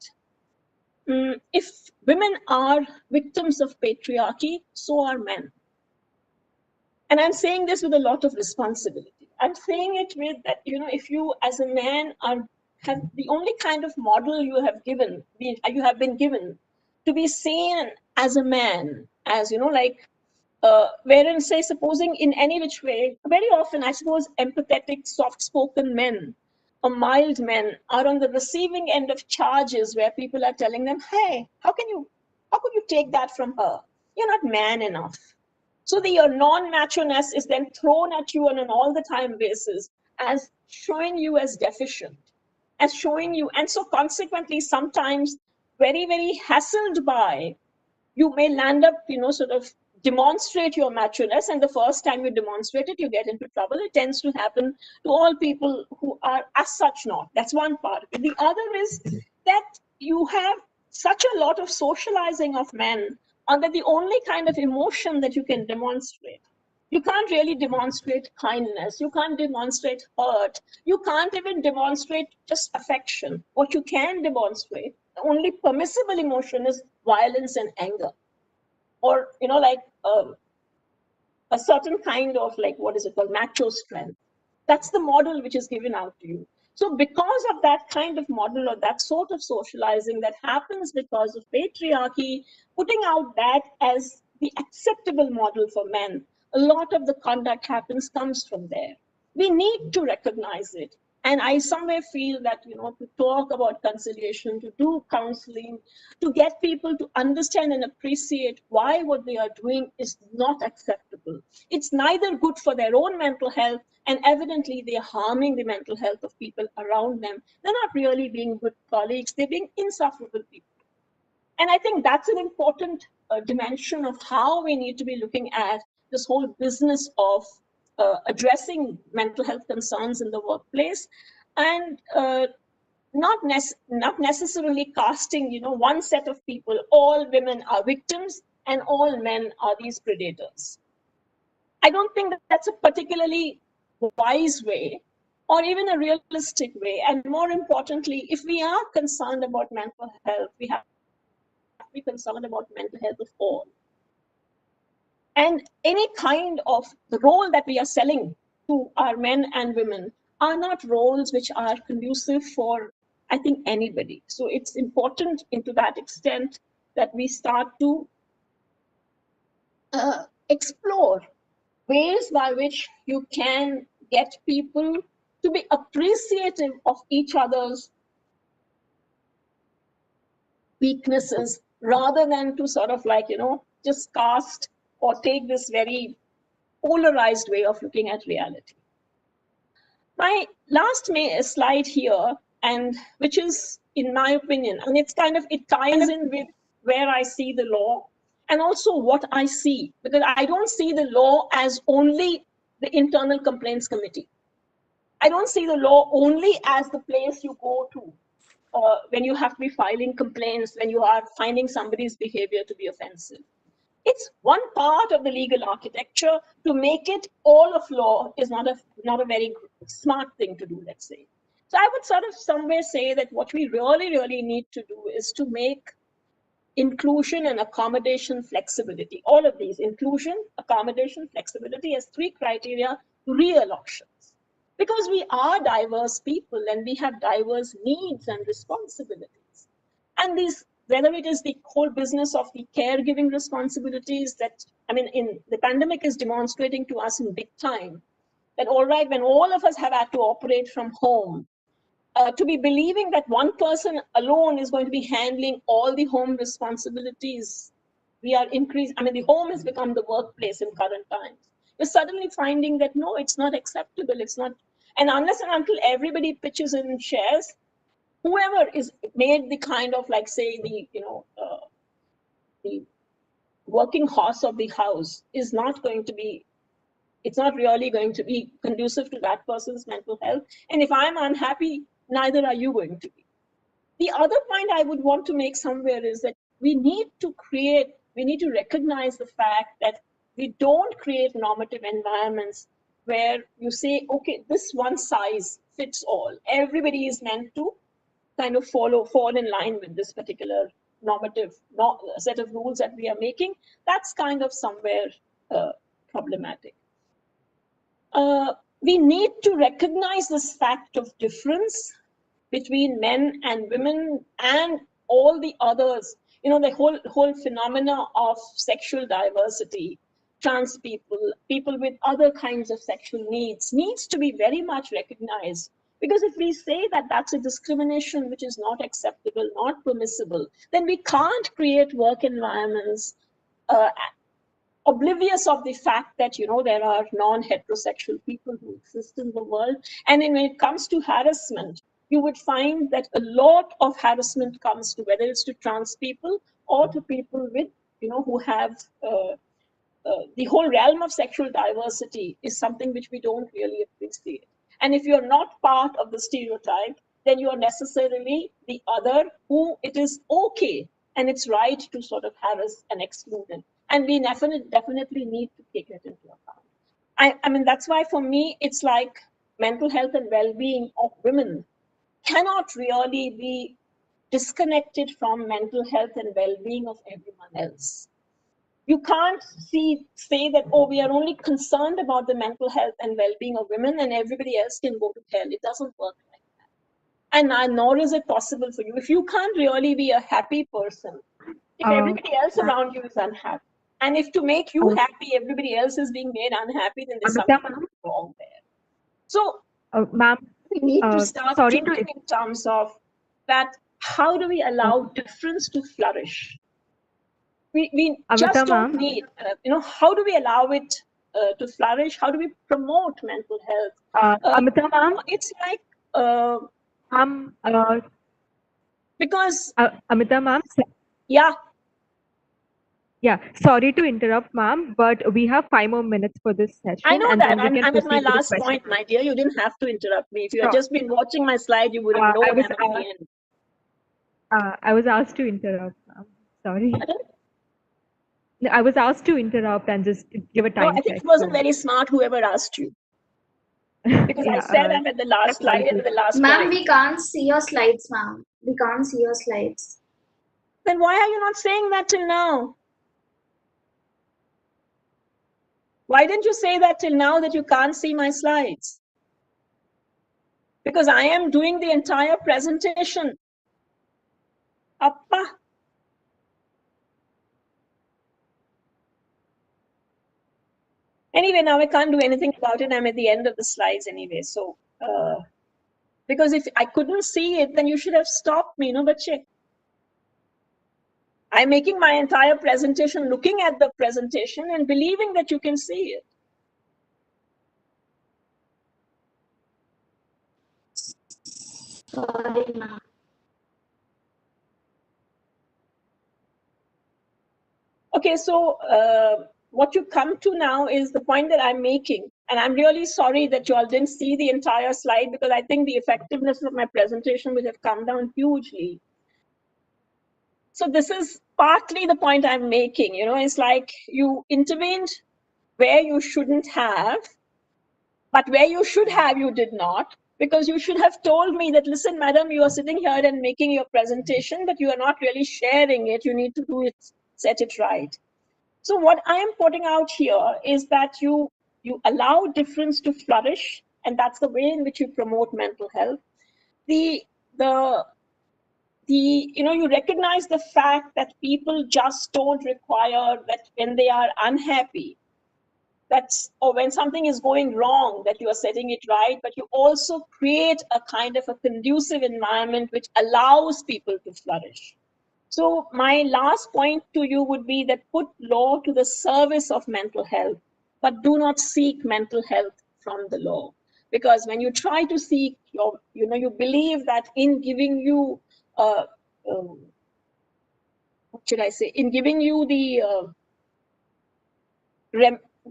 if women are victims of patriarchy, so are men. And I'm saying this with a lot of responsibility. I'm saying it with that, if you as a man have the only kind of model you have been given to be seen as a man, as wherein, say, supposing in any which way, very often, I suppose, empathetic, soft-spoken men or mild men are on the receiving end of charges where people are telling them, hey, how could you take that from her? You're not man enough. So your non-macho-ness is then thrown at you on an all-the-time basis as showing you as deficient. And so consequently, sometimes very, very hassled by, you may land up, sort of demonstrate your macho-ness, and the first time you demonstrate it, you get into trouble. It tends to happen to all people who are as such not. That's one part. The other is that you have such a lot of socializing of men under the only kind of emotion that you can demonstrate. You can't really demonstrate kindness. You can't demonstrate hurt. You can't even demonstrate just affection. What you can demonstrate, the only permissible emotion is violence and anger. Or, a certain kind of, what is it called, macho strength. That's the model which is given out to you. So because of that kind of model or that sort of socializing that happens because of patriarchy, putting out that as the acceptable model for men, A lot of the conduct comes from there. We need to recognize it. And I somewhere feel that, to talk about conciliation, to do counseling, to get people to understand and appreciate why what they are doing is not acceptable. It's neither good for their own mental health, and evidently they're harming the mental health of people around them. They're not really being good colleagues, they're being insufferable people. And I think that's an important dimension of how we need to be looking at this whole business of addressing mental health concerns in the workplace, and not necessarily casting, one set of people, all women are victims and all men are these predators. I don't think that that's a particularly wise way or even a realistic way. And more importantly, if we are concerned about mental health, we have to be concerned about mental health of all. And any kind of the role that we are selling to our men and women are not roles which are conducive for, I think, anybody. So it's important to that extent that we start to explore ways by which you can get people to be appreciative of each other's weaknesses, rather than to sort of just cast or take this very polarized way of looking at reality. My last slide here, and which is, in my opinion, and it ties in with where I see the law and also what I see, because I don't see the law as only the internal complaints committee. I don't see the law only as the place you go to when you have to be filing complaints, when you are finding somebody's behavior to be offensive. It's one part of the legal architecture. To make it all of law is not a very smart thing to do, let's say. So I would sort of somewhere say that what we really, really need to do is to make inclusion and accommodation flexibility, all of these, inclusion, accommodation, flexibility, as 3 criteria, real options. Because we are diverse people and we have diverse needs and responsibilities. And these, whether it is the whole business of the caregiving responsibilities that, in the pandemic is demonstrating to us in big time, that all right, when all of us have had to operate from home, to be believing that one person alone is going to be handling all the home responsibilities, we are increasing, the home has become the workplace in current times. We're suddenly finding that, no, it's not acceptable, it's not, and unless and until everybody pitches in and shares, whoever is made the kind of say the working horse of the house is not going to be, it's not really going to be conducive to that person's mental health. And if I'm unhappy, neither are you going to be. The other point I would want to make somewhere is that we need to recognize the fact that we don't create normative environments where you say, okay, this one size fits all. Everybody is meant to kind of fall in line with this particular normative set of rules that we are making. That's kind of somewhere problematic. We need to recognize this fact of difference between men and women and all the others. The whole phenomena of sexual diversity, trans people, people with other kinds of sexual needs to be very much recognized. Because if we say that that's a discrimination which is not acceptable, not permissible, then we can't create work environments oblivious of the fact that there are non-heterosexual people who exist in the world. And then when it comes to harassment, you would find that a lot of harassment comes to, whether it's to trans people or to people with who have the whole realm of sexual diversity is something which we don't really appreciate. And if you're not part of the stereotype, then you are necessarily the other who it is okay and it's right to sort of harass and exclude them. And we definitely need to take it into account. That's why for me, it's like mental health and well-being of women cannot really be disconnected from mental health and well-being of everyone else. You can't say that, oh, we are only concerned about the mental health and well-being of women and everybody else can go to hell. It doesn't work like that. And nor is it possible for you. If you can't really be a happy person, if everybody else around you is unhappy, And if to make you happy, everybody else is being made unhappy, then there's
Amita,
something wrong there. So
ma'am,
we need to start
sorry
thinking in terms of that, how do we allow difference to flourish? We
Amita,
just don't
ma'am.
need, how do we allow it to flourish? How do we promote mental health?
Amita, ma'am.
It's like, because
Amita, ma'am.
Yeah.
Yeah, sorry to interrupt, ma'am, but we have 5 more minutes for this session.
I know
and
that.
then we can
I'm at my
proceed with the
last
question.
point, my dear. You didn't have to interrupt me. If you had
Sure.
just been watching my slide, you would have known I'm at the end.
I was asked to interrupt, ma'am. Sorry. No, I was asked to interrupt and just give a
No,
time
I think
check.
it wasn't very smart whoever asked you. Because I said I'm at the last slide and the last
Ma'am,
point.
we can't see your slides, ma'am. We can't see your slides.
Then why are you not saying that till now? Why didn't you say that till now, that you can't see my slides? Because I am doing the entire presentation. Appa. Anyway, now I can't do anything about it. I'm at the end of the slides anyway. So, because if I couldn't see it, then you should have stopped me, no, bache. I'm making my entire presentation, looking at the presentation and believing that you can see it.
Sorry, ma'am.
Okay, so what you come to now is the point that I'm making. And I'm really sorry that you all didn't see the entire slide, because I think the effectiveness of my presentation would have come down hugely. So this is partly the point I'm making. It's like you intervened where you shouldn't have, but where you should have, you did not. Because you should have told me that, listen, madam, you are sitting here and making your presentation, but you are not really sharing it. You need to do it, set it right. So what I am putting out here is that you allow difference to flourish, and that's the way in which you promote mental health. You recognize the fact that people just don't require that when they are unhappy, or when something is going wrong, that you are setting it right, but you also create a kind of a conducive environment which allows people to flourish. So my last point to you would be that put law to the service of mental health, but do not seek mental health from the law. Because when you try to seek you believe that in giving you, what should I say, in giving you the,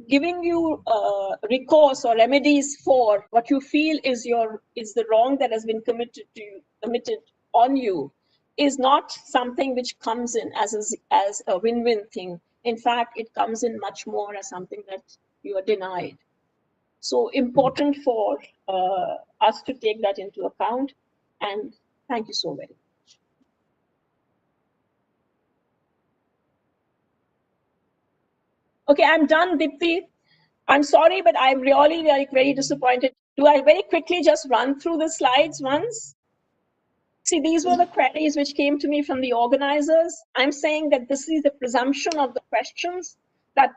giving you recourse or remedies for what you feel is the wrong that has been committed on you, is not something which comes in as a win-win thing. In fact, it comes in much more as something that you are denied. So important for us to take that into account. And thank you so very much. Okay, I'm done, Dipti. I'm sorry, but I'm really very disappointed. Do I very quickly just run through the slides once? See, these were the queries which came to me from the organizers. I'm saying that this is the presumption of the questions, that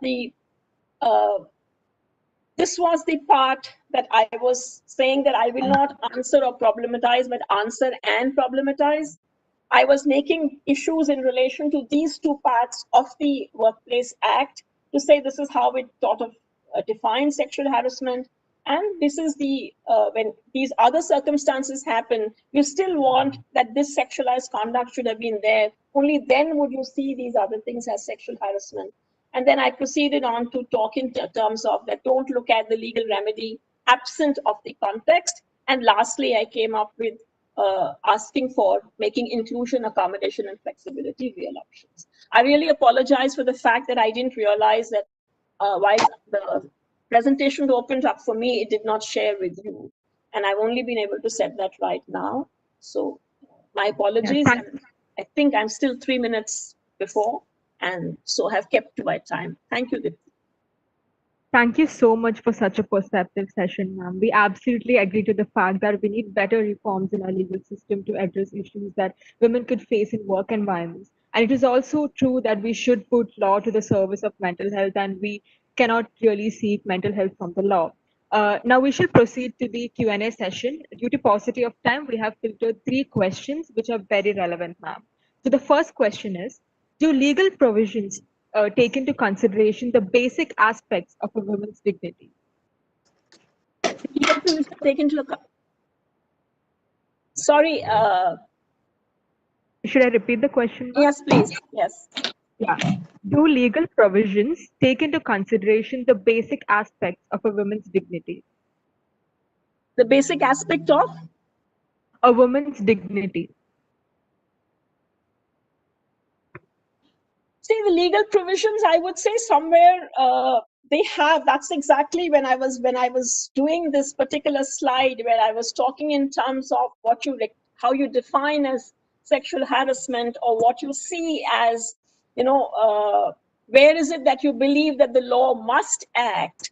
this was the part that I was saying that I will not answer or problematize, but answer and problematize. I was making issues in relation to these two parts of the Workplace Act to say this is how it sort of defines sexual harassment. And this is when these other circumstances happen, you still want that this sexualized conduct should have been there. Only then would you see these other things as sexual harassment. And then I proceeded on to talk in terms of that don't look at the legal remedy absent of the context. And lastly, I came up with asking for making inclusion, accommodation, and flexibility real options. I really apologize for the fact that I didn't realize that while the presentation opened up for me, it did not share with you. And I've only been able to set that right now. So my apologies.
Yeah,
and I think I'm still 3 minutes before, and so have kept to my time. Thank you, Dipti.
Thank you so much for such a perceptive session, ma'am. We absolutely agree to the fact that we need better reforms in our legal system to address issues that women could face in work environments. And it is also true that we should put law to the service of mental health, and we cannot really seek mental health from the law. Now we shall proceed to the Q&A session. Due to paucity of time, we have filtered 3 questions which are very relevant, ma'am. So the first question is, do legal provisions take into consideration the basic aspects of a woman's dignity?
Legal provisions take into account. Sorry.
Should I repeat the question, ma'am?
Yes, please. Yes.
Yeah. Do legal provisions take into consideration the basic aspects of a woman's dignity?
The basic aspect of?
A woman's dignity.
See, the legal provisions, I would say somewhere they have. That's exactly when I was doing this particular slide where I was talking in terms of how you define as sexual harassment, or what you see as, where is it that you believe that the law must act.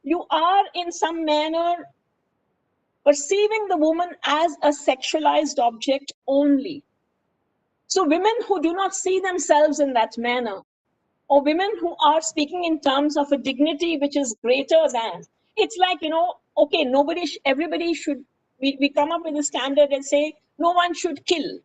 You are in some manner perceiving the woman as a sexualized object only. So women who do not see themselves in that manner, or women who are speaking in terms of a dignity which is greater than, it's like, okay, everybody should, we come up with a standard and say no one should kill.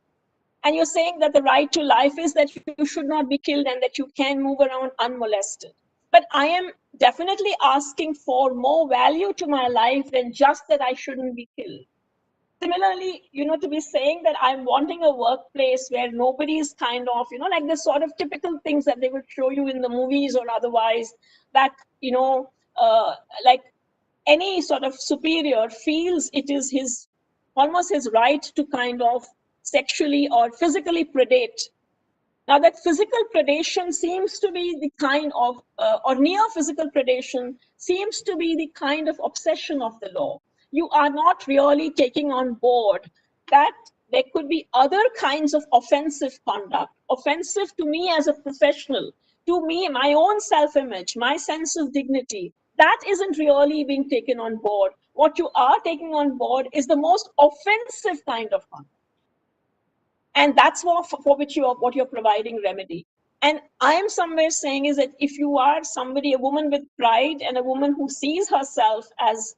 And you're saying that the right to life is that you should not be killed and that you can move around unmolested. But I am definitely asking for more value to my life than just that I shouldn't be killed. Similarly, to be saying that I'm wanting a workplace where nobody's kind of, like the sort of typical things that they would show you in the movies or otherwise, that, like any sort of superior feels it is almost his right to kind of sexually or physically predate. Now that physical predation seems to be the kind of, or near physical predation seems to be the kind of obsession of the law. You are not really taking on board that there could be other kinds of offensive conduct, offensive to me as a professional, to me, my own self-image, my sense of dignity. That isn't really being taken on board. What you are taking on board is the most offensive kind of conduct. And that's for which what you're providing remedy. And I am somewhere saying is that if you are somebody, a woman with pride and a woman who sees herself as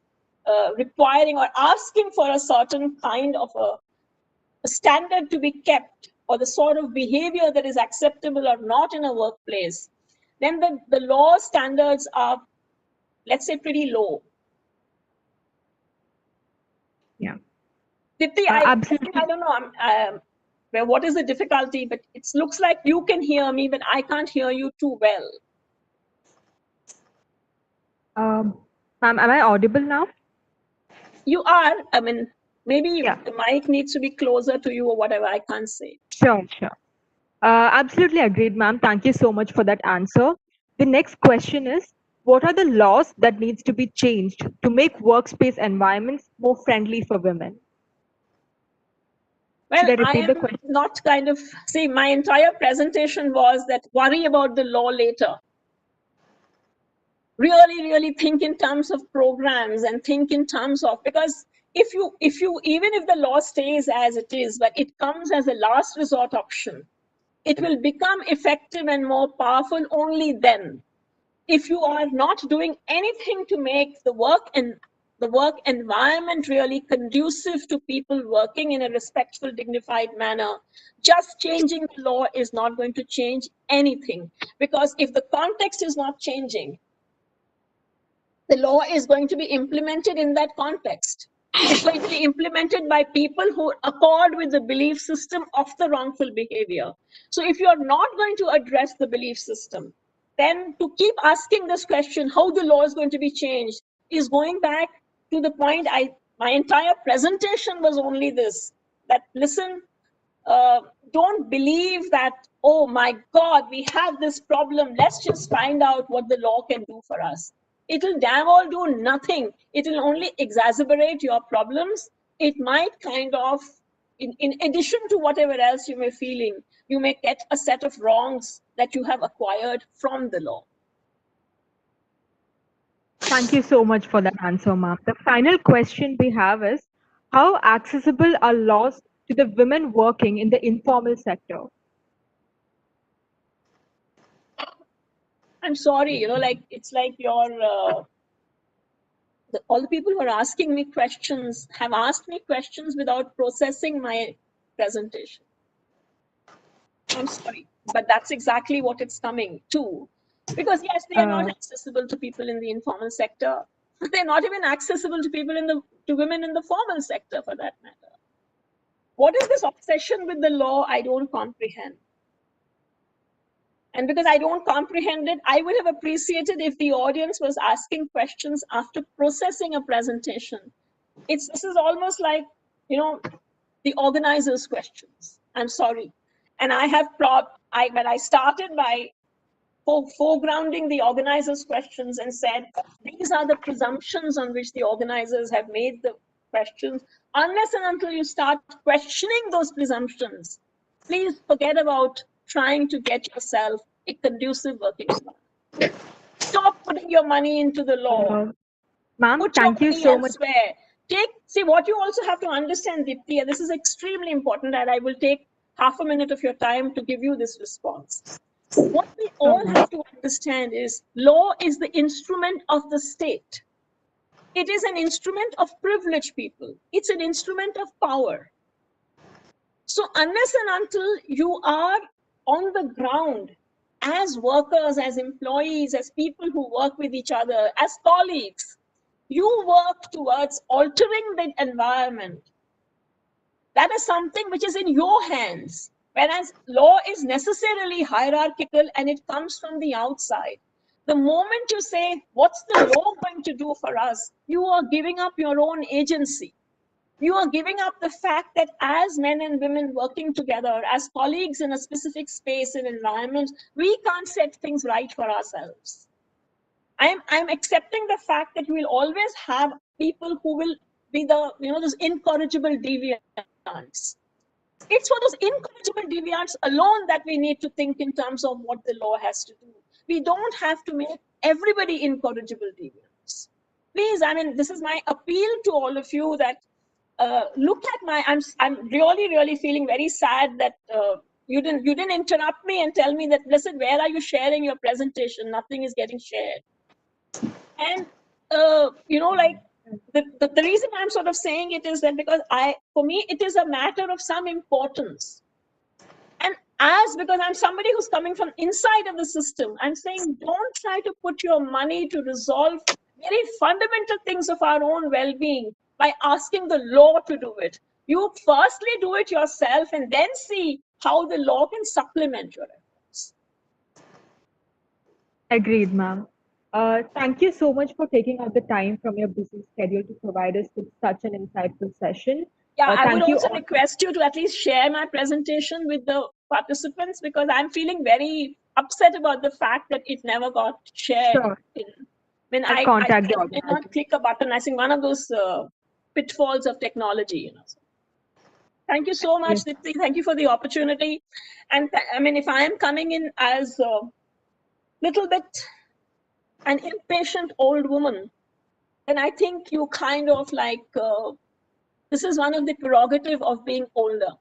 requiring or asking for a certain kind of a standard to be kept, or the sort of behavior that is acceptable or not in a workplace, then the law standards are, let's say, pretty low.
Yeah.
Dipti,
absolutely.
I don't know. What is the difficulty? But it looks like you can hear me, but I can't hear you too well.
Ma'am, am I audible now?
You are. I mean, maybe the mic needs to be closer to you or whatever. I can't say.
Sure. Absolutely agreed, ma'am. Thank you so much for that answer. The next question is, what are the laws that needs to be changed to make workspace environments more friendly for women?
Well, I am not kind of, see, my entire presentation was that worry about the law later. Really think in terms of programs and think in terms of, because if you, even if the law stays as it is, but it comes as a last resort option, it will become effective and more powerful only then. If you are not doing anything to make the work environment really conducive to people working in a respectful, dignified manner, just changing the law is not going to change anything. Because if the context is not changing, the law is going to be implemented in that context. It's going to be implemented by people who accord with the belief system of the wrongful behavior. So if you're not going to address the belief system, then to keep asking this question, how the law is going to be changed, is going back to the point my entire presentation was only this, that listen, don't believe that, oh my God, we have this problem, let's just find out what the law can do for us. It'll damn all do nothing. It'll only exacerbate your problems. It might kind of, in addition to whatever else you may be feeling, you may get a set of wrongs that you have acquired from the law.
Thank you so much for that answer, ma'am. The final question we have is, how accessible are laws to the women working in the informal sector?
I'm sorry, you know, like it's like your all the people who are asking me questions have asked me questions without processing my presentation. I'm sorry, but that's exactly what it's coming to. Because yes, they are not accessible to people in the informal sector. They're not even accessible to people to women in the formal sector, for that matter. What is this obsession with the law? I don't comprehend. And because I don't comprehend it, I would have appreciated if the audience was asking questions after processing a presentation. This is almost like, you know, the organizers' questions. I'm sorry. And I have when I started by foregrounding the organizers' questions and said, these are the presumptions on which the organizers have made the questions. Unless and until you start questioning those presumptions, please forget about trying to get yourself a conducive working environment. Stop putting your money into the law.
Ma'am, thank you so much.
See, what you also have to understand, Dipti, and this is extremely important, and I will take half a minute of your time to give you this response. What we all have to understand is law is the instrument of the state. It is an instrument of privileged people. It's an instrument of power. So unless and until you are on the ground as workers, as employees, as people who work with each other, as colleagues, you work towards altering the environment. That is something which is in your hands. Whereas law is necessarily hierarchical and it comes from the outside. The moment you say, what's the law going to do for us? You are giving up your own agency. You are giving up the fact that as men and women working together, as colleagues in a specific space and environment, we can't set things right for ourselves. I'm accepting the fact that we'll always have people who will be those incorrigible deviants. It's for those incorrigible deviants alone that we need to think in terms of what the law has to do. We don't have to make everybody incorrigible deviants. Please, I mean, this is my appeal to all of you that look at I'm really, really feeling very sad that you didn't interrupt me and tell me that, listen, where are you sharing your presentation? Nothing is getting shared. And, the reason I'm sort of saying it is that because for me, it is a matter of some importance. And because I'm somebody who's coming from inside of the system, I'm saying don't try to put your money to resolve very fundamental things of our own well-being by asking the law to do it. You firstly do it yourself and then see how the law can supplement your efforts.
Agreed, ma'am. Thank you so much for taking out the time from your busy schedule to provide us with such an insightful session.
Yeah, I would also request you to at least share my presentation with the participants because I'm feeling very upset about the fact that it never got shared.
Sure.
When I did not click a button. I think one of those pitfalls of technology. You know. So, thank you so much, Dipti. Thank you for the opportunity. And I mean, if I am coming in as a little bit an impatient old woman, then I think you kind of like, this is one of the prerogative of being older,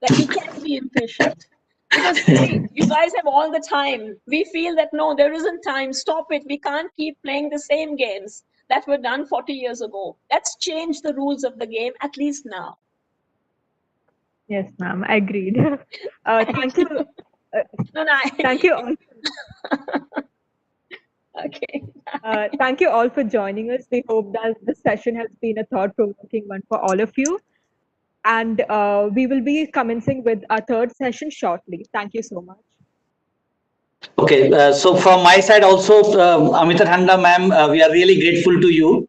that you can't be impatient. Because see, you guys have all the time. We feel that, no, there isn't time. Stop it. We can't keep playing the same games that were done 40 years ago. Let's change the rules of the game, at least now.
Yes, ma'am. Agreed. Thank you. Thank you all.
Okay.
Thank you all for joining us. We hope that this session has been a thought-provoking one for all of you. And we will be commencing with our third session shortly. Thank you so much.
Okay, so from my side also, Amita Thanda ma'am, we are really grateful to you.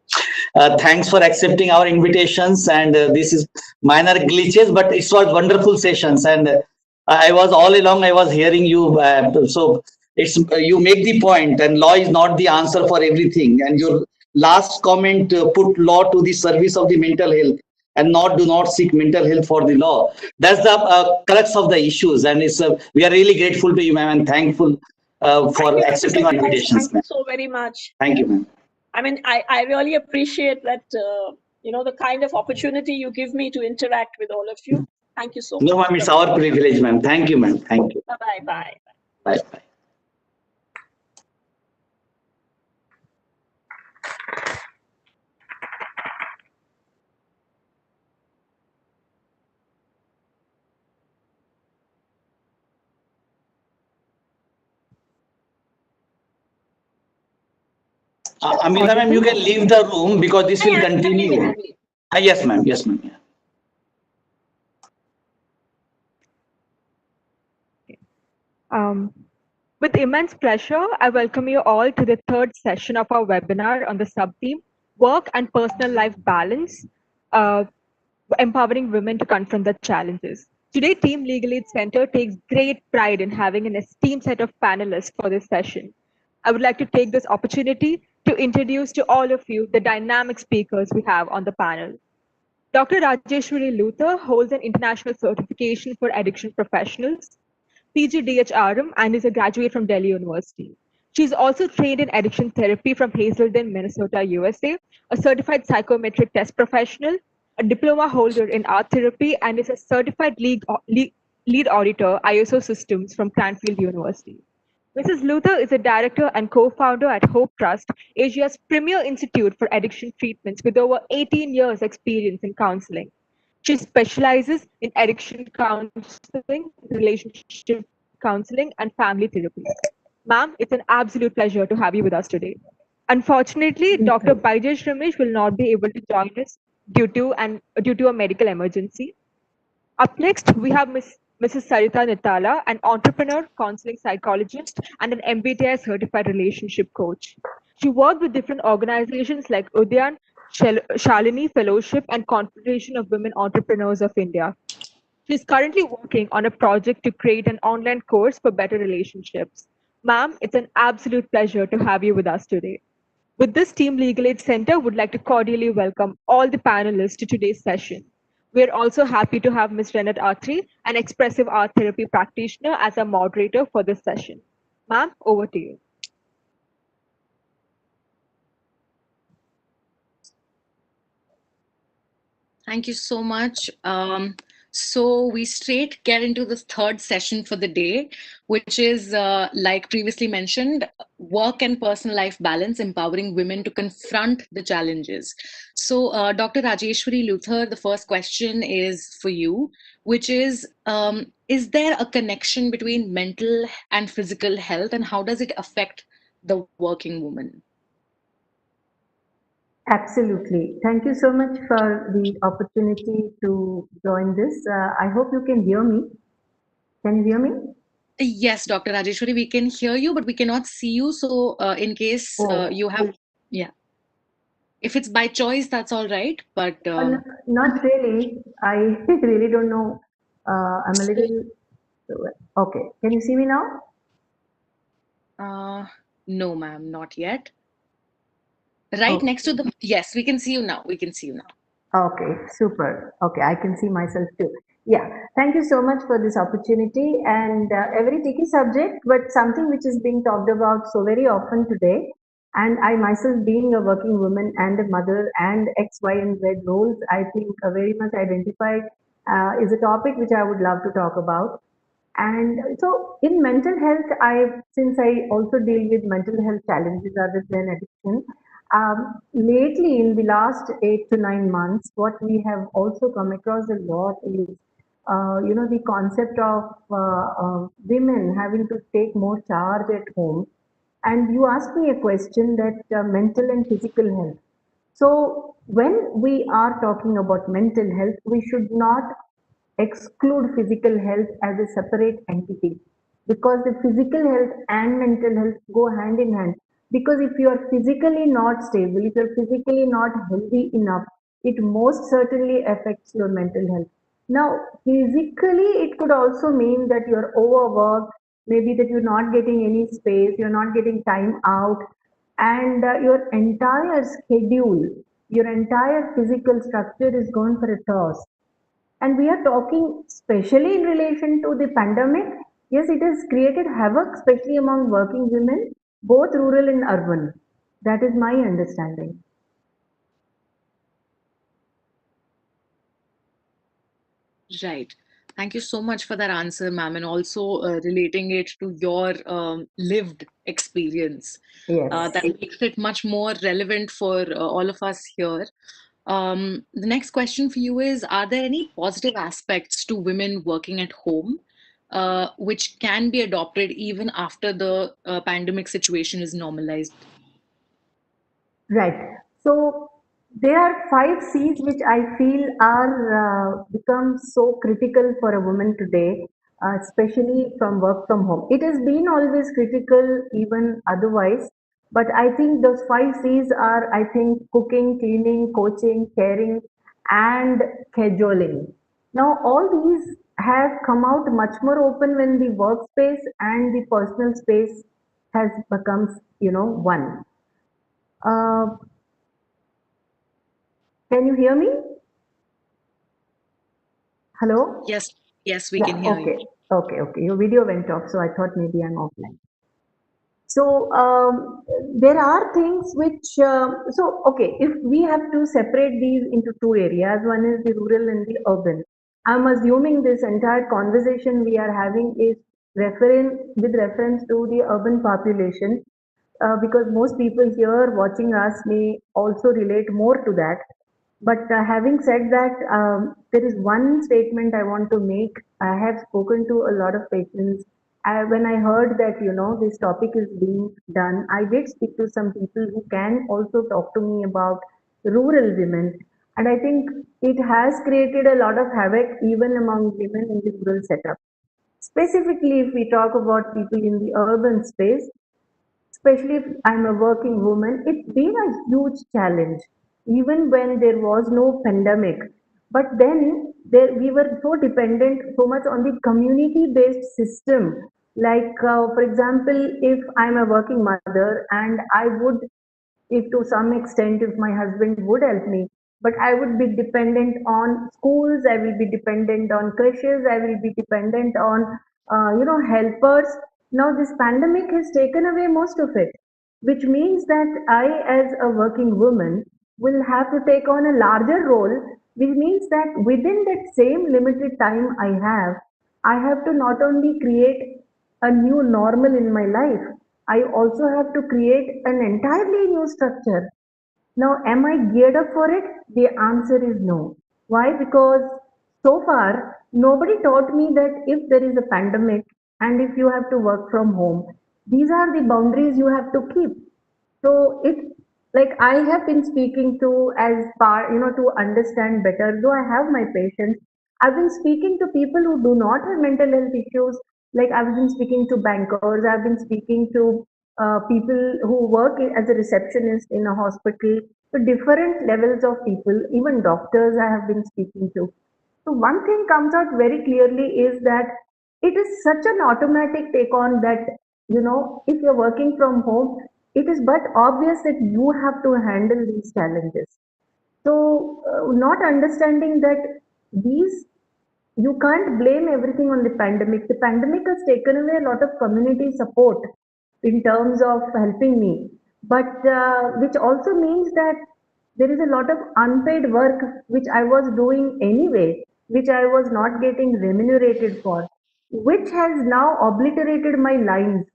Thanks for accepting our invitations, and this is minor glitches, but it was wonderful sessions, and I was all along, I was hearing you. So it's you make the point, and law is not the answer for everything. And your last comment put law to the service of the mental health, and do not seek mental health for the law. That's the crux of the issues, and it's we are really grateful to you, ma'am, and thankful for accepting our invitations.
Thank you so very much.
Thank you, ma'am.
I mean, I really appreciate that, the kind of opportunity you give me to interact with all of you. Thank you so much.
No, ma'am, it's our privilege, ma'am. Thank you, ma'am. Thank you.
Bye-bye.
Bye-bye. Amita ma'am, you can leave the room because this will continue. Yes, ma'am. Yes, ma'am. Yeah.
With immense pleasure, I welcome you all to the third session of our webinar on the sub-theme, Work and Personal Life Balance, Empowering Women to Confront the Challenges. Today, Team Legal Aid Center takes great pride in having an esteemed set of panelists for this session. I would like to take this opportunity to introduce to all of you the dynamic speakers we have on the panel. Dr. Rajeshwari Luther holds an international certification for addiction professionals, PGDHRM, and is a graduate from Delhi University. She is also trained in addiction therapy from Hazelden, Minnesota, USA, a certified psychometric test professional, a diploma holder in art therapy, and is a certified lead auditor ISO systems from Cranfield University. Mrs. Luther is a director and co-founder at Hope Trust, Asia's premier institute for addiction treatments with over 18 years experience in counseling. She specializes in addiction counseling, relationship counseling, and family therapy. Ma'am, it's an absolute pleasure to have you with us today. Unfortunately, Dr. Baijesh Ramesh will not be able to join us due to a medical emergency. Up next, we have Mrs. Sarita Nitala, an entrepreneur, counseling psychologist, and an MBTI certified relationship coach. She worked with different organizations like Udyan, Shalini Fellowship, and Confederation of Women Entrepreneurs of India. She is currently working on a project to create an online course for better relationships. Ma'am, it's an absolute pleasure to have you with us today. With this, Team Legal Aid Center would like to cordially welcome all the panelists to today's session. We are also happy to have Ms. Renat Atri, an expressive art therapy practitioner, as a moderator for this session. Ma'am, over to you.
Thank you so much. So we straight get into this third session for the day, which is, like previously mentioned, work and personal life balance, empowering women to confront the challenges. So Dr. Rajeshwari Luther, the first question is for you, which is there a connection between mental and physical health, and how does it affect the working woman?
Absolutely. Thank you so much for the opportunity to join this. I hope you can hear me. Can you hear me?
Yes, Dr. Rajeshwari, we can hear you, but we cannot see you. So in case you have, yeah. If it's by choice, that's all right. But
not really. I really don't know. I'm a little, okay. Can you see me now?
No, ma'am, not yet. Right next to the, yes, we can see you now. We can see you now.
Okay, super. Okay, I can see myself too. Yeah, thank you so much for this opportunity, and a very tricky subject, but something which is being talked about so very often today. And I myself, being a working woman and a mother and X, Y, and Z roles, I think very much identified is a topic which I would love to talk about. And so in mental health, since I also deal with mental health challenges other than addiction, lately in the last 8 to 9 months, what we have also come across a lot is, the concept of women having to take more charge at home. And you asked me a question that mental and physical health. So when we are talking about mental health, we should not exclude physical health as a separate entity, because the physical health and mental health go hand in hand. Because if you are physically not stable, if you're physically not healthy enough, it most certainly affects your mental health. Now, physically, it could also mean that you're overworked, maybe that you're not getting any space, you're not getting time out, and your entire schedule, your entire physical structure is gone for a toss. And we are talking especially in relation to the pandemic. Yes, it has created havoc, especially among working women, both rural and urban. That is my understanding.
Right. Thank you so much for that answer, ma'am, and also relating it to your lived experience.
Yes.
That makes it much more relevant for all of us here. The next question for you is, are there any positive aspects to women working at home which can be adopted even after the pandemic situation is normalized?
Right. So there are 5 C's which I feel are become so critical for a woman today, especially from work from home. It has been always critical even otherwise, but I think those 5 C's are, I think, cooking, cleaning, coaching, caring, and cajoling. Now all these have come out much more open when the workspace and the personal space has become, one. Uh, can you hear me? Hello?
Yes, yes, we
Yeah,
can hear you.
okay. Your video went off, so I thought maybe I'm offline. So there are things which, okay, if we have to separate these into 2 areas, one is the rural and the urban. I'm assuming this entire conversation we are having is with reference to the urban population, because most people here watching us may also relate more to that. But having said that, there is one statement I want to make. I have spoken to a lot of patients. When I heard that, this topic is being done, I did speak to some people who can also talk to me about rural women. And I think it has created a lot of havoc even among women in the rural setup. Specifically, if we talk about people in the urban space, especially if I'm a working woman, it's been a huge challenge, even when there was no pandemic. But then we were so dependent so much on the community-based system. Like, for example, if I'm a working mother and I would, if to some extent, if my husband would help me, but I would be dependent on schools, I will be dependent on creches, I will be dependent on helpers. Now this pandemic has taken away most of it, which means that I, as a working woman, will have to take on a larger role, which means that within that same limited time I have to not only create a new normal in my life, I also have to create an entirely new structure. Now, am I geared up for it? The answer is no. Why? Because so far, nobody taught me that if there is a pandemic and if you have to work from home, these are the boundaries you have to keep. So it, like I have been speaking to as part, to understand better, though I have my patients, I've been speaking to people who do not have mental health issues. Like I've been speaking to bankers, I've been speaking to people who work as a receptionist in a hospital, to different levels of people, even doctors I have been speaking to. So one thing comes out very clearly is that it is such an automatic take on that, if you're working from home, it is but obvious that you have to handle these challenges. So not understanding that these, you can't blame everything on the pandemic. The pandemic has taken away a lot of community support in terms of helping me, but which also means that there is a lot of unpaid work which I was doing anyway, which I was not getting remunerated for, which has now obliterated my lines.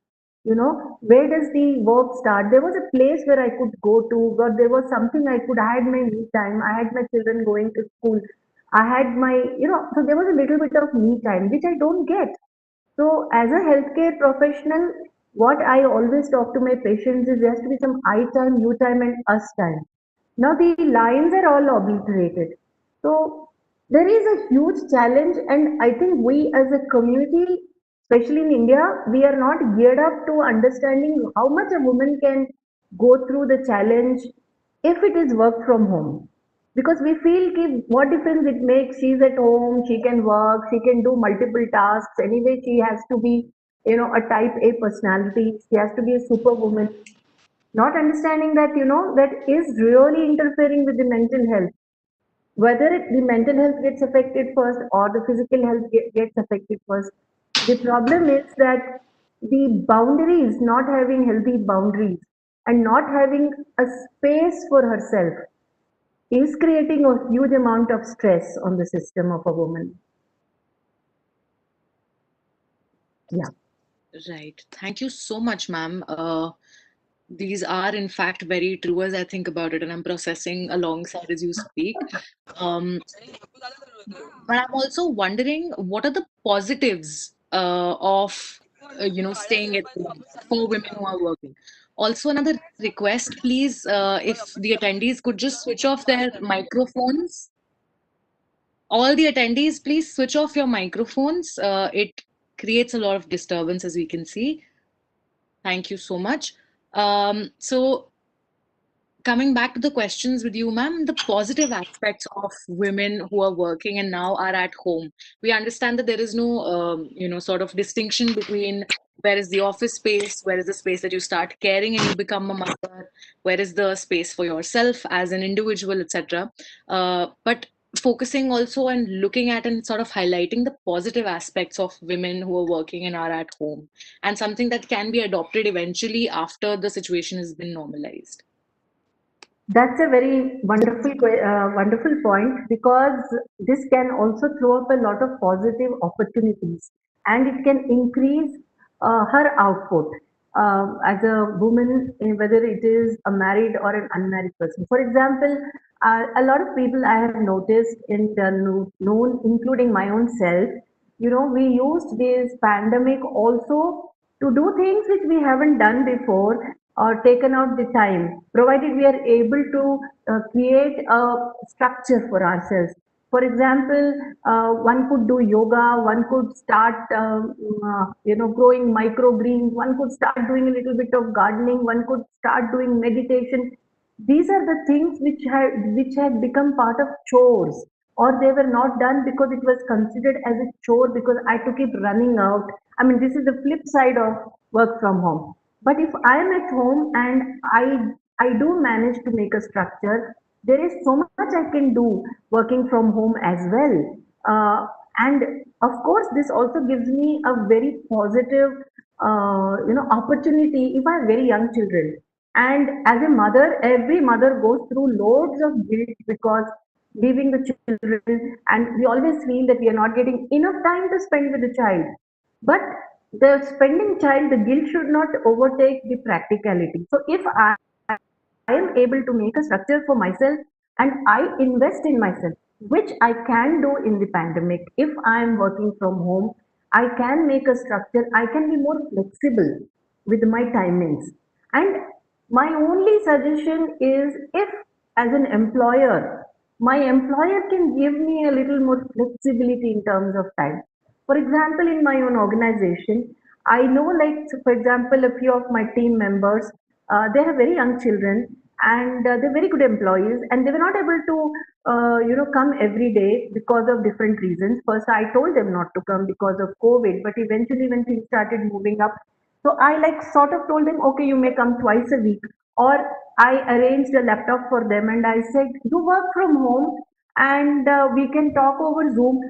Where does the work start? There was a place where I could go to, or there was something I had my me time. I had my children going to school. I had my, so there was a little bit of me time, which I don't get. So as a healthcare professional, what I always talk to my patients is there has to be some I time, you time, and us time. Now the lines are all obliterated. So there is a huge challenge, and I think we as a community, especially in India, we are not geared up to understanding how much a woman can go through the challenge if it is work from home. Because we feel ki, what difference it makes, she's at home, she can work, she can do multiple tasks. Anyway, she has to be, a type A personality, she has to be a superwoman. Not understanding that, that is really interfering with the mental health. Whether the mental health gets affected first or the physical health gets affected first. The problem is that the boundaries, not having healthy boundaries and not having a space for herself, is creating a huge amount of stress on the system of a woman. Yeah.
Right. Thank you so much, ma'am. These are, in fact, very true as I think about it, and I'm processing alongside as you speak. But I'm also wondering what are the positives of staying at home for women who are working. Also, another request, please, if the attendees could just switch off their microphones. All the attendees, please switch off your microphones. It creates a lot of disturbance, as we can see. Thank you so much. So coming back to the questions with you, ma'am, the positive aspects of women who are working and now are at home. We understand that there is no, sort of distinction between where is the office space, where is the space that you start caring and you become a mother, where is the space for yourself as an individual, etc. But focusing also on looking at and sort of highlighting the positive aspects of women who are working and are at home, and something that can be adopted eventually after the situation has been normalized.
That's a very wonderful point, because this can also throw up a lot of positive opportunities, and it can increase her output as a woman, whether it is a married or an unmarried person. For example, a lot of people I have noticed in the known, including my own self, we used this pandemic also to do things which we haven't done before, or taken out the time, provided we are able to create a structure for ourselves. For example, one could do yoga, one could start, growing microgreens, one could start doing a little bit of gardening, one could start doing meditation. These are the things which had become part of chores, or they were not done because it was considered as a chore because I have to keep running out. I mean, this is the flip side of work from home. But if I am at home and I do manage to make a structure, there is so much I can do working from home as well. And of course, this also gives me a very positive, opportunity if I have very young children. And as a mother, every mother goes through loads of guilt because leaving the children, and we always feel that we are not getting enough time to spend with the child. But the spending child, the guilt should not overtake the practicality. So if I am able to make a structure for myself and I invest in myself, which I can do in the pandemic. If I am working from home, I can make a structure, I can be more flexible with my timings. And my only suggestion is, if as an employer, my employer can give me a little more flexibility in terms of time. For example, in my own organization, I know, like, so for example, a few of my team members, they have very young children, and they're very good employees, and they were not able to, come every day because of different reasons. First, I told them not to come because of COVID, but eventually, when things started moving up, so I like sort of told them, okay, you may come twice a week, or I arranged a laptop for them, and I said, you work from home, and we can talk over Zoom.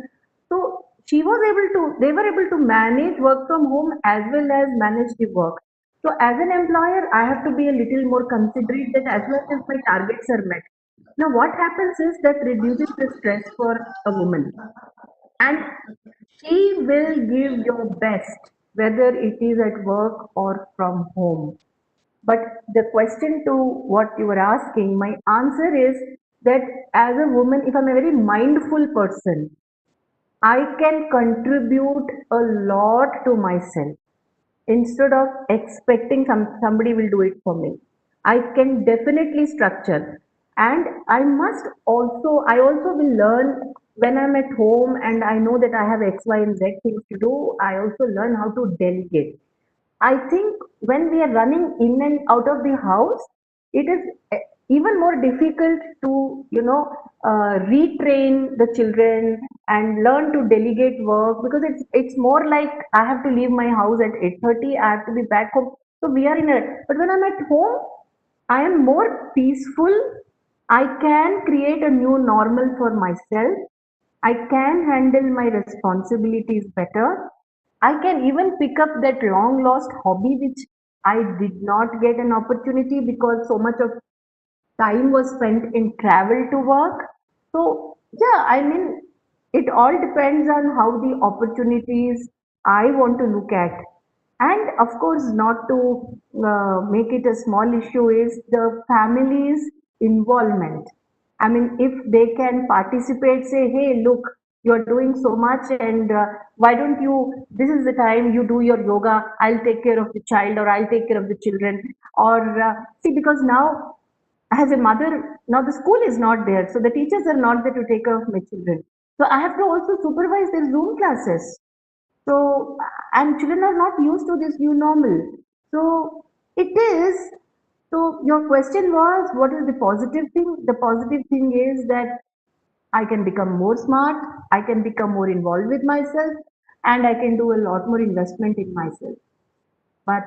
So they were able to manage work from home as well as manage the work. So as an employer, I have to be a little more considerate that as well as my targets are met. Now, what happens is that reduces the stress for a woman, and she will give your best, whether it is at work or from home. But the question to what you were asking, my answer is that as a woman, if I'm a very mindful person, I can contribute a lot to myself instead of expecting somebody will do it for me. I can definitely structure, and I also will learn when I'm at home and I know that I have X, Y, and Z things to do. I also learn how to delegate. I think when we are running in and out of the house, it is even more difficult to, retrain the children and learn to delegate work, because it's more like I have to leave my house at 8:30. I have to be back home. So we are in a, but when I'm at home, I am more peaceful. I can create a new normal for myself. I can handle my responsibilities better. I can even pick up that long lost hobby which I did not get an opportunity because so much of time was spent in travel to work. So, yeah, I mean, it all depends on how the opportunities I want to look at. And of course, not to make it a small issue, is the family's involvement. I mean, if they can participate, say, hey, look, you're doing so much, and why don't you, this is the time you do your yoga, I'll take care of the child, or I'll take care of the children. Or see, because now as a mother, now the school is not there, so the teachers are not there to take care of my children. So I have to also supervise their Zoom classes. So, and children are not used to this new normal. So it is. So your question was, what is the positive thing? The positive thing is that I can become more smart, I can become more involved with myself, and I can do a lot more investment in myself. But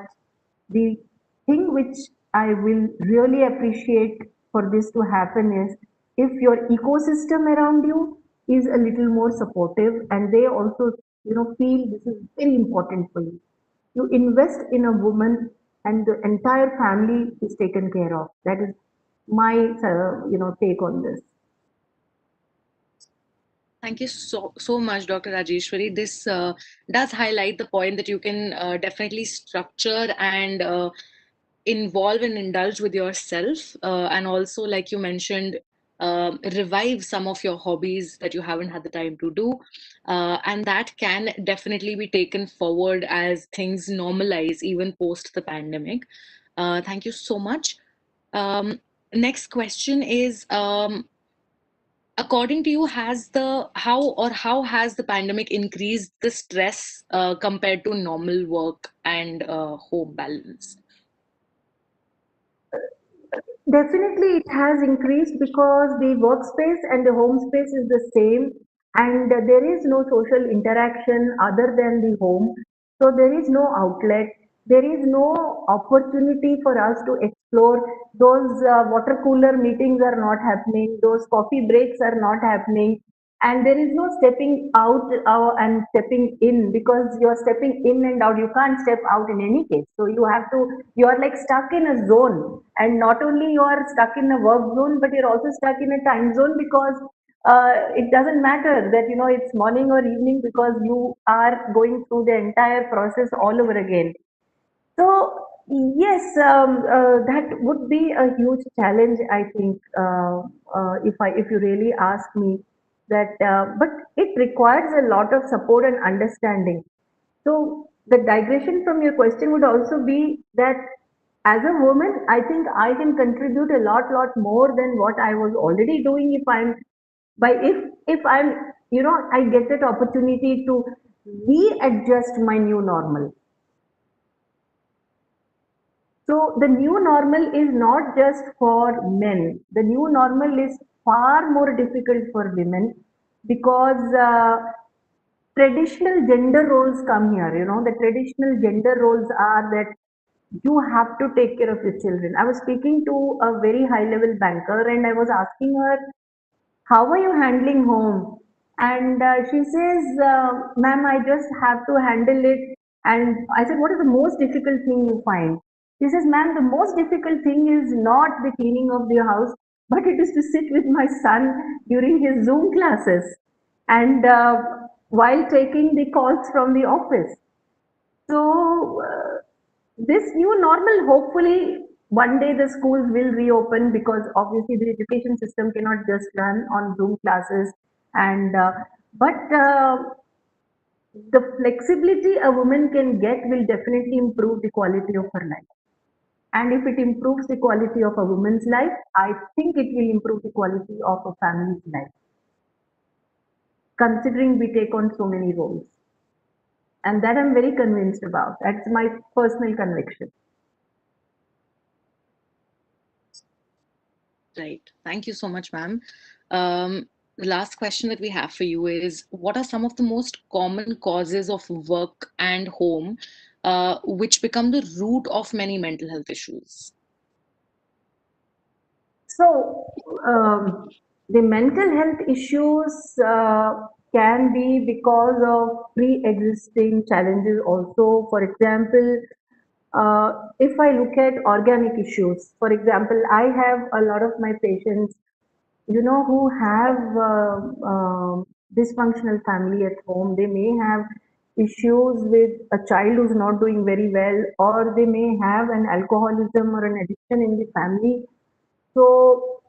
the thing which I will really appreciate for this to happen is if your ecosystem around you is a little more supportive, and they also, feel this is very important for you. You invest in a woman and the entire family is taken care of. That is my, take on this.
Thank you so much, Dr. Rajeshwari. This does highlight the point that you can definitely structure and involve and indulge with yourself, and also, like you mentioned, revive some of your hobbies that you haven't had the time to do, and that can definitely be taken forward as things normalize even post the pandemic. Thank you so much. Next question is, according to you, how has the pandemic increased the stress compared to normal work and home balance?
Definitely, it has increased because the workspace and the home space is the same, and there is no social interaction other than the home. So there is no outlet. There is no opportunity for us to explore. Those water cooler meetings are not happening. Those coffee breaks are not happening. And there is no stepping out and stepping in, because you're stepping in and out. You can't step out in any case. So you are like stuck in a zone. And not only you are stuck in a work zone, but you're also stuck in a time zone, because it doesn't matter that, it's morning or evening, because you are going through the entire process all over again. So yes, that would be a huge challenge, I think, if you really ask me that. But it requires a lot of support and understanding. So the digression from your question would also be that as a woman, I think I can contribute a lot more than what I was already doing if I'm, I get that opportunity to readjust my new normal. So the new normal is not just for men. The new normal is far more difficult for women, because traditional gender roles come here. The traditional gender roles are that you have to take care of your children. I was speaking to a very high level banker, and I was asking her, how are you handling home? And she says, ma'am, I just have to handle it. And I said, what is the most difficult thing you find? She says, ma'am, the most difficult thing is not the cleaning of the house, but it is to sit with my son during his Zoom classes, and while taking the calls from the office. So this new normal, hopefully one day the schools will reopen, because obviously the education system cannot just run on Zoom classes. And but the flexibility a woman can get will definitely improve the quality of her life. And if it improves the quality of a woman's life, I think it will improve the quality of a family's life, considering we take on so many roles. And that I'm very convinced about. That's my personal conviction.
Right. Thank you so much, ma'am. The last question that we have for you is, what are some of the most common causes of work and home which become the root of many mental health issues?
So, the mental health issues can be because of pre-existing challenges also. For example, if I look at organic issues, for example, I have a lot of my patients, who have dysfunctional family at home. They may have issues with a child who's not doing very well, or they may have an alcoholism or an addiction in the family. So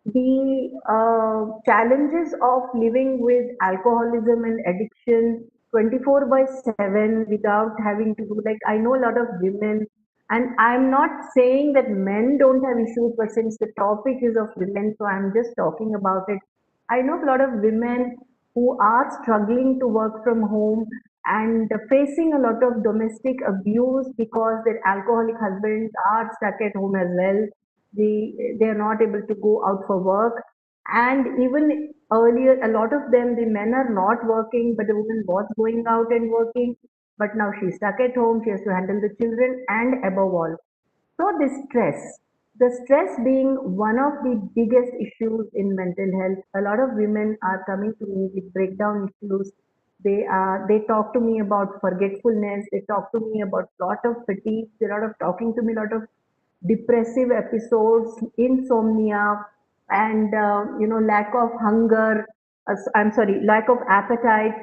the challenges of living with alcoholism and addiction 24 by 7 without having to do, like, I know a lot of women, and I'm not saying that men don't have issues, but since the topic is of women, so I'm just talking about it. I know a lot of women who are struggling to work from home and facing a lot of domestic abuse because their alcoholic husbands are stuck at home as well. They are not able to go out for work, and even earlier a lot of them, the men are not working, but the woman was going out and working, but now she's stuck at home, she has to handle the children, and above all, so the stress being one of the biggest issues in mental health. A lot of women are coming to me with breakdown issues. They talk to me about forgetfulness. They talk to me about lot of fatigue. They're lot of talking to me, lot of depressive episodes, insomnia, and lack of hunger. I'm sorry, lack of appetite,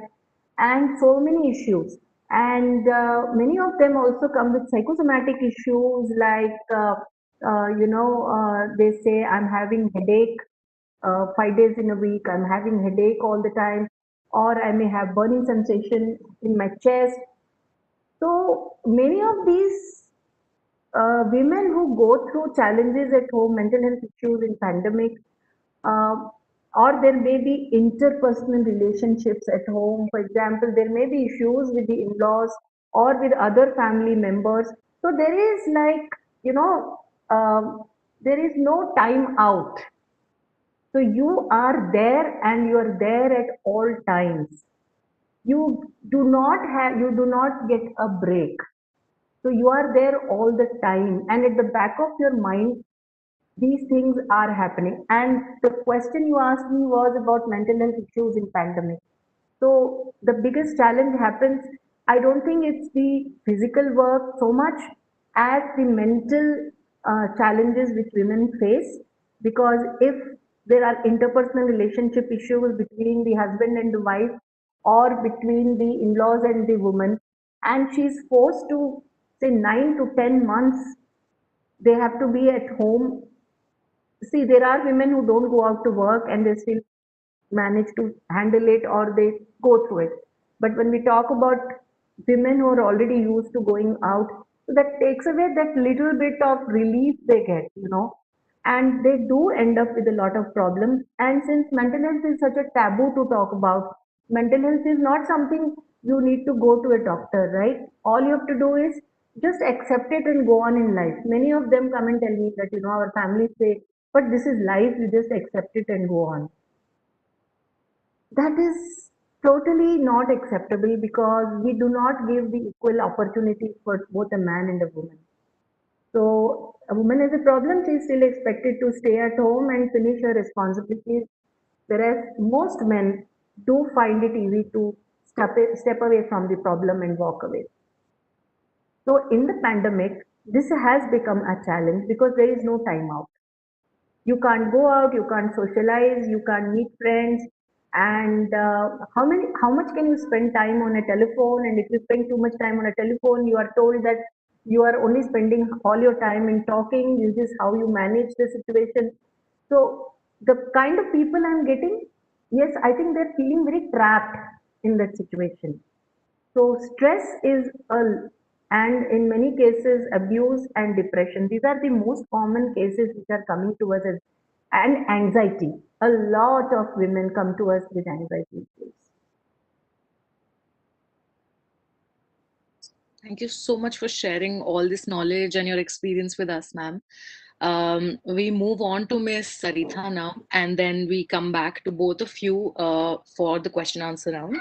and so many issues. And many of them also come with psychosomatic issues like, they say, I'm having headache 5 days in a week, I'm having headache all the time, or I may have burning sensation in my chest. So many of these women who go through challenges at home, mental health issues in pandemic, uh, or there may be interpersonal relationships at home. For example, there may be issues with the in-laws or with other family members. So there is, like, there is no time out. So you are there and you are there at all times. You do not get a break. So you are there all the time, and at the back of your mind, these things are happening. And the question you asked me was about mental health issues in pandemic. So the biggest challenge happens, I don't think it's the physical work so much as the mental challenges which women face. Because if there are interpersonal relationship issues between the husband and the wife, or between the in-laws and the woman, and she's forced to, say, 9 to 10 months, they have to be at home. See, there are women who don't go out to work and they still manage to handle it, or they go through it. But when we talk about women who are already used to going out, so that takes away that little bit of relief they get, and they do end up with a lot of problems. And since mental health is such a taboo to talk about, mental health is not something you need to go to a doctor, right? All you have to do is just accept it and go on in life. Many of them come and tell me that, our families say, but this is life, you just accept it and go on. That is totally not acceptable, because we do not give the equal opportunities for both a man and a woman. So a woman has a problem, she is still expected to stay at home and finish her responsibilities, whereas most men do find it easy to step away from the problem and walk away. So in the pandemic, this has become a challenge because there is no time out. You can't go out, you can't socialize, you can't meet friends, and how much can you spend time on a telephone? And if you spend too much time on a telephone, you are told that you are only spending all your time in talking. This is how you manage the situation. So the kind of people I'm getting, yes, I think they're feeling very trapped in that situation. So stress is and in many cases, abuse and depression. These are the most common cases which are coming to us and anxiety. A lot of women come to us with anxiety issues.
Thank you so much for sharing all this knowledge and your experience with us, ma'am. We move on to Miss Saritha now, and then we come back to both of you for the question answer round.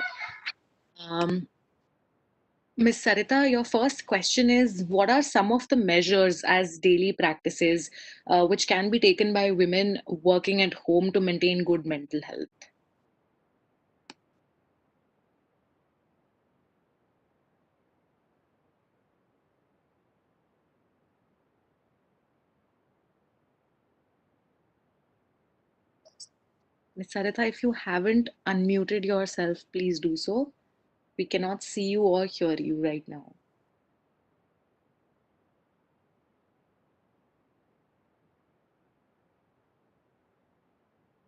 Ms. Sarita, your first question is, what are some of the measures as daily practices which can be taken by women working at home to maintain good mental health? Ms. Sarita, if you haven't unmuted yourself, please do so. We cannot see you or hear you right now.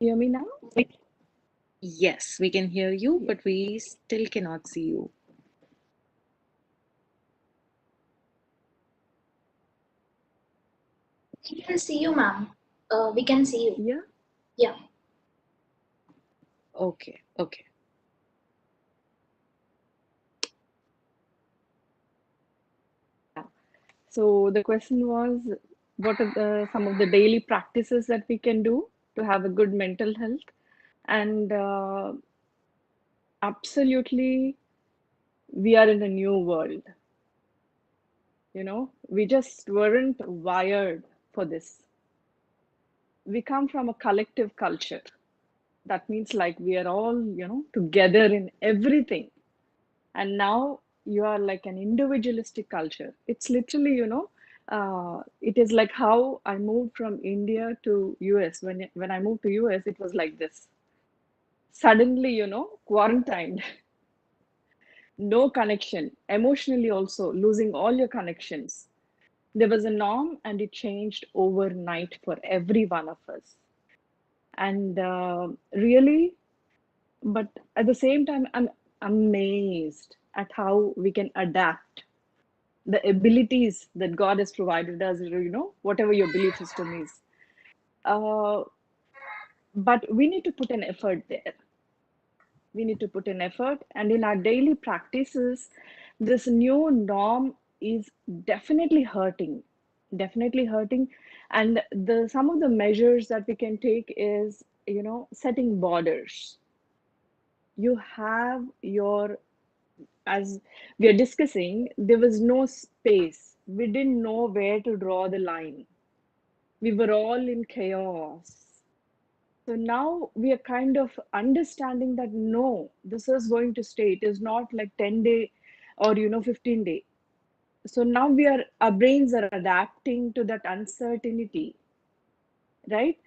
Hear me now?
Yes, we can hear you, but we still cannot see you.
We can see you, ma'am. We can see you.
Yeah.
Yeah.
Okay, okay.
So the question was, what are some of the daily practices that we can do to have a good mental health? And absolutely, we are in a new world. You know, we just weren't wired for this. We come from a collective culture. That means like we are all, you know, together in everything. And now you are like an individualistic culture. It's literally, you know, it is like how I moved from India to US. When I moved to US, it was like this. Suddenly, you know, quarantined, no connection, emotionally also losing all your connections. There was a norm and it changed overnight for every one of us. And really, but at the same time, I'm amazed at how we can adapt the abilities that God has provided us, you know, whatever your belief system is. But we need to put an effort there. We need to put an effort. And in our daily practices, this new norm is definitely hurting, definitely hurting. And some of the measures that we can take is, you know, setting borders. You have your, as we are discussing, there was no space. We didn't know where to draw the line. We were all in chaos. So now we are kind of understanding that no, this is going to stay. It is not like 10-day or, you know, 15-day. So now our brains are adapting to that uncertainty, right?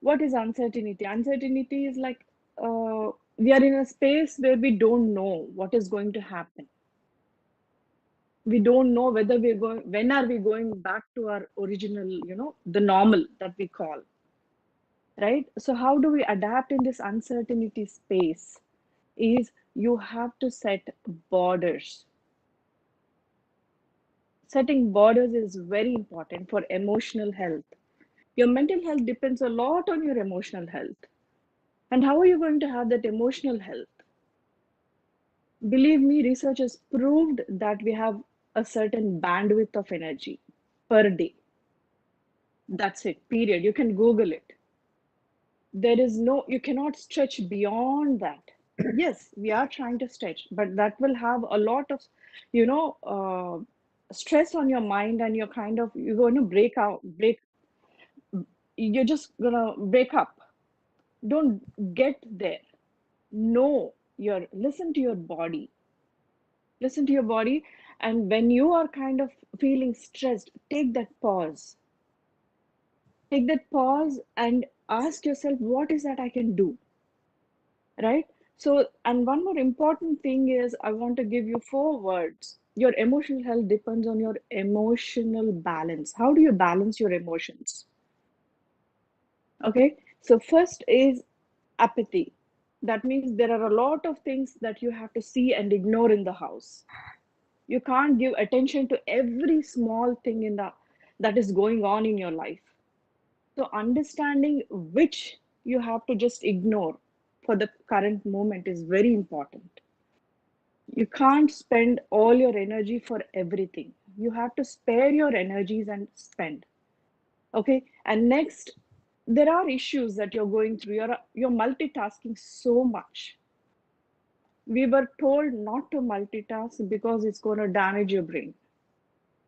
What is uncertainty? Uncertainty is like we are in a space where we don't know what is going to happen. We don't know whether we're going, when are we going back to our original, you know, the normal that we call, right? So how do we adapt in this uncertainty space? Is you have to set borders. Setting borders is very important for emotional health. Your mental health depends a lot on your emotional health. And how are you going to have that emotional health? Believe me, research has proved that we have a certain bandwidth of energy per day. That's it, period. You can Google it. There is no, you cannot stretch beyond that. Yes, we are trying to stretch, but that will have a lot of, you know, stress on your mind, and you're kind of, you're going to you're just gonna break up. Don't get there. No, listen to your body. Listen to your body. And when you are kind of feeling stressed, take that pause. Take that pause and ask yourself, what is that I can do? Right? So, and one more important thing is, I want to give you 4 words. Your emotional health depends on your emotional balance. How do you balance your emotions? Okay, so first is apathy. That means there are a lot of things that you have to see and ignore in the house. You can't give attention to every small thing that is going on in your life. So understanding which you have to just ignore for the current moment is very important. You can't spend all your energy for everything. You have to spare your energies and spend. Okay. And next, there are issues that you're going through. You're multitasking so much. We were told not to multitask because it's going to damage your brain.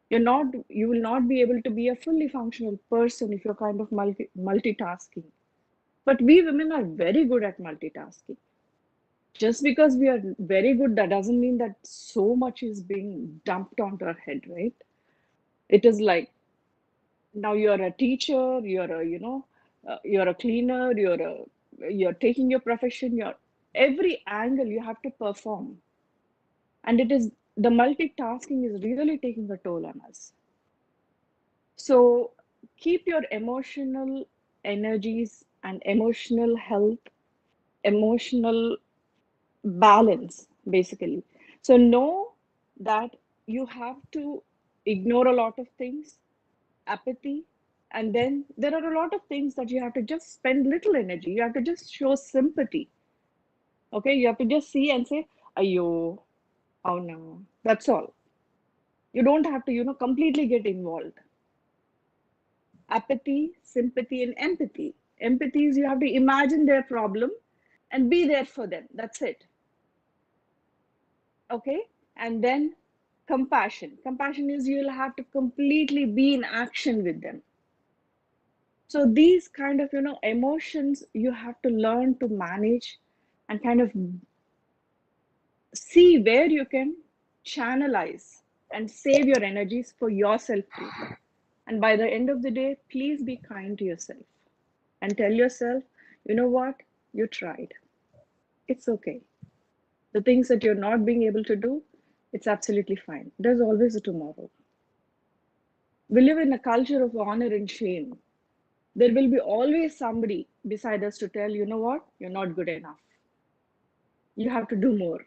You will not be able to be a fully functional person if you're kind of multitasking. But we women are very good at multitasking. Just because we are very good, that doesn't mean that so much is being dumped onto our head, right? It is like, now you're a teacher, you're a cleaner, you're taking your profession, every angle you have to perform. And the multitasking is really taking a toll on us. So keep your emotional
energies and emotional health, emotional balance, basically. So know that you have to ignore a lot of things, apathy, and then there are a lot of things that you have to just spend little energy. You have to just show sympathy. Okay, you have to just see and say, "Ayo, oh no." That's all. You don't have to, completely get involved. Apathy, sympathy, and empathy. Empathy is you have to imagine their problem and be there for them. That's it. Okay, and then compassion. Compassion is you'll have to completely be in action with them. So these kind of, emotions you have to learn to manage and kind of see where you can channelize and save your energies for yourself too. And by the end of the day, please be kind to yourself and tell yourself, you know what, you tried. It's okay. The things that you're not being able to do, it's absolutely fine. There's always a tomorrow. We live in a culture of honor and shame. There will be always somebody beside us to tell, you know what, you're not good enough. You have to do more.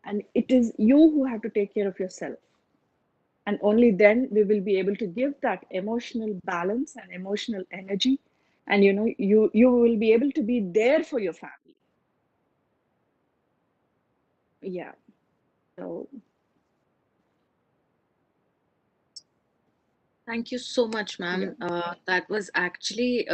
And it is you who have to take care of yourself. And only then we will be able to give that emotional balance and emotional energy. And you will be able to be there for your family. Yeah. So
Thank you so much, ma'am. That was actually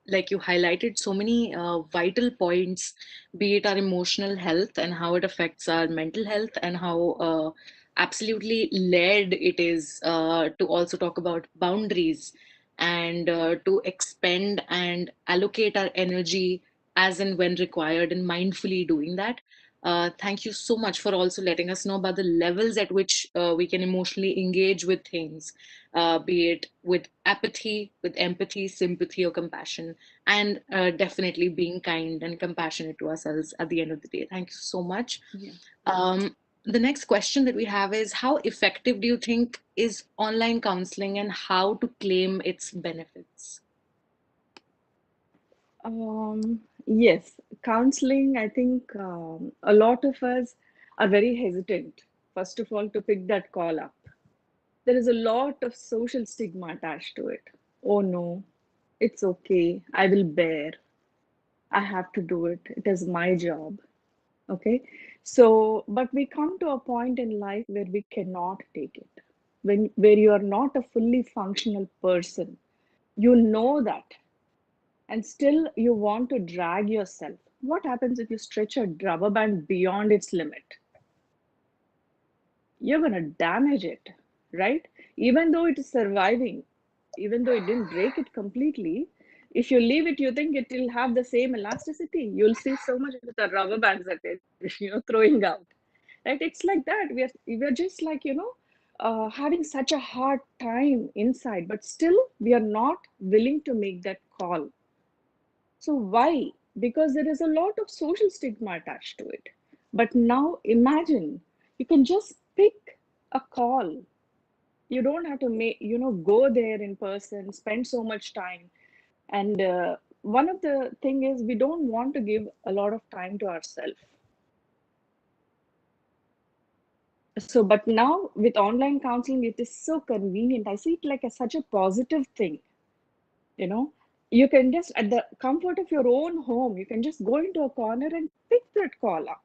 like you highlighted so many vital points, be it our emotional health and how it affects our mental health, and how absolutely led it is to also talk about boundaries and to expend and allocate our energy as and when required, and mindfully doing that. Thank you so much for also letting us know about the levels at which we can emotionally engage with things, be it with apathy, with empathy, sympathy, or compassion, and definitely being kind and compassionate to ourselves at the end of the day. Thank you so much.
yeah.
The next question that we have is, how effective do you think is online counseling, and how to claim its benefits?
Yes, counseling, I think a lot of us are very hesitant, first of all, to pick that call up. There is a lot of social stigma attached to it. Oh no, it's okay. I will bear. I have to do it. It is my job. Okay. So, but we come to a point in life where we cannot take it. Where you are not a fully functional person, you know that, and still you want to drag yourself. What happens if you stretch a rubber band beyond its limit? You're going to damage it, right? Even though it is surviving, even though it didn't break it completely, if you leave it, you think it will have the same elasticity. You'll see so much with the rubber bands that it's throwing out, right? It's like that. We're just like, having such a hard time inside, but still we are not willing to make that call. So why? Because there is a lot of social stigma attached to it. But now imagine you can just pick a call. You don't have to go there in person, spend so much time. And one of the thing is we don't want to give a lot of time to ourselves. So, but now with online counseling, it is so convenient. I see it like such a positive thing. You can just, at the comfort of your own home, you can just go into a corner and pick that call up.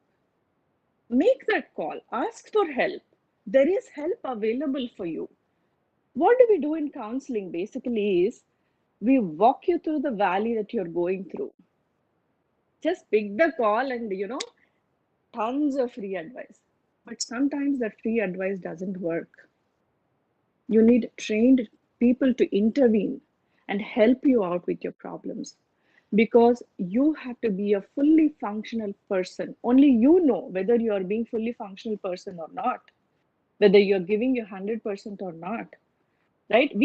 Make that call, ask for help. There is help available for you. What do we do in counseling basically is we walk you through the valley that you're going through. Just pick the call and, tons of free advice. But sometimes that free advice doesn't work. You need trained people to intervene and help you out with your problems, because you have to be a fully functional person. Only you know whether you are being fully functional person or not, whether you're giving your 100% or not, right?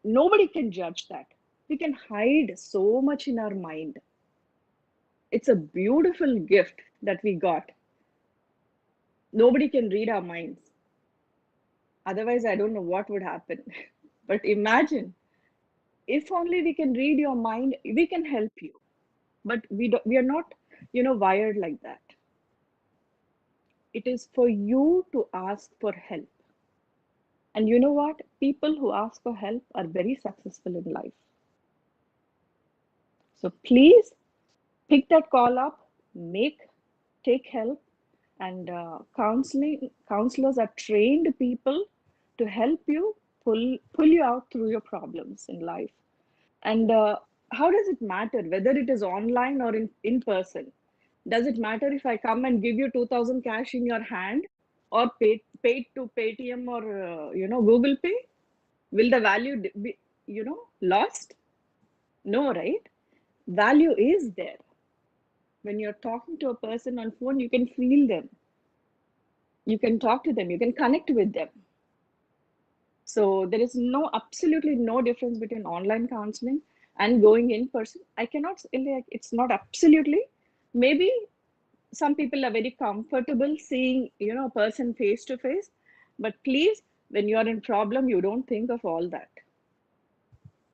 Nobody can judge that. We can hide so much in our mind. It's a beautiful gift that we got. Nobody can read our minds. Otherwise, I don't know what would happen. But imagine, if only we can read your mind, we can help you. But we are not, wired like that. It is for you to ask for help. And you know what? People who ask for help are very successful in life. So please pick that call up, take help, and counselors are trained people to help you pull you out through your problems in life. And how does it matter whether it is online or in person? Does it matter if I come and give you 2,000 cash in your hand, or paid to Paytm or Google Pay? Will the value be lost? No, right? Value is there. When you're talking to a person on phone, you can feel them. You can talk to them. You can connect with them. So there is absolutely no difference between online counseling and going in person. I cannot say it's not absolutely. Maybe some people are very comfortable seeing a person face to face, but please, when you are in problem, you don't think of all that.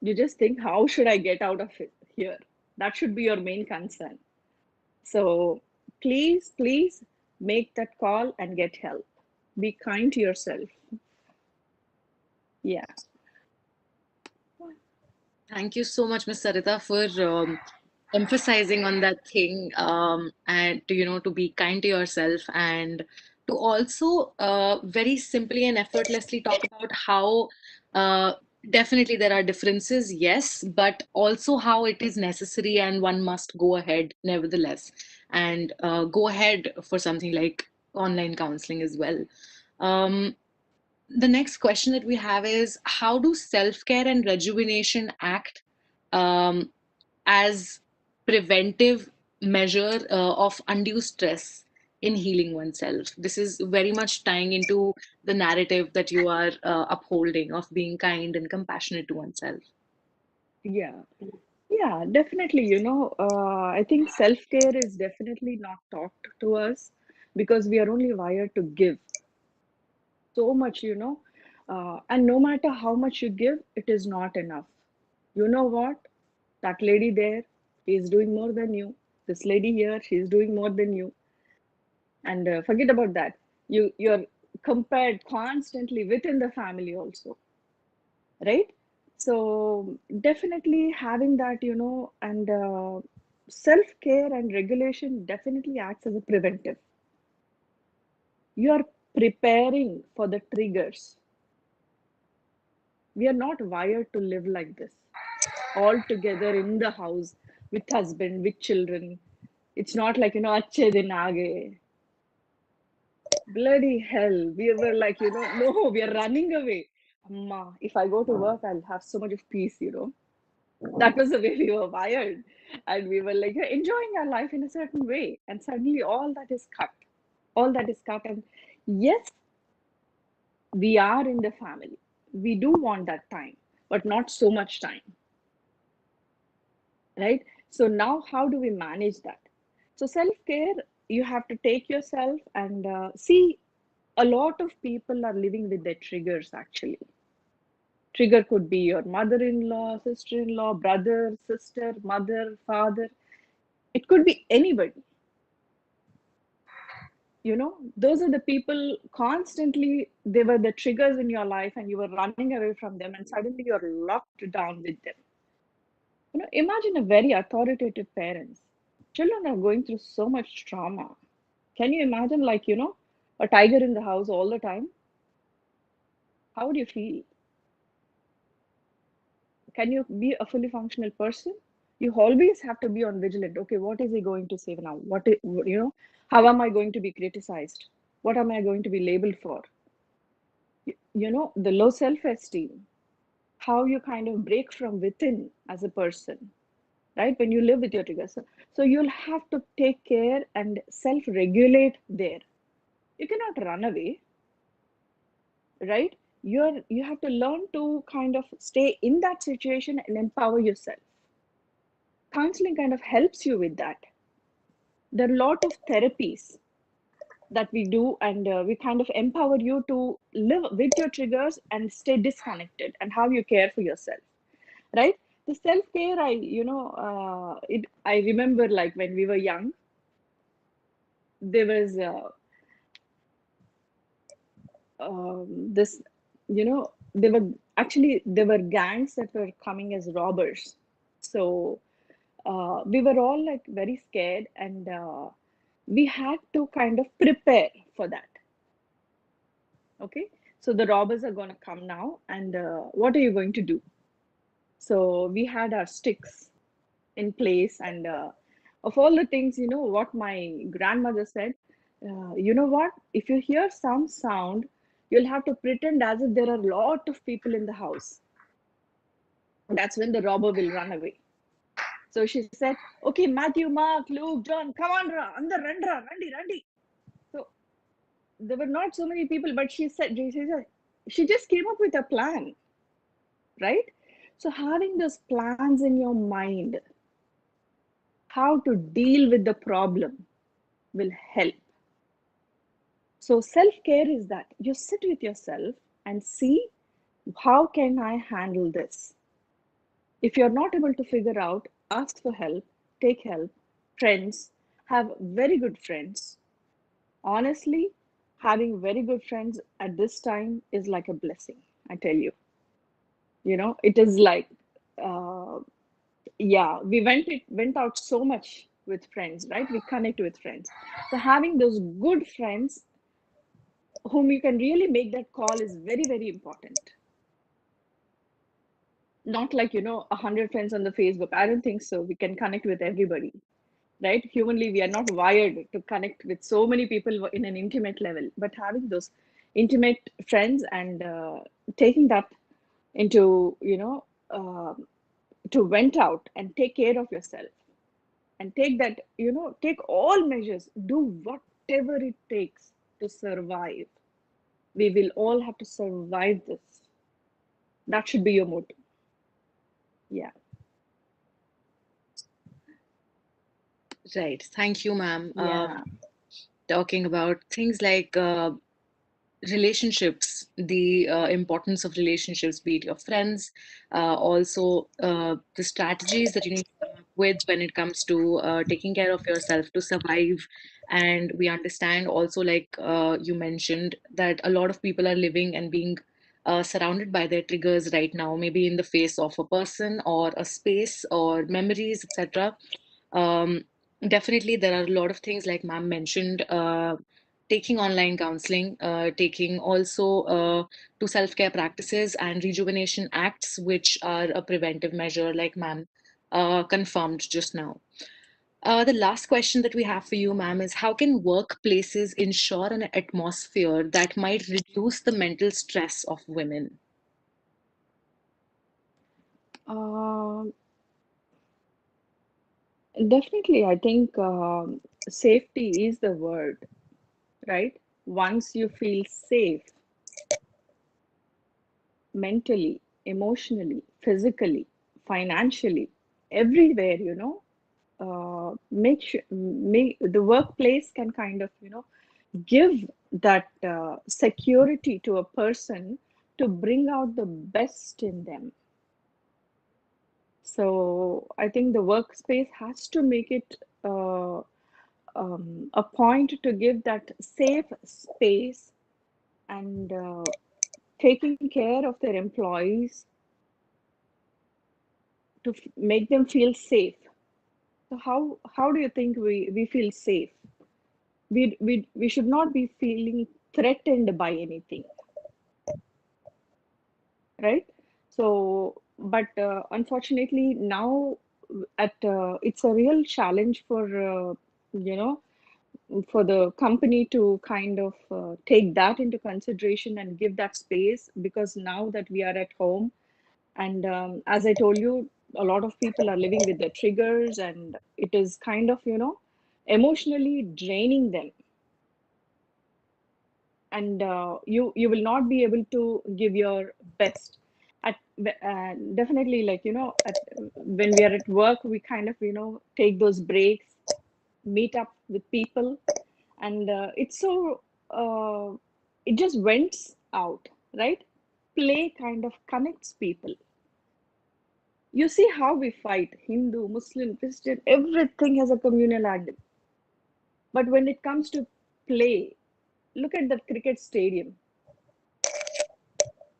You just think, how should I get out of it here? That should be your main concern. So please make that call and get help. Be kind to yourself. Yeah.
Thank you so much, Ms. Sarita, for emphasizing on that thing, and to be kind to yourself, and to also very simply and effortlessly talk about how definitely there are differences, yes, but also how it is necessary and one must go ahead nevertheless, and go ahead for something like online counseling as well. The next question that we have is, how do self-care and rejuvenation act as preventive measure of undue stress in healing oneself? This is very much tying into the narrative that you are upholding of being kind and compassionate to oneself.
Yeah, definitely. I think self-care is definitely not taught to us because we are only wired to give so much, and no matter how much you give, it is not enough. You know what? That lady there is doing more than you. This lady here, she's doing more than you. And forget about that. You're compared constantly within the family also, right? So definitely having that, and self-care and regulation definitely acts as a preventive. You are preparing for the triggers. We are not wired to live like this, all together in the house with husband, with children. It's not like, achhe din aage. Bloody hell. We were like, no, we are running away. Amma, if I go to work, I'll have so much of peace, That was the way we were wired. And we were like enjoying our life in a certain way. And suddenly all that is cut. All that is cut. And yes, we are in the family. We do want that time, but not so much time. Right? So now how do we manage that? So self-care, you have to take yourself and see, a lot of people are living with their triggers actually. Trigger could be your mother-in-law, sister-in-law, brother, sister, mother, father. It could be anybody. Those are the people constantly, they were the triggers in your life and you were running away from them and suddenly you're locked down with them. Imagine a very authoritative parents. Children are going through so much trauma. Can you imagine a tiger in the house all the time? How would you feel? Can you be a fully functional person? You always have to be on vigilant. Okay, what is he going to say now? How am I going to be criticized? What am I going to be labeled for? The low self-esteem, how you kind of break from within as a person, right? When you live with your triggers. So you'll have to take care and self-regulate there. You cannot run away, right? You have to learn to kind of stay in that situation and empower yourself. Counseling kind of helps you with that. There are a lot of therapies that we do, and we kind of empower you to live with your triggers and stay disconnected, and how you care for yourself, right? The self-care, I remember, like, when we were young, there was this, there were gangs that were coming as robbers. So we were all like very scared, and we had to kind of prepare for that. Okay, so the robbers are going to come now, and what are you going to do? So we had our sticks in place, and of all the things, what my grandmother said, you know what, if you hear some sound, you'll have to pretend as if there are a lot of people in the house. That's when the robber will run away. So she said, okay, Matthew, Mark, Luke, John, come on, andar randra, randi. So there were not so many people, but she just came up with a plan, right? So having those plans in your mind, how to deal with the problem, will help. So self-care is that you sit with yourself and see, how can I handle this? If you're not able to figure out, ask for help, take help. Friends, have very good friends. Honestly, having very good friends at this time is like a blessing, I tell you. It is like, yeah, we went out so much with friends, right? We connect with friends. So having those good friends whom you can really make that call is very, very important. Not like, 100 friends on the Facebook. I don't think so. We can connect with everybody, right? Humanly, we are not wired to connect with so many people in an intimate level. But having those intimate friends and taking that into, to vent out and take care of yourself, and take that, take all measures, do whatever it takes to survive. We will all have to survive this. That should be your motto. Yeah.
Right. Thank you, ma'am.
Yeah.
Talking about things like relationships, the importance of relationships, be it your friends, also the strategies that you need to come up with when it comes to taking care of yourself to survive. And we understand also, like you mentioned, that a lot of people are living and being surrounded by their triggers right now, maybe in the face of a person or a space or memories, etc. Definitely, there are a lot of things like ma'am mentioned, taking online counseling, taking also to self-care practices and rejuvenation acts, which are a preventive measure, like ma'am confirmed just now. The last question that we have for you, ma'am, is how can workplaces ensure an atmosphere that might reduce the mental stress of women?
Definitely, I think safety is the word, right? Once you feel safe mentally, emotionally, physically, financially, everywhere, the workplace can kind of, give that security to a person to bring out the best in them. So I think the workspace has to make it a point to give that safe space, and taking care of their employees to make them feel safe. So how do you think we feel safe? We should not be feeling threatened by anything, right? So, but unfortunately now, it's a real challenge for for the company to kind of take that into consideration and give that space, because now that we are at home, and as I told you, a lot of people are living with their triggers, and it is kind of, emotionally draining them, and you will not be able to give your best at definitely, like, when we are at work, we kind of, take those breaks, meet up with people, and it's so it just vents out, right? Play kind of connects people. You see how we fight, Hindu, Muslim, Christian, everything has a communal angle. But when it comes to play, look at the cricket stadium.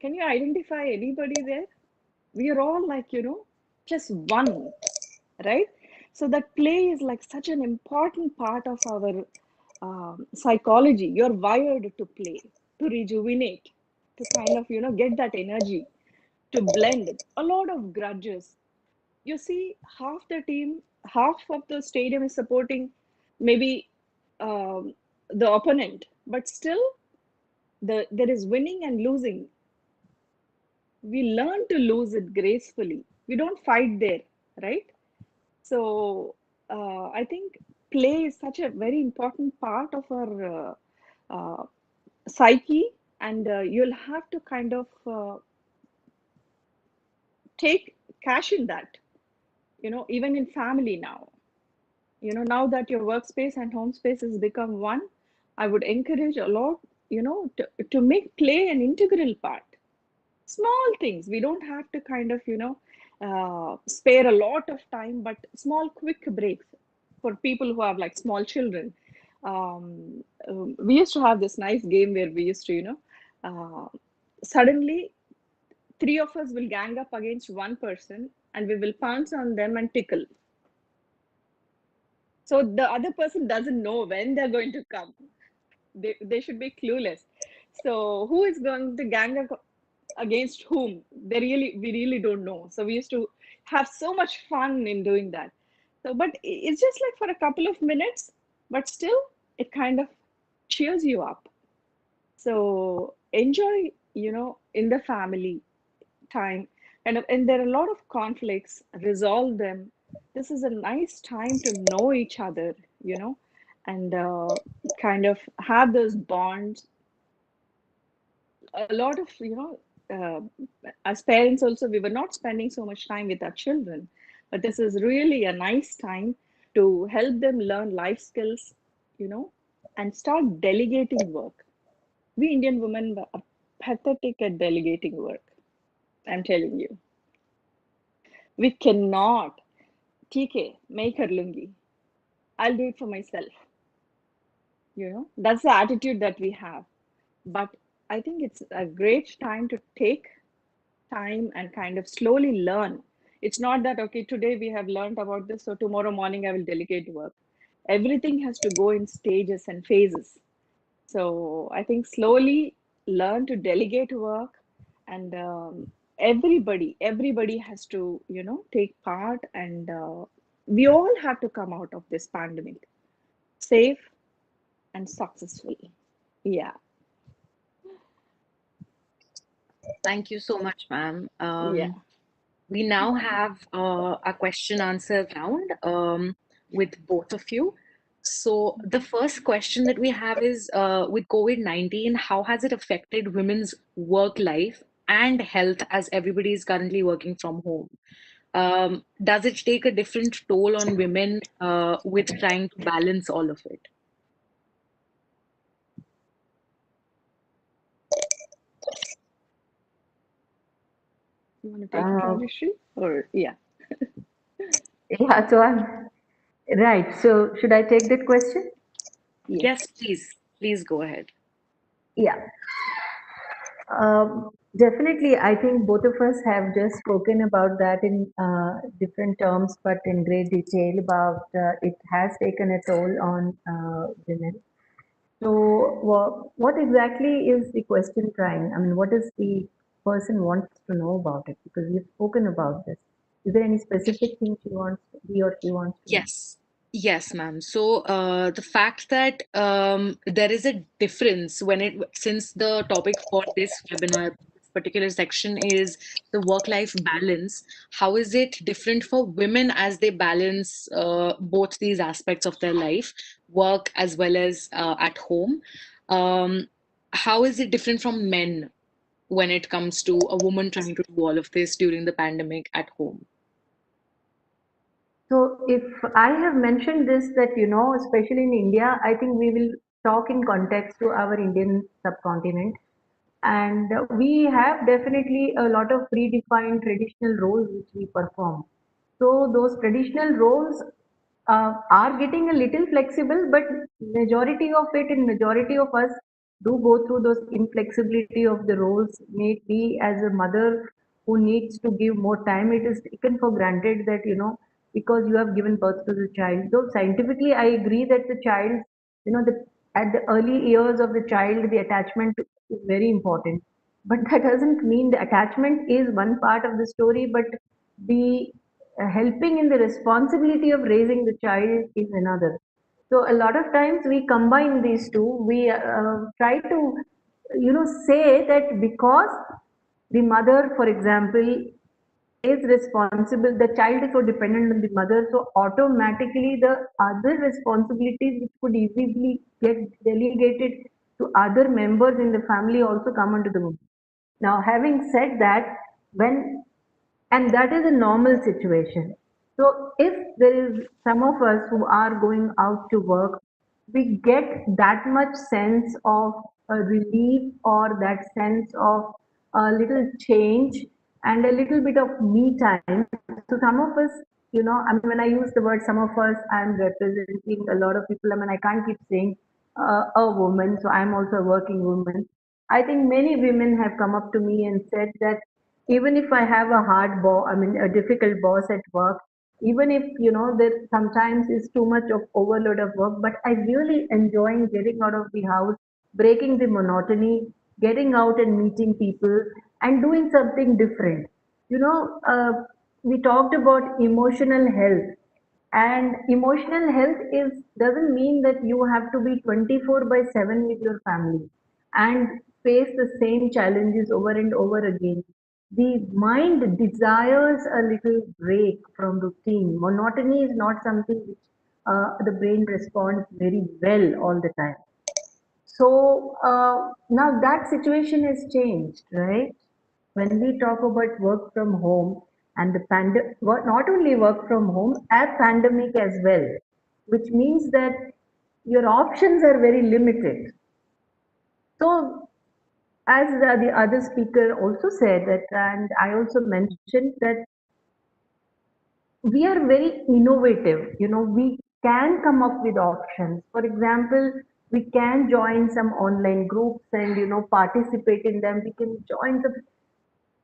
Can you identify anybody there? We are all like, just one, right? So that play is like such an important part of our psychology. You're wired to play, to rejuvenate, to kind of, get that energy, to blend. A lot of grudges. You see, half the team, half of the stadium is supporting maybe the opponent, but still there is winning and losing. We learn to lose it gracefully. We don't fight there, right? So I think play is such a very important part of our psyche, and you'll have to kind of take cash in that, even in family now. Now that your workspace and home space has become one, I would encourage a lot, to make play an integral part. Small things. We don't have to kind of, spare a lot of time, but small, quick breaks for people who have like small children. We used to have this nice game where we used to, suddenly 3 of us will gang up against one person and we will pounce on them and tickle. So the other person doesn't know when they're going to come. They should be clueless. So who is going to gang up against whom? We really don't know. So we used to have so much fun in doing that. So, but it's just like for a couple of minutes, but still it kind of cheers you up. So enjoy, in the family time. And there are a lot of conflicts, resolve them. This is a nice time to know each other, and kind of have those bonds. A lot of, as parents also, we were not spending so much time with our children, but this is really a nice time to help them learn life skills, and start delegating work. We Indian women are pathetic at delegating work. I'm telling you. We cannot. TK, make her lungi. I'll do it for myself. That's the attitude that we have. But I think it's a great time to take time and kind of slowly learn. It's not that, okay, today we have learned about this, so tomorrow morning I will delegate work. Everything has to go in stages and phases. So I think slowly learn to delegate work, and everybody has to, take part, and we all have to come out of this pandemic safe and successful. Yeah.
Thank you so much, ma'am.
Yeah.
We now have a question answer round with both of you. So the first question that we have is with COVID-19, how has it affected women's work life and health as everybody is currently working from home? Does it take a different toll on women with trying to balance all of it?
You want to take it, Rajeshri? Or yeah.
Yeah, so right. So should I take that question?
Yes, please. Please go ahead.
Yeah. Definitely, I think both of us have just spoken about that in different terms, but in great detail about it has taken a toll on women. So, what exactly is the question trying? I mean, what does the person wants to know about it? Because we've spoken about this. Is there any specific thing he or she wants to know?
Yes, ma'am. So the fact that there is a difference since the topic for this webinar, this particular section is the work-life balance, how is it different for women as they balance both these aspects of their life, work as well as at home? How is it different from men when it comes to a woman trying to do all of this during the pandemic at home?
So if I have mentioned this, that, especially in India, I think we will talk in context to our Indian subcontinent. And we have definitely a lot of predefined traditional roles which we perform. So those traditional roles are getting a little flexible, but majority of it and majority of us do go through those inflexibility of the roles. May it be as a mother who needs to give more time, it is taken for granted that, because you have given birth to the child. Though scientifically, I agree that the child, at the early years of the child, the attachment is very important. But that doesn't mean the attachment is one part of the story, but the helping in the responsibility of raising the child is another. So a lot of times we combine these two. We try to, say that because the mother, for example, is responsible, the child is so dependent on the mother, so automatically the other responsibilities which could easily get delegated to other members in the family also come into the room. Now, having said that, and that is a normal situation. So if there is some of us who are going out to work, we get that much sense of a relief or that sense of a little change and a little bit of me time. So some of us, I mean, when I use the word some of us, I'm representing a lot of people. I mean, I can't keep saying a woman, so I'm also a working woman. I think many women have come up to me and said that even if I have a hard boss, I mean, a difficult boss at work, even if, there sometimes is too much of overload of work, but I really enjoy getting out of the house, breaking the monotony, getting out and meeting people and doing something different. We talked about emotional health, and emotional health is doesn't mean that you have to be 24 by 7 with your family and face the same challenges over and over again. The mind desires a little break from routine. Monotony is not something which the brain responds very well all the time. So now that situation has changed, right? When we talk about work from home and the not only work from home, a pandemic as well, which means that your options are very limited. So as the other speaker also said that, and I also mentioned that we are very innovative. We can come up with options. For example, we can join some online groups and, participate in them. We can join the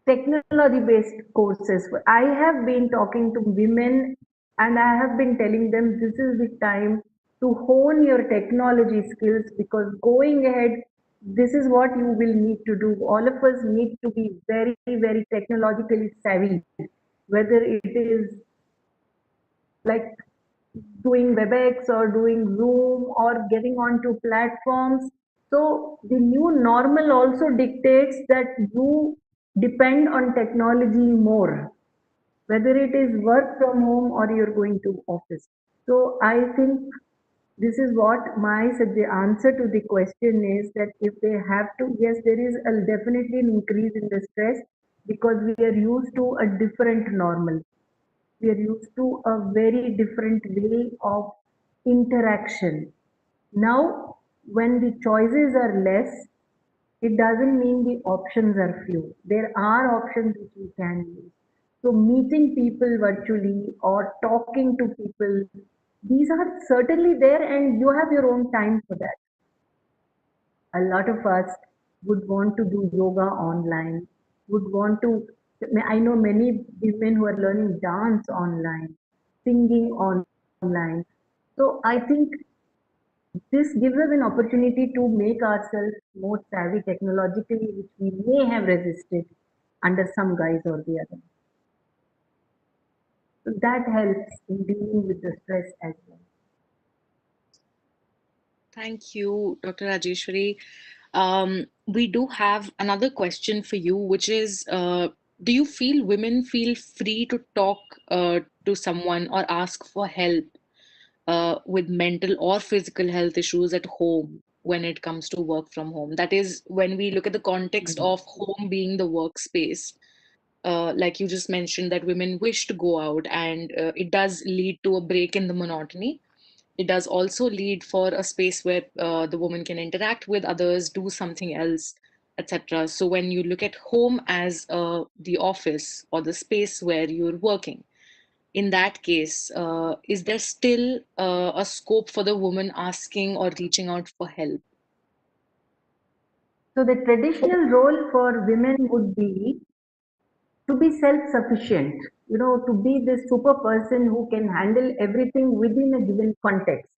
technology based courses. I have been talking to women and I have been telling them this is the time to hone your technology skills, because going ahead, this is what you will need to do. All of us need to be very, very technologically savvy, whether it is like doing WebEx or doing Zoom or getting onto platforms. So the new normal also dictates that you depend on technology more, whether it is work from home or you're going to office. So I think this is what the answer to the question is, that if they have to, yes, there is definitely an increase in the stress because we are used to a different normal. We are used to a very different way of interaction. Now, when the choices are less, it doesn't mean the options are few. There are options which we can use. So, meeting people virtually or talking to people, these are certainly there, and you have your own time for that. A lot of us would want to do yoga online, would want to, I know many women who are learning dance online, singing online. So I think this gives us an opportunity to make ourselves more savvy technologically, which we may have resisted under some guise or the other. So that helps in dealing with the stress as well.
Thank you, Dr. Rajeshwari. We do have another question for you, which is, do you feel women feel free to talk to someone or ask for help with mental or physical health issues at home when it comes to work from home? That is, when we look at the context of home being the workspace, like you just mentioned, that women wish to go out and it does lead to a break in the monotony. it does also lead for a space where the woman can interact with others, do something else, etc. So when you look at home as the office or the space where you're working, in that case, is there still a scope for the woman asking or reaching out for help?
So the traditional role for women would be to be self-sufficient, to be this super person who can handle everything within a given context.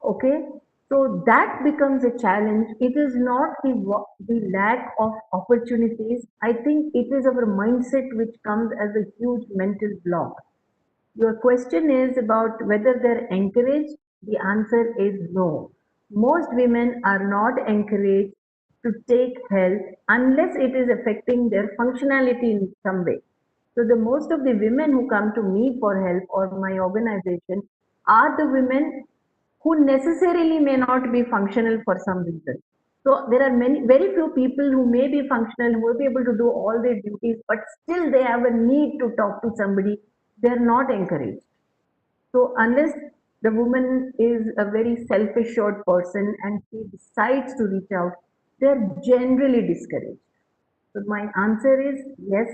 Okay, so that becomes a challenge. It is not the lack of opportunities. I think it is our mindset which comes as a huge mental block. Your question is about whether they're encouraged. The answer is no. Most women are not encouraged to take help unless it is affecting their functionality in some way. So the most of the women who come to me for help or my organization are the women who necessarily may not be functional for some reason. So there are very few people who may be functional, who will be able to do all their duties, but still they have a need to talk to somebody. They're not encouraged. So unless the woman is a very self-assured person and she decides to reach out, they're generally discouraged. So my answer is yes,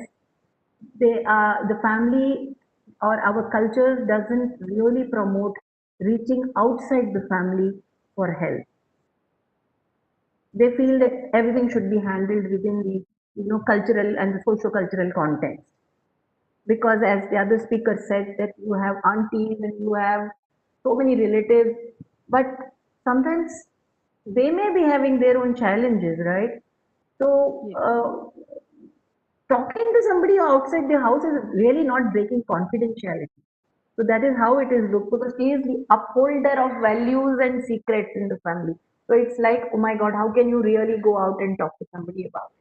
the family or our culture doesn't really promote reaching outside the family for help. They feel that everything should be handled within the cultural and the socio-cultural context. Because as the other speaker said, that you have aunties and you have so many relatives, but sometimes they may be having their own challenges, right? So talking to somebody outside the house is really not breaking confidentiality. So that is how it is looked, because she is the upholder of values and secrets in the family. So it's like, oh my God, how can you really go out and talk to somebody about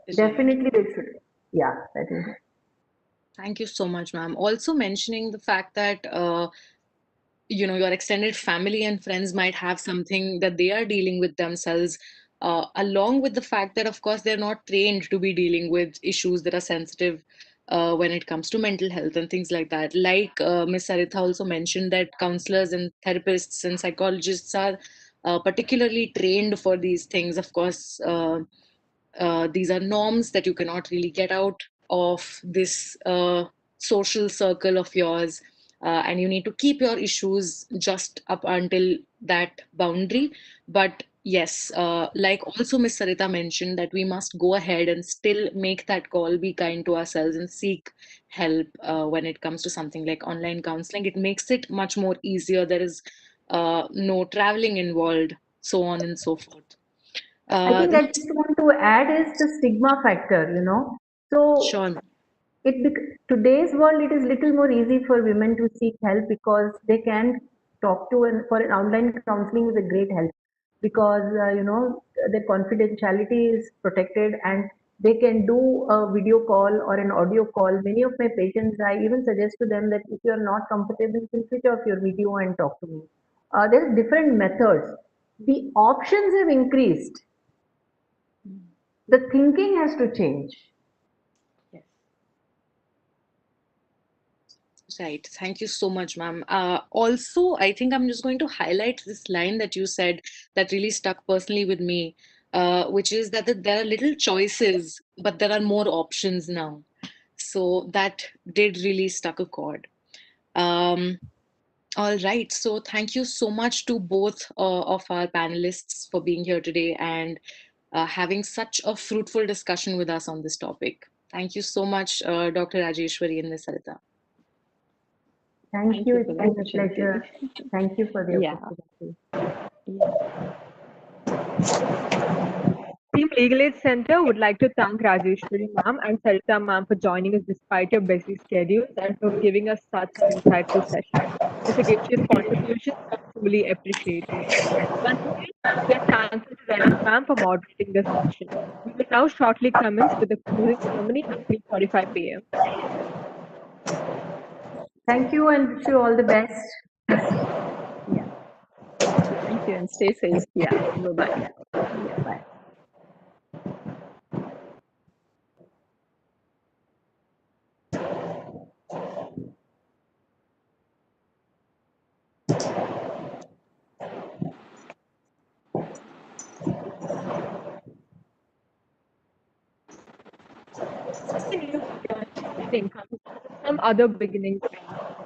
it? Definitely they should. Yeah, that is it.
Thank you so much, ma'am. Also mentioning the fact that your extended family and friends might have something that they are dealing with themselves, along with the fact that, of course, they're not trained to be dealing with issues that are sensitive when it comes to mental health and things like that. Like Ms. Saritha also mentioned, that counselors and therapists and psychologists are particularly trained for these things. Of course, these are norms that you cannot really get out of this social circle of yours, and you need to keep your issues just up until that boundary. But yes, like also Ms. Sarita mentioned, that we must go ahead and still make that call, be kind to ourselves, and seek help when it comes to something like online counseling. It makes it much more easier. There is no traveling involved, so on and so forth.
I think I just want to add is the stigma factor. So
sure.
Today's world, it is little more easy for women to seek help because they can talk to, and for an online counseling is a great help because their confidentiality is protected and they can do a video call or an audio call. Many of my patients, I even suggest to them that if you are not comfortable, you can switch off your video and talk to me. There are different methods. The options have increased. The thinking has to change.
Right. Thank you so much, ma'am. Also, I think I'm just going to highlight this line that you said that really stuck personally with me, which is that there are little choices, but there are more options now. So that did really stuck a chord. All right. So thank you so much to both of our panelists for being here today and having such a fruitful discussion with us on this topic. Thank you so much, Dr. Rajeshwari and Ms. Sarita.
Thank you. It's been a pleasure. Thank you for the opportunity.
Team Legal Aid Center would like to thank Rajeshwari ma'am and Sarita ma'am for joining us despite your busy schedules and for giving us such an insightful session. Mr. Gitchi's contributions are truly appreciated. Once again, we are thankful to Renas ma'am for moderating the session. We will now shortly commence with the closing ceremony at 3:45 p.m.
Thank you and wish you all the best.
Yeah. Thank you and stay safe. Yeah. Bye-bye.
Yeah, bye.
thing comes from other beginnings.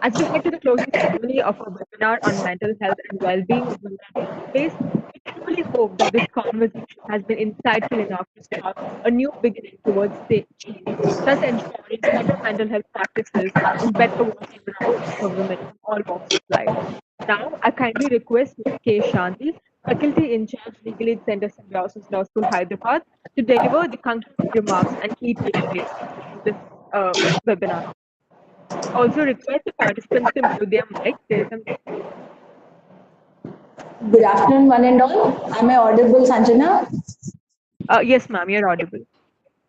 As we head to the closing ceremony of our webinar on mental health and well-being of women in the workplace, we truly hope that this conversation has been insightful enough to start a new beginning towards change, thus ensuring better mental health practices and better working environments for women from all walks of life. Now, I kindly request Ms. K. Shanti, Faculty in Charge, Legal Aid Center, Symbiosis Law School, Hyderabad, to deliver the concluding remarks and key takeaways from this webinar. Also request the participants to mute their mic.
Good afternoon, one and all. Am I audible, Sanjana?
Yes, ma'am, you're audible.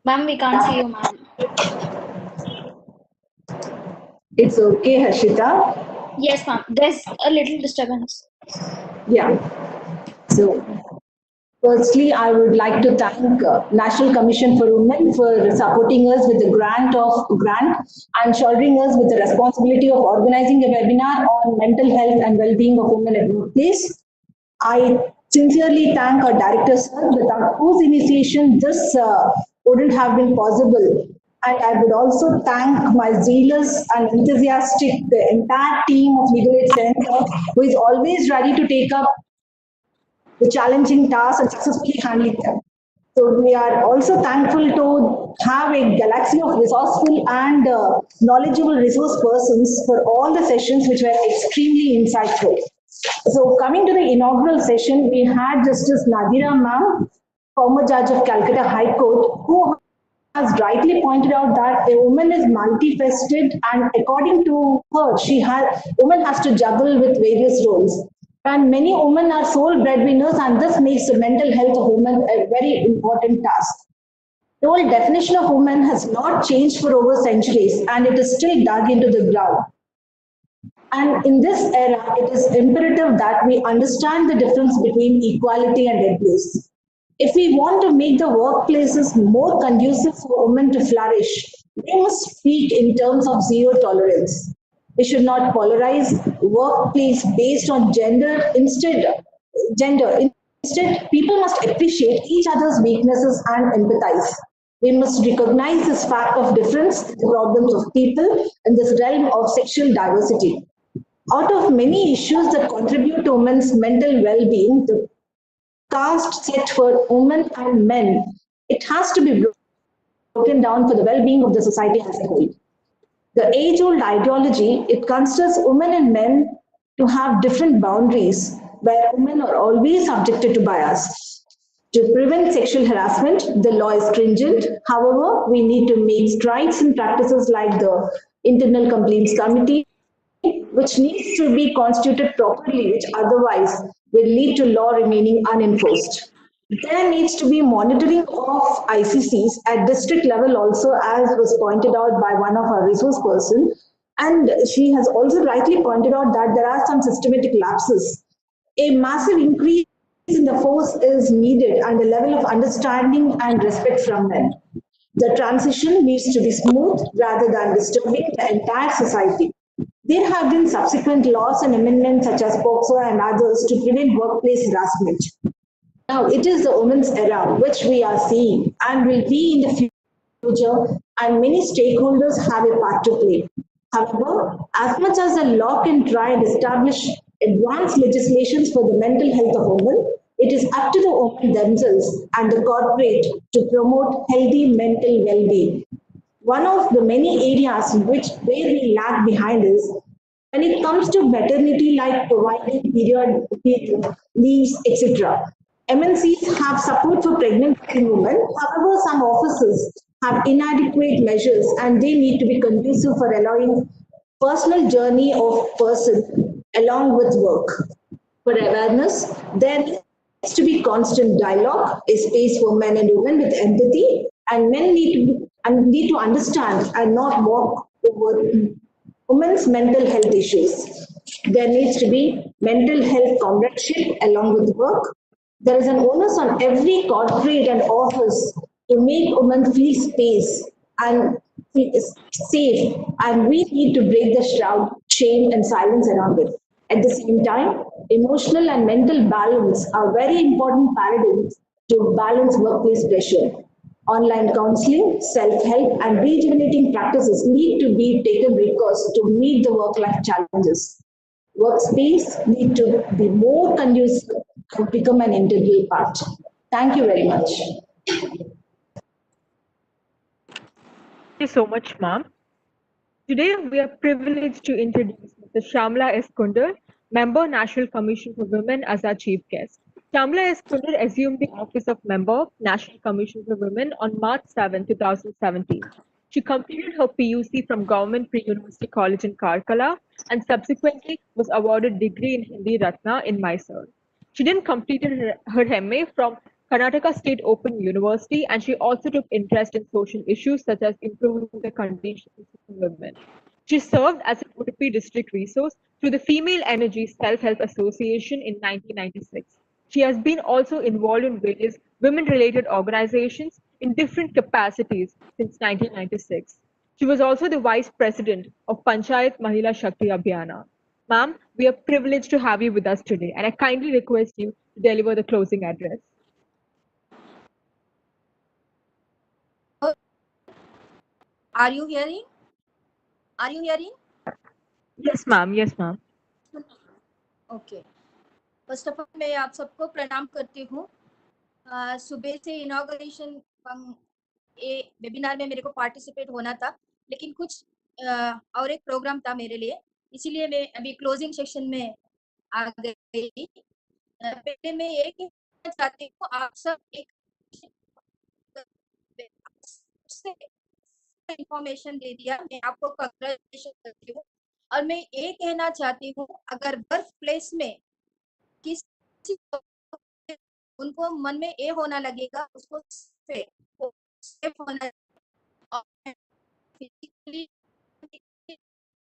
Ma'am, we can't see you, ma'am.
It's okay, Harshita.
Yes, ma'am. There's a little disturbance.
Yeah. So, firstly, I would like to thank National Commission for Women for supporting us with the grant and shouldering us with the responsibility of organizing a webinar on mental health and well-being of women at workplace. I sincerely thank our director, sir, without whose initiation this wouldn't have been possible. And I would also thank my zealous and enthusiastic, the entire team of Legal Aid Center, who is always ready to take up the challenging tasks and successfully handling them. So we are also thankful to have a galaxy of resourceful and knowledgeable resource persons for all the sessions, which were extremely insightful. So coming to the inaugural session, we had Justice Nadira Ma'am, former judge of Calcutta High Court, who has rightly pointed out that a woman is multifaceted, and according to her, woman has to juggle with various roles. And many women are sole breadwinners, and this makes the mental health of women a very important task. The whole definition of woman has not changed for over centuries, and it is still dug into the ground. And in this era, it is imperative that we understand the difference between equality and abuse. If we want to make the workplaces more conducive for women to flourish, we must speak in terms of zero tolerance. We should not polarize workplace based on gender. Instead, people must appreciate each other's weaknesses and empathize. We must recognize this fact of difference, the problems of people in this realm of sexual diversity. Out of many issues that contribute to women's mental well-being, the caste set for women and men, it has to be broken down for the well-being of the society as a whole. The age-old ideology, it considers women and men to have different boundaries, where women are always subjected to bias. To prevent sexual harassment, the law is stringent. However, we need to make strides in practices like the Internal Complaints Committee, which needs to be constituted properly, which otherwise will lead to law remaining unenforced. There needs to be monitoring of ICCs at district level also, as was pointed out by one of our resource persons. And she has also rightly pointed out that there are some systematic lapses. A massive increase in the force is needed, and a level of understanding and respect from men. The transition needs to be smooth rather than disturbing the entire society. There have been subsequent laws and amendments such as POCSO and others to prevent workplace harassment. Now, it is the women's era which we are seeing and will be in the future, and many stakeholders have a part to play. However, as much as the law can try and establish advanced legislations for the mental health of women, it is up to the women themselves and the corporate to promote healthy mental well-being. One of the many areas where we lag behind is when it comes to maternity, like providing period leaves, etc. MNCs have support for pregnant women. However, some offices have inadequate measures, and they need to be conducive for allowing personal journey of person along with work. For awareness, there needs to be constant dialogue, a space for men and women with empathy, and men need to understand and not walk over women's mental health issues. There needs to be mental health comradeship along with work. There is an onus on every corporate and office to make women feel space and feel safe, and we need to break the shroud, shame, and silence around it. At the same time, emotional and mental balance are very important paradigms to balance workplace pressure. Online counseling, self-help, and rejuvenating practices need to be taken because to meet the work-life challenges. Workspace need to be more conducive and become an integral part. Thank you very much.
Thank you so much, ma'am. Today, we are privileged to introduce Mr. Shamla S. Kundar, Member, National Commission for Women, as our chief guest. Shamla S. Kundar assumed the office of Member, National Commission for Women on March 7, 2017. She completed her PUC from Government Pre-University College in Karkala and subsequently was awarded degree in Hindi Ratna in Mysore. She then completed her MA from Karnataka State Open University, and she also took interest in social issues such as improving the conditions for women. She served as an Udupi district resource through the Female Energy Self-Help Association in 1996. She has been also involved in various women-related organizations in different capacities since 1996. She was also the vice president of Panchayat Mahila Shakti Abhiyana. Ma'am, we are privileged to have you with us today, and I kindly request you to deliver the closing address.
Are you hearing? Are you hearing?
Yes, ma'am. Yes, ma'am.
Okay. First of all मैं आप सबको प्रणाम करती हूँ। सुबह से inauguration webinar में मेरे को पार्टिसिपेट होना था, लेकिन कुछ और एक प्रोग्राम था मेरे लिए, इसीलिए मैं अभी क्लोजिंग सेक्शन में आ गई। पहले मैं ये कहना चाहती हूँ, आप सब एक इंफॉर्मेशन दे दिया, मैं आपको कांग्रेचुलेशन करती हूँ। और मैं ये कहना चाहती हूँ, अगर वर्क प्लेस में किसी उनको मन में ये होना लगेगा, उसको सेफ होना और फिजिकली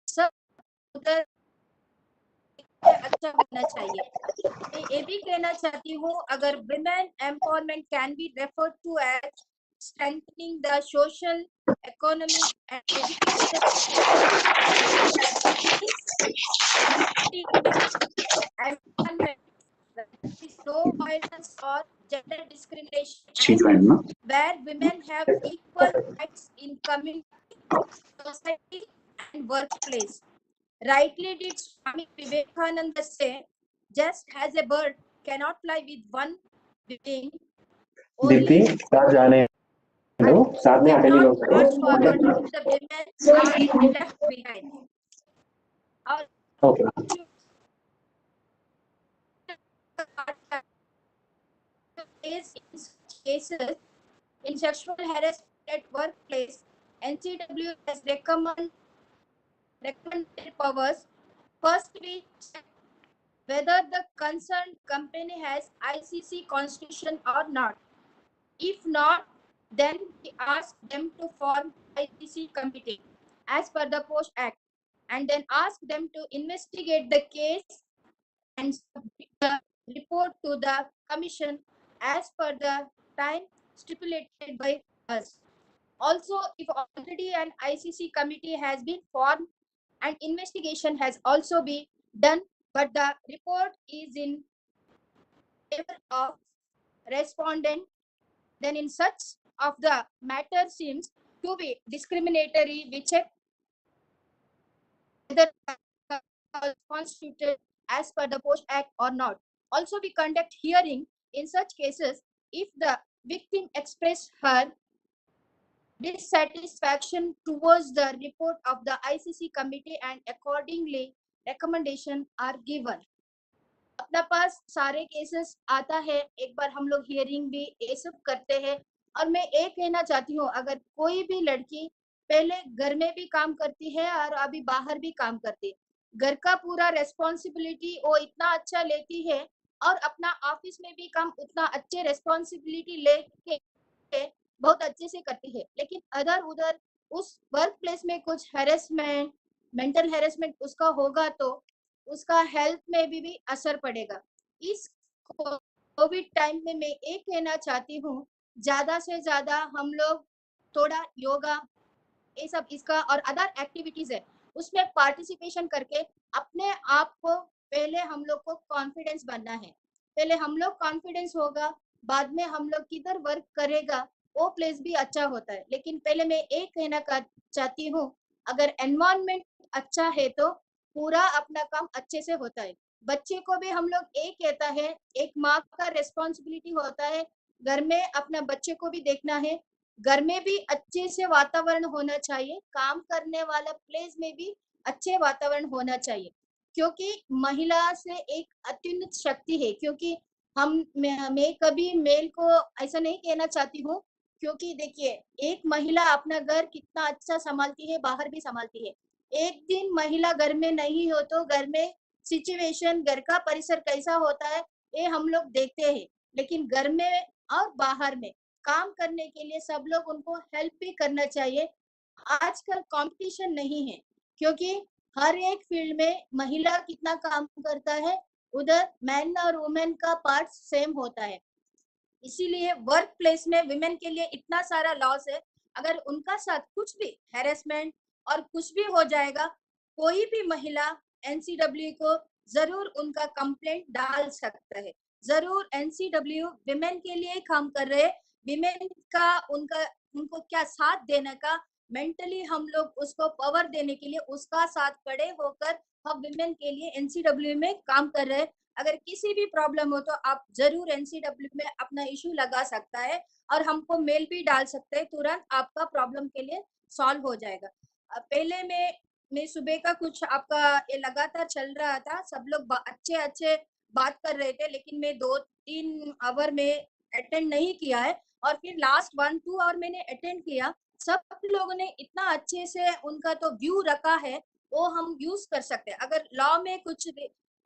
सब उधर अच्छा होना चाहिए। मैं ये भी कहना चाहती हूँ, अगर women empowerment can be referred to as strengthening the social, economic and educational environment, no violence or gender discrimination, and where women have equal rights in community, society and workplace. Rightly did Swami Vivekananda say, just as a bird cannot fly with one wing,
Deepti साथ जाने दो, साथ में अकेली लोग
march forward if the women are left behind.
Okay.
In cases in sexual harassment at workplace, NCW has recommended powers. First, we check whether the concerned company has ICC constitution or not. If not, then we ask them to form ICC committee as per the Post Act, and then ask them to investigate the case and submit the report to the commission as per the time stipulated by us. Also, if already an ICC committee has been formed and investigation has also been done, but the report is in favor of respondent, then in such of the matter seems to be discriminatory, we check whether constituted as per the Post Act or not. Also, we conduct hearing in such cases if the victim expressed her dissatisfaction towards the report of the ICC committee and accordingly recommendation are given. अपना पास सारे cases आता है, एक बार हम लोग hearing भी ये सब करते हैं। और मैं ये कहना चाहती हूँ, अगर कोई भी लड़की पहले घर में भी काम करती है और अभी बाहर भी काम करती है, घर का पूरा रेस्पॉन्सिबिलिटी वो इतना अच्छा लेती है और अपना ऑफिस में भी काम उतना अच्छे रेस्पॉन्सिबिलिटी लेके बहुत अच्छे से करती है, लेकिन अदर उधर उस वर्क प्लेस में कुछ हैरेसमेंट, मेंटल हैरेसमेंट उसका होगा तो उसका हेल्थ में भी असर पड़ेगा। इस कोविड टाइम में मैं ये कहना चाहती हूँ, ज्यादा से ज्यादा हम लोग थोड़ा योगा ये सब इसका और अदर एक्टिविटीज है उसमें पार्टिसिपेशन करके अपने आप को पहले हम लोग को कॉन्फिडेंस बनना है। पहले हम लोग कॉन्फिडेंस होगा, बाद में हम लोग किधर वर्क करेगा वो प्लेस भी अच्छा होता है। लेकिन पहले मैं एक कहना चाहती हूँ, अगर एनवायरनमेंट अच्छा है तो पूरा अपना काम अच्छे से होता है। बच्चे को भी हम लोग एक कहता है, एक माँ का रिस्पॉन्सिबिलिटी होता है, घर में अपना बच्चे को भी देखना है, घर में भी अच्छे से वातावरण होना चाहिए, काम करने वाला प्लेस में भी अच्छे वातावरण होना चाहिए, क्योंकि महिला से एक अत्युन्नत शक्ति है। क्योंकि मैं कभी मेल को ऐसा नहीं कहना चाहती हूँ, क्योंकि देखिए एक महिला अपना घर कितना अच्छा संभालती है, बाहर भी संभालती है। एक दिन महिला घर में नहीं हो तो घर में सिचुएशन, घर का परिसर कैसा होता है ये हम लोग देखते हैं। लेकिन घर में और बाहर में काम करने के लिए सब लोग उनको हेल्प भी करना चाहिए। आजकल कंपटीशन नहीं है, क्योंकि हर एक फील्ड में महिला कितना काम करता है, उधर मैन और वुमेन का पार्ट सेम होता है। इसीलिए वर्क प्लेस में विमेन के लिए इतना सारा लॉस है। अगर उनका साथ कुछ भी हैरेसमेंट और कुछ भी हो जाएगा, कोई भी महिला एनसीडब्ल्यू को जरूर उनका कंप्लेंट डाल सकता है। जरूर एनसीडब्ल्यू विमेन के लिए काम कर रहे, विमेन का उनको क्या साथ देने का, मेंटली हम लोग उसको पावर देने के लिए उसका साथ खड़े होकर हम विमेन के लिए एनसीडब्ल्यू में काम कर रहे हैं। अगर किसी भी प्रॉब्लम हो तो आप जरूर एनसीडब्ल्यू में अपना इशू लगा सकता है और हमको मेल भी डाल सकते हैं, तुरंत आपका प्रॉब्लम के लिए सॉल्व हो जाएगा। पहले मैं सुबह का कुछ आपका ये लगातार चल रहा था, सब लोग अच्छे बात कर रहे थे, लेकिन मैं 2-3 आवर में अटेंड नहीं किया है, और फिर लास्ट 1-2 आवर मैंने अटेंड किया। सब लोगों ने इतना अच्छे से उनका तो व्यू रखा है, वो हम यूज कर सकते हैं। अगर लॉ में कुछ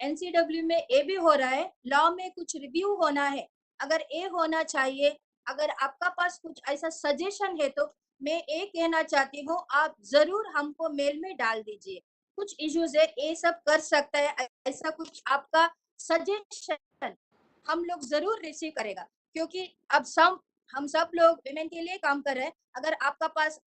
एनसीडब्ल्यू में ए भी हो रहा है, लॉ में कुछ रिव्यू होना है, अगर ए होना चाहिए, अगर आपका पास कुछ ऐसा सजेशन है तो मैं ये कहना चाहती हूँ, आप जरूर हमको मेल में डाल दीजिए। कुछ इश्यूज है, ये सब कर सकता है, ऐसा कुछ आपका सजेशन हम लोग जरूर रिसीव करेगा, क्योंकि अब हम सब लोग विमेन के लिए काम कर रहे हैं। अगर आपका पास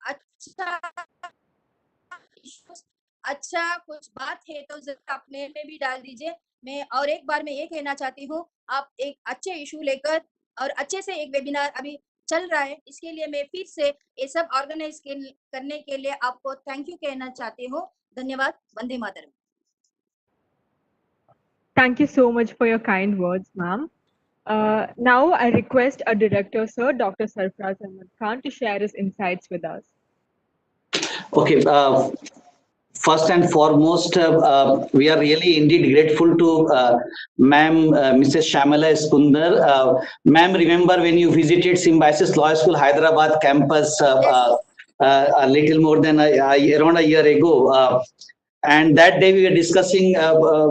अच्छा कुछ बात है तो जरूर आप मेल में भी डाल दीजिए। मैं और एक बार मैं ये कहना चाहती हूँ, आप एक अच्छे इशू लेकर और अच्छे से एक वेबिनार अभी चल रहा है, इसके लिए मैं फिर से ये सब ऑर्गेनाइज करने के लिए आपको थैंक यू कहना चाहती हूँ। धन्यवाद। Vande Mataram.
Thank you so much for your kind words, ma'am. Now I request our director, sir, Dr. Sarfraz Ahmed Khan, to share his insights with us.
Okay. First and foremost, we are really indeed grateful to ma'am, Mrs. Shamala Eskundar. Ma'am, remember when you visited Symbiosis Law School Hyderabad campus a little more than around a year ago? And that day we were discussing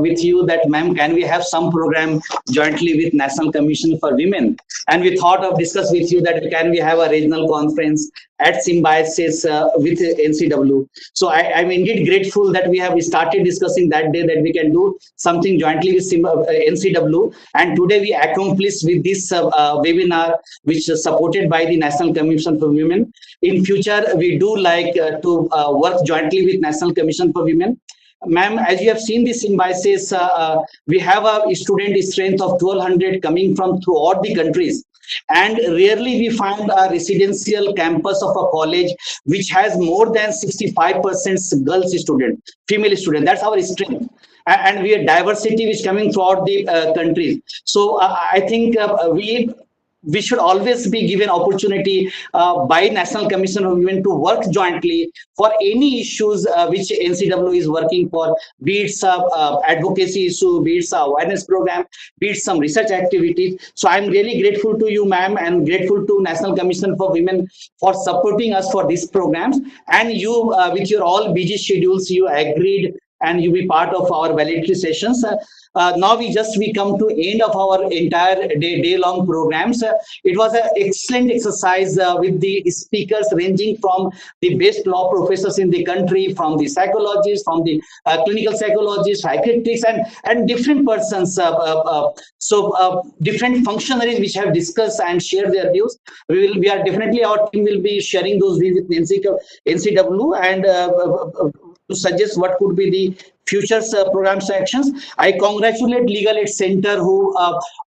with you that, ma'am, can we have some program jointly with National Commission for Women? And we thought of discuss with you that can we have a regional conference at Symbiosis with NCW. So I'm indeed grateful that we have started discussing that day that we can do something jointly with NCW. And today we accomplished with this webinar, which is supported by the National Commission for Women. In future, we do like to work jointly with National Commission for Women. Ma'am, as you have seen the Symbiosis, we have a student strength of 1,200 coming from throughout the countries. And rarely we find a residential campus of a college which has more than 65% girls student, female student. That's our strength. And we have diversity which coming throughout the countries. So I think we should always be given opportunity by National Commission of Women to work jointly for any issues which NCW is working for, be it some advocacy issue, be it some awareness program, be it some research activities. So I'm really grateful to you, ma'am, and grateful to National Commission for Women for supporting us for these programs. And you, with your all busy schedules, you agreed and you be part of our validatory sessions. Now we come to end of our entire day-long programs. It was an excellent exercise with the speakers ranging from the best law professors in the country, from the psychologists, from the clinical psychologists, psychiatrists, and different persons. Different functionaries which have discussed and shared their views. Our team will be sharing those views with NCW and to suggest what could be the future programs and actions. I congratulate Legal Aid Center who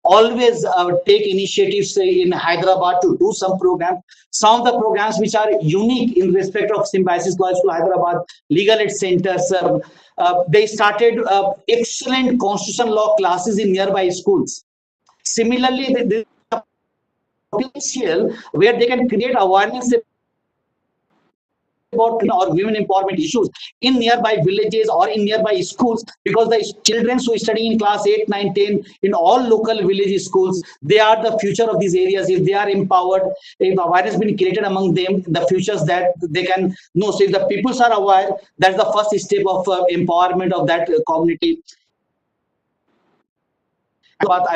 always take initiatives in Hyderabad to do some programs. Some of the programs which are unique in respect of Symbiosis Law School Hyderabad, Legal Aid Centers, they started excellent constitutional law classes in nearby schools. Similarly, the potential where they can create awareness about or women empowerment issues in nearby villages or in nearby schools, because the children who are studying in class 8, 9, 10 in all local village schools, they are the future of these areas. If they are empowered, if awareness has been created among them, the futures that they can know. So if the peoples are aware, that's the first step of empowerment of that community. But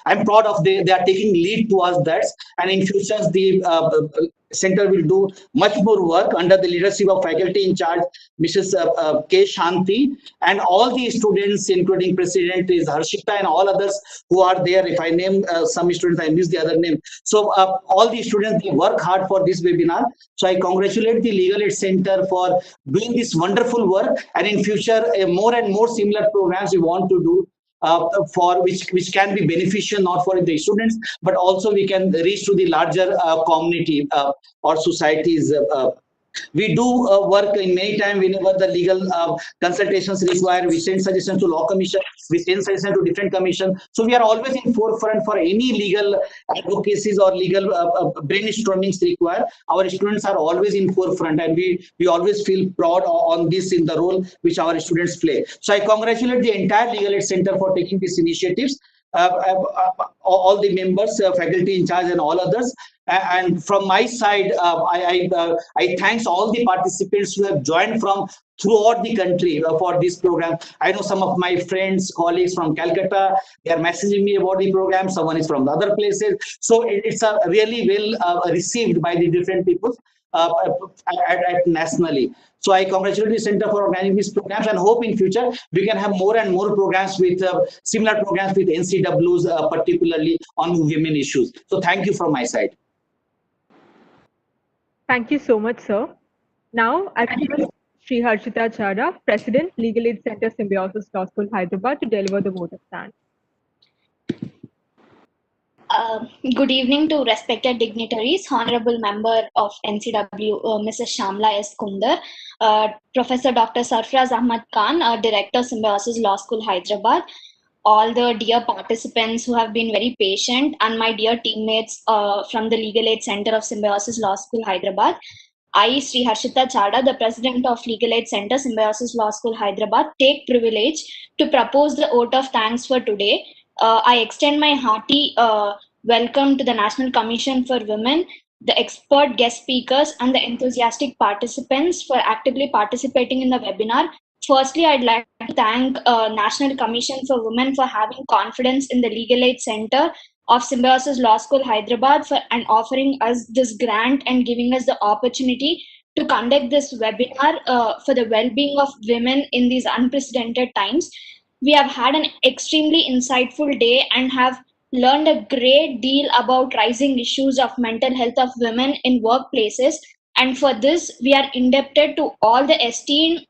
I'm proud of they are taking lead towards that, and in future the center will do much more work under the leadership of faculty in charge, Mrs. K. Shanti, and all the students, including President is Harshita and all others who are there. If I name some students, I miss the other name. So all the students, they work hard for this webinar. So I congratulate the Legal Aid Center for doing this wonderful work, and in future more and more similar programs we want to do. For which can be beneficial not for the students, but also we can reach to the larger community or societies. We do work in many times whenever the legal consultations require. We send suggestions to Law Commission, we send suggestions to different commission. So we are always in forefront for any legal advocacies or legal brainstormings require. Our students are always in forefront, and we always feel proud on this in the role which our students play. So I congratulate the entire Legal Aid Center for taking these initiatives. All the members, faculty in charge and all others. And from my side, I thanks all the participants who have joined from throughout the country for this program. I know some of my friends, colleagues from Calcutta, they are messaging me about the program. Someone is from the other places. So it's really well received by the different people at nationally. So I congratulate the Center for organizing these programs and hope in future we can have more and more programs with similar programs with NCWs, particularly on women issues. So thank you from my side.
Thank you so much, sir. Now I request Sri Harshita Chada, President, Legal Aid Center, Symbiosis Law School, Hyderabad, to deliver the vote of thanks.
Good evening to respected dignitaries, Honorable Member of NCW, Mrs. Shamla S. Kunder, Professor Dr. Sarfraz Ahmad Khan, Director, Symbiosis Law School, Hyderabad, all the dear participants who have been very patient, and my dear teammates from the Legal Aid Center of Symbiosis Law School, Hyderabad. I, Sri Harshita Chada, the President of Legal Aid Center, Symbiosis Law School, Hyderabad, take privilege to propose the vote of thanks for today. I extend my hearty welcome to the National Commission for Women, the expert guest speakers, and the enthusiastic participants for actively participating in the webinar. Firstly, I'd like to thank National Commission for Women for having confidence in the Legal Aid Center of Symbiosis Law School, Hyderabad, and offering us this grant and giving us the opportunity to conduct this webinar for the well-being of women in these unprecedented times. We have had an extremely insightful day and have learned a great deal about rising issues of mental health of women in workplaces. And for this, we are indebted to all the esteemed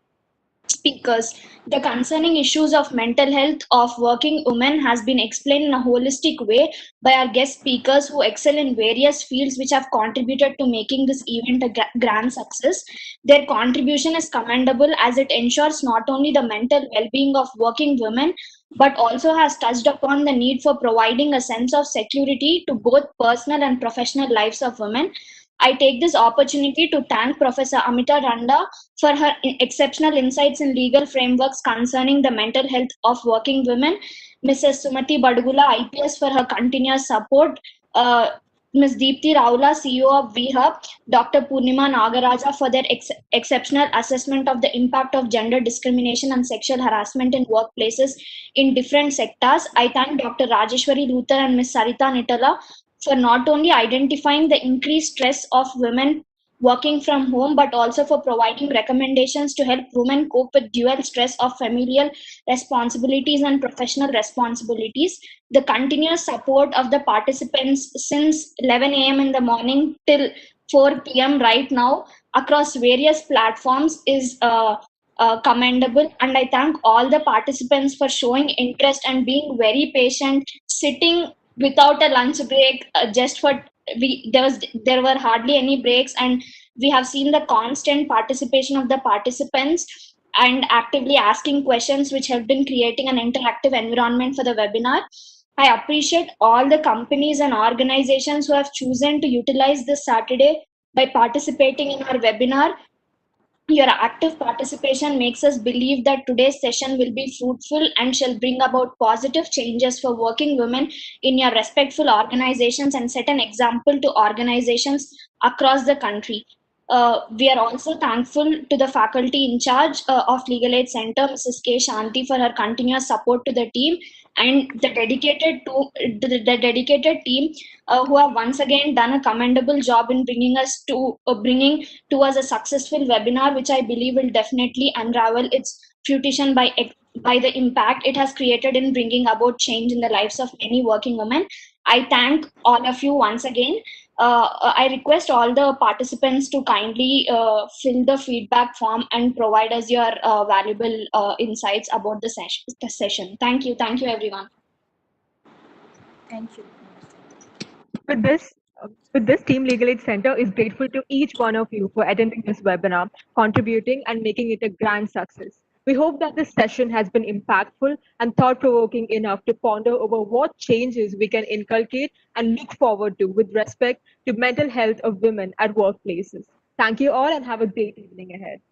speakers. The concerning issues of mental health of working women has been explained in a holistic way by our guest speakers who excel in various fields which have contributed to making this event a grand success. Their contribution is commendable as it ensures not only the mental well-being of working women, but also has touched upon the need for providing a sense of security to both personal and professional lives of women. I take this opportunity to thank Professor Amita Randa for her exceptional insights in legal frameworks concerning the mental health of working women, Mrs. Sumati Badgula, IPS, for her continuous support, Ms. Deepthi Raula, CEO of VHub, Dr. Purnima Nagaraja for their exceptional assessment of the impact of gender discrimination and sexual harassment in workplaces in different sectors. I thank Dr. Rajeshwari Luther and Ms. Sarita Nitala for not only identifying the increased stress of women working from home, but also for providing recommendations to help women cope with dual stress of familial responsibilities and professional responsibilities. The continuous support of the participants since 11 a.m. in the morning till 4 p.m. right now across various platforms is commendable, and I thank all the participants for showing interest and being very patient, sitting without a lunch break, just for there were hardly any breaks, and we have seen the constant participation of the participants and actively asking questions, which have been creating an interactive environment for the webinar. I appreciate all the companies and organizations who have chosen to utilize this Saturday by participating in our webinar. Your active participation makes us believe that today's session will be fruitful and shall bring about positive changes for working women in your respectful organizations and set an example to organizations across the country. We are also thankful to the faculty in charge of Legal Aid Center, Mrs. K. Shanti, for her continuous support to the team, and the dedicated team who have once again done a commendable job in bringing to us a successful webinar, which I believe will definitely unravel its fruition by the impact it has created in bringing about change in the lives of many working women. I thank all of you once again. I request all the participants to kindly fill the feedback form and provide us your valuable insights about the session. Thank you everyone.
Thank you.
With this, Team Legal Aid Center is grateful to each one of you for attending this webinar, contributing, and making it a grand success. We hope that this session has been impactful and thought-provoking enough to ponder over what changes we can inculcate and look forward to with respect to mental health of women at workplaces. Thank you all and have a great evening ahead.